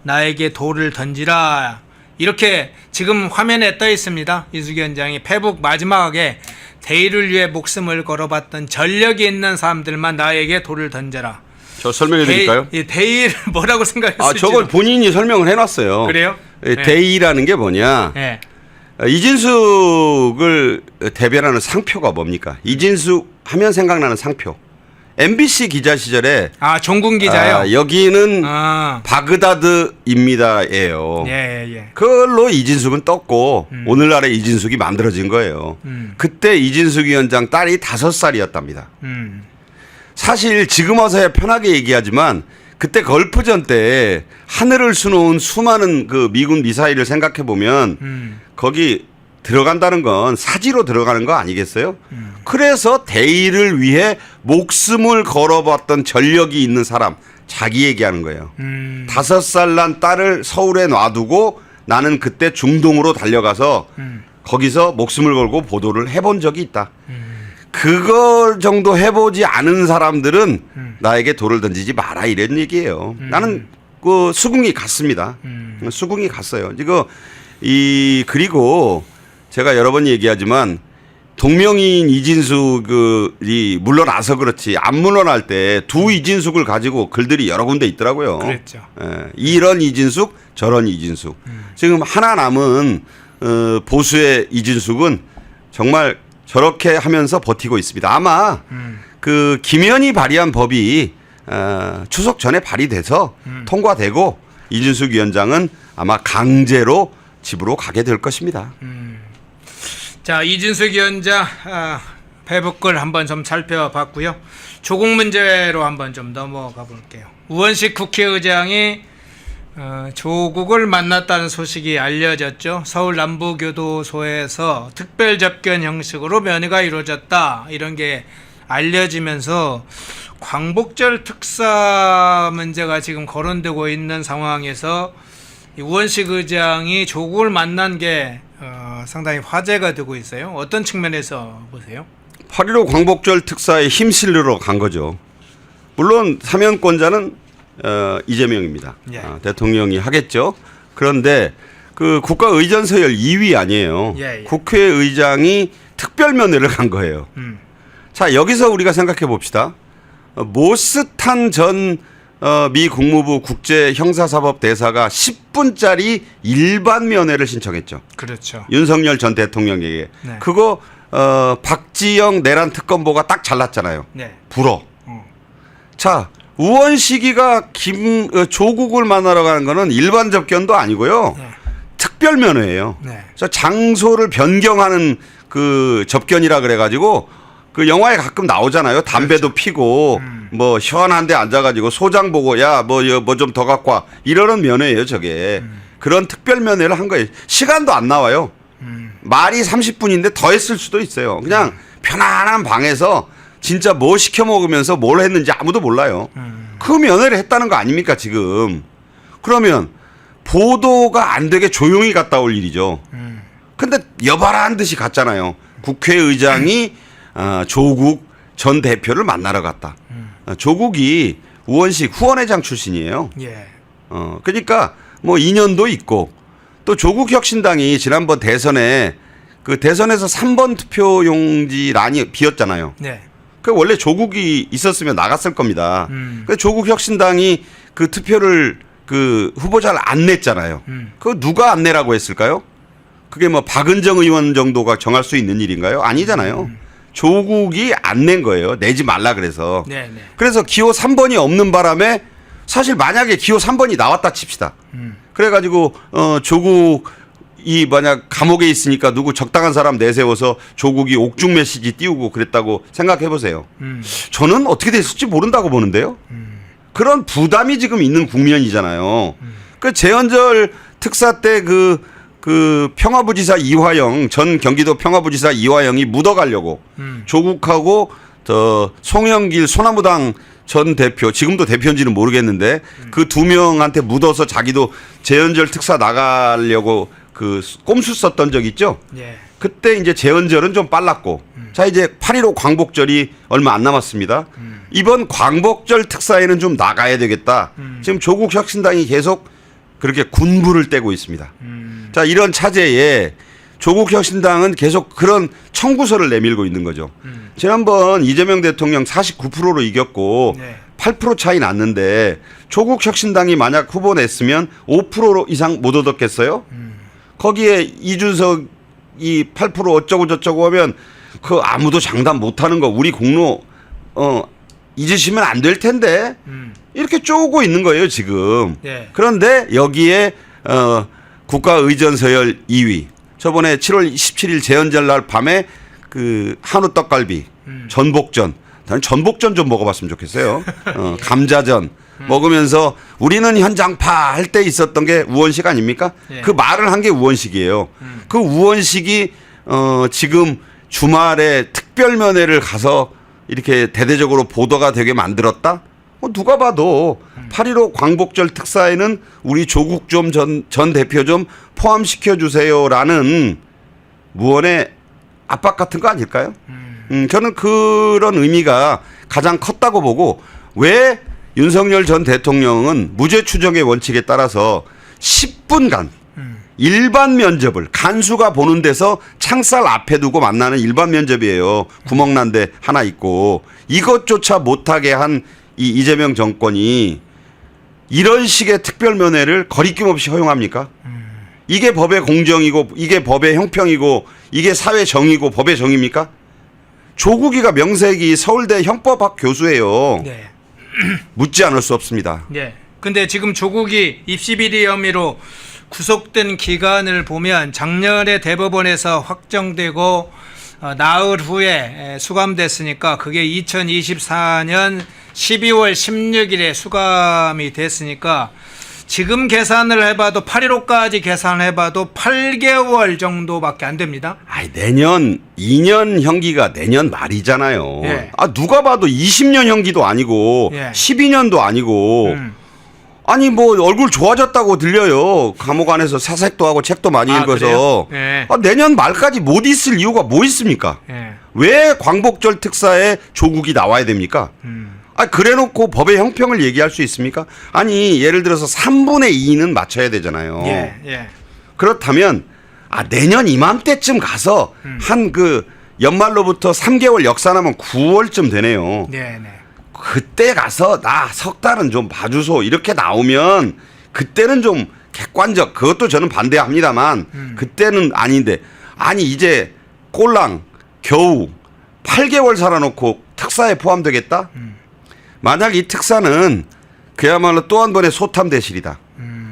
나에게 돌을 던지라. 이렇게 지금 화면에 떠 있습니다. 이진숙 위원장이 페북 마지막에 대의를 위해 목숨을 걸어봤던 전력이 있는 사람들만 나에게 돌을 던져라. 저 설명해 드릴까요? 대의를 뭐라고 생각했을지. 저걸 본인이 설명을 해놨어요. 그래요? 대의라는 게 뭐냐? 네. 이진숙을 대변하는 상표가 뭡니까? 이진숙 하면 생각나는 상표. MBC 기자 시절에 종군 기자요. 여기는 바그다드입니다예요. 예. 그걸로 이진숙은 떴고 오늘날의 이진숙이 만들어진 거예요. 그때 이진숙 위원장 딸이 5살이었답니다. 사실 지금 와서야 편하게 얘기하지만 그때 걸프전 때 하늘을 수놓은 수많은 그 미군 미사일을 생각해 보면 거기 들어간다는 건 사지로 들어가는 거 아니겠어요? 그래서 대의를 위해 목숨을 걸어봤던 전력이 있는 사람, 자기 얘기하는 거예요. 5살 난 딸을 서울에 놔두고 나는 그때 중동으로 달려가서 거기서 목숨을 걸고 보도를 해본 적이 있다. 그거 정도 해보지 않은 사람들은 나에게 돌을 던지지 마라 이런 얘기예요. 나는 그 수긍이 갔습니다. 수긍이 갔어요. 그리고 제가 여러 번 얘기하지만 동명이인 이진숙이 물러나서 그렇지 안 물러날 때 두 이진숙을 가지고 글들이 여러 군데 있더라고요. 그랬죠. 이런 이진숙 저런 이진숙. 지금 하나 남은 보수의 이진숙은 정말 저렇게 하면서 버티고 있습니다. 아마 그 김현이 발의한 법이 추석 전에 발의돼서 통과되고 이진숙 위원장은 아마 강제로 집으로 가게 될 것입니다. 자, 이진숙 위원장 페북글 한번 좀 살펴봤고요. 조국 문제로 한번 좀 넘어가 볼게요. 우원식 국회의장이 조국을 만났다는 소식이 알려졌죠. 서울 남부교도소에서 특별 접견 형식으로 면회가 이루어졌다. 이런 게 알려지면서 광복절 특사 문제가 지금 거론되고 있는 상황에서 우원식 의장이 조국을 만난 게 상당히 화제가 되고 있어요. 어떤 측면에서 보세요? 8.15 광복절 특사에 힘실으러 간 거죠. 물론 사면권자는 이재명입니다. 예. 대통령이 하겠죠. 그런데 그 국가의전서열 2위 아니에요. 예. 국회의장이 특별면회를 간 거예요. 자, 여기서 우리가 생각해 봅시다. 모스탄 전 미 국무부 국제형사사법대사가 10분짜리 일반 면회를 신청했죠. 그렇죠. 윤석열 전 대통령에게. 네. 그거 박지영 내란 특검보가 딱 잘랐잖아요. 네. 불어. 자, 우원식이가 조국을 만나러 가는 거는 일반 접견도 아니고요. 네. 특별 면회예요. 네. 저 장소를 변경하는 그 접견이라 그래가지고 그 영화에 가끔 나오잖아요. 담배도 피고 뭐 시원한 데 앉아가지고 소장 보고 야 뭐 좀 더 갖고 와 이러는 면회예요. 저게 그런 특별 면회를 한 거예요. 시간도 안 나와요. 말이 30분인데 더 했을 수도 있어요. 그냥 편안한 방에서 진짜 뭐 시켜 먹으면서 뭘 했는지 아무도 몰라요. 그 면회를 했다는 거 아닙니까 지금. 그러면 보도가 안 되게 조용히 갔다 올 일이죠. 근데 여발한 듯이 갔잖아요. 국회의장이 조국 전 대표를 만나러 갔다. 조국이 우원식 후원회장 출신이에요. 예. 그러니까 뭐 인연도 있고 또 조국혁신당이 지난번 대선에 그 대선에서 3번 투표용지란이 비었잖아요. 네. 그 원래 조국이 있었으면 나갔을 겁니다. 그 조국혁신당이 그 투표를 그 후보자를 안 냈잖아요. 그 누가 안 내라고 했을까요? 그게 뭐 박은정 의원 정도가 정할 수 있는 일인가요? 아니잖아요. 조국이 안 낸 거예요. 내지 말라 그래서. 네. 그래서 기호 3번이 없는 바람에 사실 만약에 기호 3번이 나왔다 칩시다. 그래가지고 조국이 만약 감옥에 있으니까 누구 적당한 사람 내세워서 조국이 옥중 메시지 띄우고 그랬다고 생각해 보세요. 저는 어떻게 됐을지 모른다고 보는데요. 그런 부담이 지금 있는 국면이잖아요. 그 재헌절 특사 때 그 그 평화부지사 이화영 전 경기도 평화부지사 이화영이 묻어가려고 조국하고 송영길 소나무당 전 대표 지금도 대표인지는 모르겠는데 그 두 명한테 묻어서 자기도 재헌절 특사 나가려고 그 꼼수 썼던 적 있죠. 예. 그때 이제 재헌절은 좀 빨랐고 자 이제 8.15 광복절이 얼마 안 남았습니다. 이번 광복절 특사에는 좀 나가야 되겠다. 지금 조국 혁신당이 계속 그렇게 군부를 떼고 있습니다. 자 이런 차제에 조국 혁신당은 계속 그런 청구서를 내밀고 있는 거죠. 지난번 이재명 대통령 49%로 이겼고 네. 8% 차이 났는데 조국 혁신당이 만약 후보 냈으면 5% 이상 못 얻었겠어요? 거기에 이준석이 8% 어쩌고 저쩌고 하면 그 아무도 장담 못하는 거 우리 공로 잊으시면 안 될 텐데 이렇게 쪼고 있는 거예요 지금. 네. 그런데 여기에 국가의전서열 2위 저번에 7월 17일 재헌절 날 밤에 그 한우 떡갈비 전복전 나는 전복전 좀 먹어봤으면 좋겠어요. 감자전 먹으면서 우리는 현장파 할 때 있었던 게 우원식 아닙니까? 예. 그 말을 한 게 우원식이에요. 그 우원식이 지금 주말에 특별면회를 가서 이렇게 대대적으로 보도가 되게 만들었다? 누가 봐도 8.15 광복절 특사에는 우리 조국 좀 전 대표 좀 포함시켜 주세요라는 무언의 압박 같은 거 아닐까요? 저는 그런 의미가 가장 컸다고 보고 왜 윤석열 전 대통령은 무죄 추정의 원칙에 따라서 10분간 일반 면접을 간수가 보는 데서 창살 앞에 두고 만나는 일반 면접이에요. 구멍난 데 하나 있고 이것조차 못하게 한 이 이재명 정권이 이런 식의 특별면회를 거리낌 없이 허용합니까? 이게 법의 공정이고 이게 법의 형평이고 이게 사회 정의고 법의 정의입니까? 조국이가 명색이 서울대 형법학 교수예요. 네. 묻지 않을 수 없습니다. 네. 근데 지금 조국이 입시비리 혐의로 구속된 기간을 보면 작년에 대법원에서 확정되고 나흘 후에 수감됐으니까 그게 2024년 12월 16일에 수감이 됐으니까 지금 계산을 해봐도 8.15까지 계산을 해봐도 8개월 정도밖에 안 됩니다. 아이, 내년 2년 형기가 내년 말이잖아요. 예. 누가 봐도 20년 형기도 아니고 예. 12년도 아니고 아니 뭐 얼굴 좋아졌다고 들려요. 감옥 안에서 사색도 하고 책도 많이 읽어서 그래요? 예. 내년 말까지 못 있을 이유가 뭐 있습니까? 예. 왜 광복절 특사에 조국이 나와야 됩니까? 그래놓고 법의 형평을 얘기할 수 있습니까? 아니 예를 들어서 3분의 2는 맞춰야 되잖아요. 예. 예. 그렇다면 내년 이맘때쯤 가서 한 그 연말로부터 3개월 역산하면 9월쯤 되네요. 네, 네. 그때 가서 나 석 달은 좀 봐주소 이렇게 나오면 그때는 좀 객관적 그것도 저는 반대합니다만 그때는 아닌데 아니 이제 꼴랑 겨우 8개월 살아놓고 특사에 포함되겠다? 만약 이 특사는 그야말로 또 한 번의 소탐대실이다.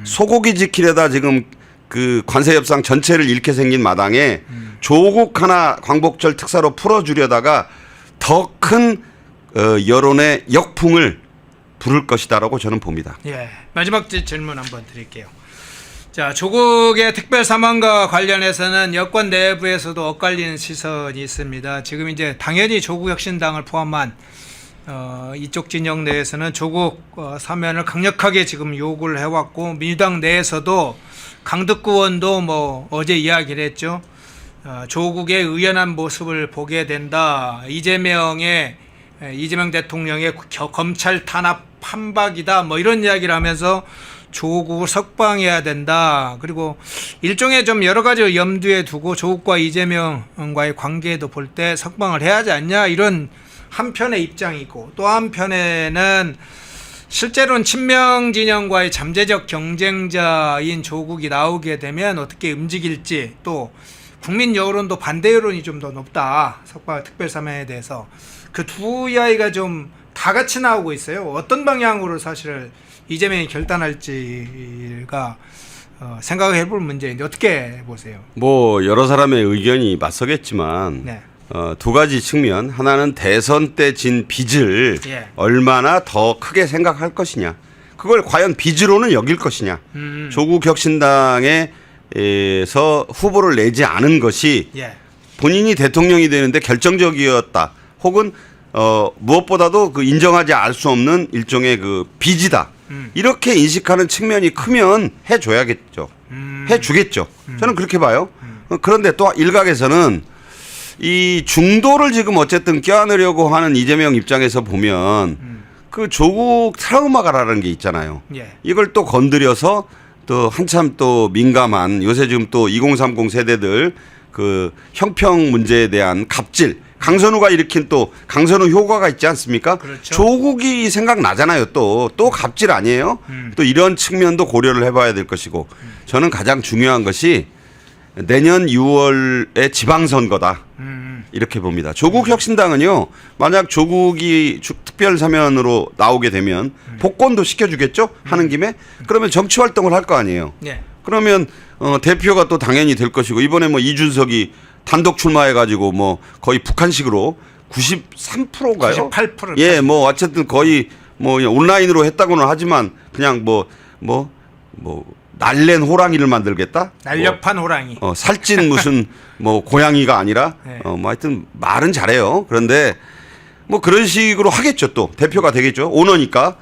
소고기 지키려다 지금 그 관세협상 전체를 잃게 생긴 마당에 조국 하나 광복절 특사로 풀어주려다가 더 큰 여론의 역풍을 부를 것이다라고 저는 봅니다. 예. 마지막 질문 한번 드릴게요. 자, 조국의 특별 사망과 관련해서는 여권 내부에서도 엇갈리는 시선이 있습니다. 지금 이제 당연히 조국 혁신당을 포함한 이쪽 진영 내에서는 조국 사면을 강력하게 지금 요구를 해왔고 민주당 내에서도 강득구원도 뭐 어제 이야기를 했죠. 조국의 의연한 모습을 보게 된다. 이재명 대통령의 검찰 탄압 판박이다. 뭐 이런 이야기를 하면서 조국을 석방해야 된다. 그리고 일종의 좀 여러 가지 염두에 두고 조국과 이재명과의 관계도 볼 때 석방을 해야 하지 않냐 이런 한편의 입장이고 또 한편에는 실제로는 친명 진영과의 잠재적 경쟁자인 조국이 나오게 되면 어떻게 움직일지 또 국민 여론도 반대 여론이 좀 더 높다. 석방 특별사면에 대해서 그 두 이야기가 좀 다 같이 나오고 있어요. 어떤 방향으로 사실 이재명이 결단할지가 생각해 볼 문제인데 어떻게 보세요? 뭐 여러 사람의 의견이 맞서겠지만 네. 두 가지 측면 하나는 대선 때 진 빚을 예. 얼마나 더 크게 생각할 것이냐 그걸 과연 빚으로는 여길 것이냐 조국 혁신당의 후보를 내지 않은 것이 예. 본인이 대통령이 되는데 결정적이었다. 혹은 무엇보다도 그 인정하지 알 수 없는 일종의 그 빚이다. 이렇게 인식하는 측면이 크면 해줘야겠죠. 해주겠죠. 저는 그렇게 봐요. 그런데 또 일각에서는 이 중도를 지금 어쨌든 껴안으려고 하는 이재명 입장에서 보면 그 조국 트라우마가라는 게 있잖아요. 예. 이걸 또 건드려서 또 한참 또 민감한 요새 지금 또 2030 세대들 그 형평 문제에 대한 갑질, 강선우가 일으킨 또 강선우 효과가 있지 않습니까? 그렇죠. 조국이 생각나잖아요. 또 갑질 아니에요? 또 이런 측면도 고려를 해봐야 될 것이고 저는 가장 중요한 것이 내년 6월에 지방선거다. 이렇게 봅니다. 조국 혁신당은요. 만약 조국이 특별 사면으로 나오게 되면 복권도 시켜주겠죠. 하는 김에 그러면 정치 활동을 할 거 아니에요. 예. 그러면 대표가 또 당연히 될 것이고 이번에 뭐 이준석이 단독 출마해가지고 뭐 거의 북한식으로 93%인가요? 98%. 예, 뭐 어쨌든 거의 뭐 온라인으로 했다고는 하지만 그냥 뭐 날랜 호랑이를 만들겠다. 날렵한 호랑이. 살찐 무슨 뭐 고양이가 아니라 네. 뭐 하여튼 말은 잘해요. 그런데 뭐 그런 식으로 하겠죠. 또 대표가 되겠죠. 오너니까.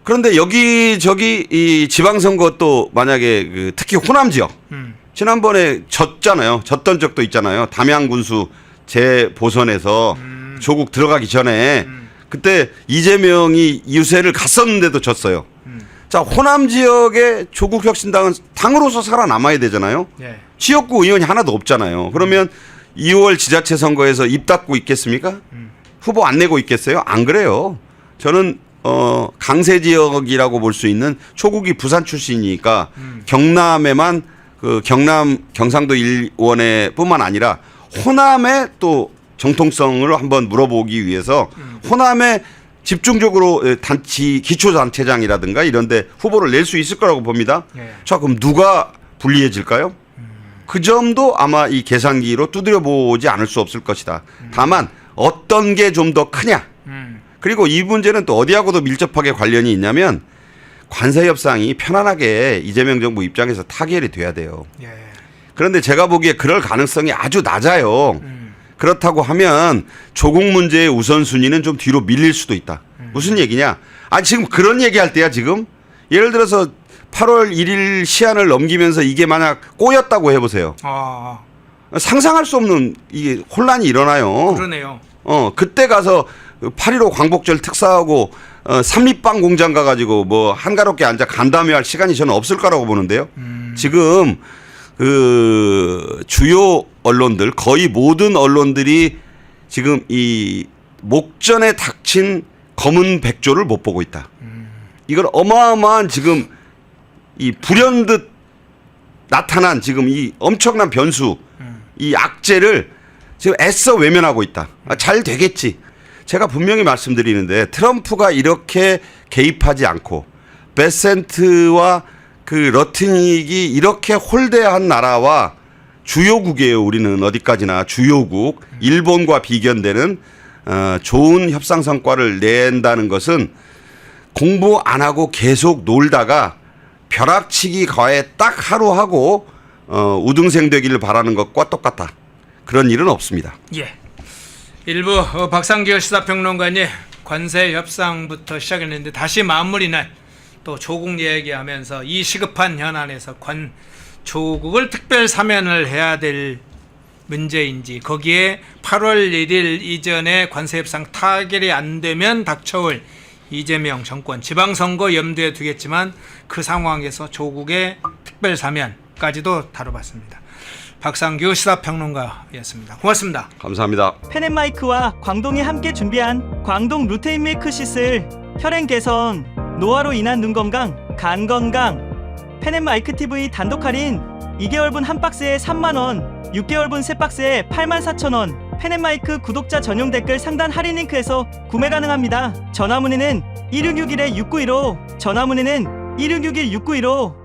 그런데 여기저기 이 지방선거 또 만약에 그 특히 호남 지역 지난번에 졌잖아요. 졌던 적도 있잖아요. 담양군수 재보선에서 조국 들어가기 전에 그때 이재명이 유세를 갔었는데도 졌어요. 자, 호남 지역의 조국 혁신당은 당으로서 살아남아야 되잖아요. 예. 지역구 의원이 하나도 없잖아요. 그러면 2월 지자체 선거에서 입 닫고 있겠습니까? 후보 안 내고 있겠어요? 안 그래요. 저는 강세 지역이라고 볼 수 있는 초국이 부산 출신이니까 경남에만 그 경상도 일원에뿐만 아니라 호남의 또 정통성을 한번 물어보기 위해서 호남에 집중적으로 단체 기초단체장이라든가 이런데 후보를 낼 수 있을 거라고 봅니다. 예. 자, 그럼 누가 불리해질까요? 그 점도 아마 이 계산기로 두드려 보지 않을 수 없을 것이다. 다만 어떤 게 좀 더 크냐. 그리고 이 문제는 또 어디하고도 밀접하게 관련이 있냐면 관세 협상이 편안하게 이재명 정부 입장에서 타결이 돼야 돼요. 예. 그런데 제가 보기에 그럴 가능성이 아주 낮아요. 그렇다고 하면 조국 문제의 우선순위는 좀 뒤로 밀릴 수도 있다. 무슨 얘기냐? 지금 그런 얘기할 때야 지금. 예를 들어서 8월 1일 시한을 넘기면서 이게 만약 꼬였다고 해보세요. 상상할 수 없는 이게 혼란이 일어나요. 그러네요. 그때 가서 8.15 광복절 특사하고 삼립빵 공장 가가지고 뭐 한가롭게 앉아 간담회할 시간이 저는 없을 거라고 보는데요. 지금 그 주요 언론들 거의 모든 언론들이 지금 이 목전에 닥친 검은 백조를 못 보고 있다. 이걸 어마어마한 지금 이 불현듯 나타난 지금 이 엄청난 변수, 이 악재를 지금 애써 외면하고 있다. 잘 되겠지. 제가 분명히 말씀드리는데 트럼프가 이렇게 개입하지 않고 베센트와 그 러트닉이 이렇게 홀대한 나라와 주요국이에요. 우리는 어디까지나 주요국. 일본과 비견되는 좋은 협상 성과를 낸다는 것은 공부 안 하고 계속 놀다가 벼락치기 과외 딱 하루 하고 우등생 되기를 바라는 것과 똑같다. 그런 일은 없습니다. 예. 일부 박상기호 시사평론가님 관세 협상부터 시작했는데 다시 마무리는 또 조국 얘기하면서 이 시급한 현안에서 조국을 특별 사면을 해야 될 문제인지 거기에 8월 1일 이전에 관세 협상 타결이 안 되면 닥쳐올 이재명 정권 지방선거 염두에 두겠지만 그 상황에서 조국의 특별 사면까지도 다뤄봤습니다. 박상규 시사평론가였습니다. 고맙습니다. 감사합니다. 펜앤마이크와 광동이 함께 준비한 광동 루테인 밀크시슬 혈행 개선, 노화로 인한 눈 건강, 간 건강 펜앤마이크 TV 단독 할인 2개월분 한 박스에 3만원 6개월분 세 박스에 84,000원 펜앤마이크 구독자 전용 댓글 상단 할인 링크에서 구매 가능합니다. 전화문의는 1661-6915 전화문의는 1661-6915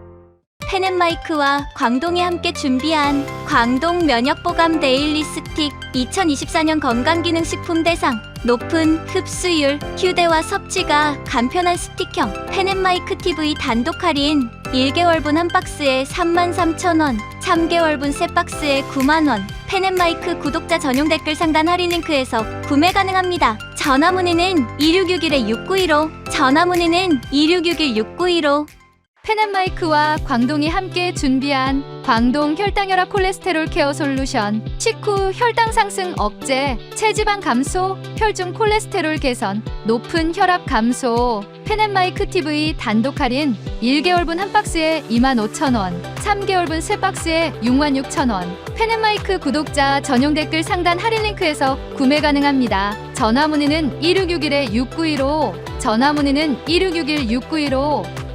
펜앤마이크와 광동이 함께 준비한 광동 면역보감 데일리 스틱 2024년 건강기능식품 대상 높은 흡수율, 휴대와 섭취가 간편한 스틱형 펜앤마이크 TV 단독 할인 1개월분 한 박스에 33,000원, 3개월분 세 박스에 9만원 펜앤마이크 구독자 전용 댓글 상단 할인 링크에서 구매 가능합니다. 전화문의는 2661-6915 전화문의는 2661-6915 펜앤마이크와 광동이 함께 준비한 광동 혈당혈압 콜레스테롤 케어 솔루션 식후 혈당 상승 억제, 체지방 감소, 혈중 콜레스테롤 개선, 높은 혈압 감소 펜앤마이크 TV 단독 할인 1개월분 한 박스에 25,000원, 3개월분 세 박스에 66,000원 펜앤마이크 구독자 전용 댓글 상단 할인 링크에서 구매 가능합니다. 전화문의는 1661-6915 전화문의는 1661-6915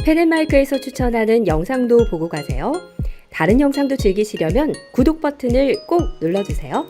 펜앤마이크에서 추천하는 영상도 보고 가세요. 다른 영상도 즐기시려면 구독 버튼을 꼭 눌러주세요.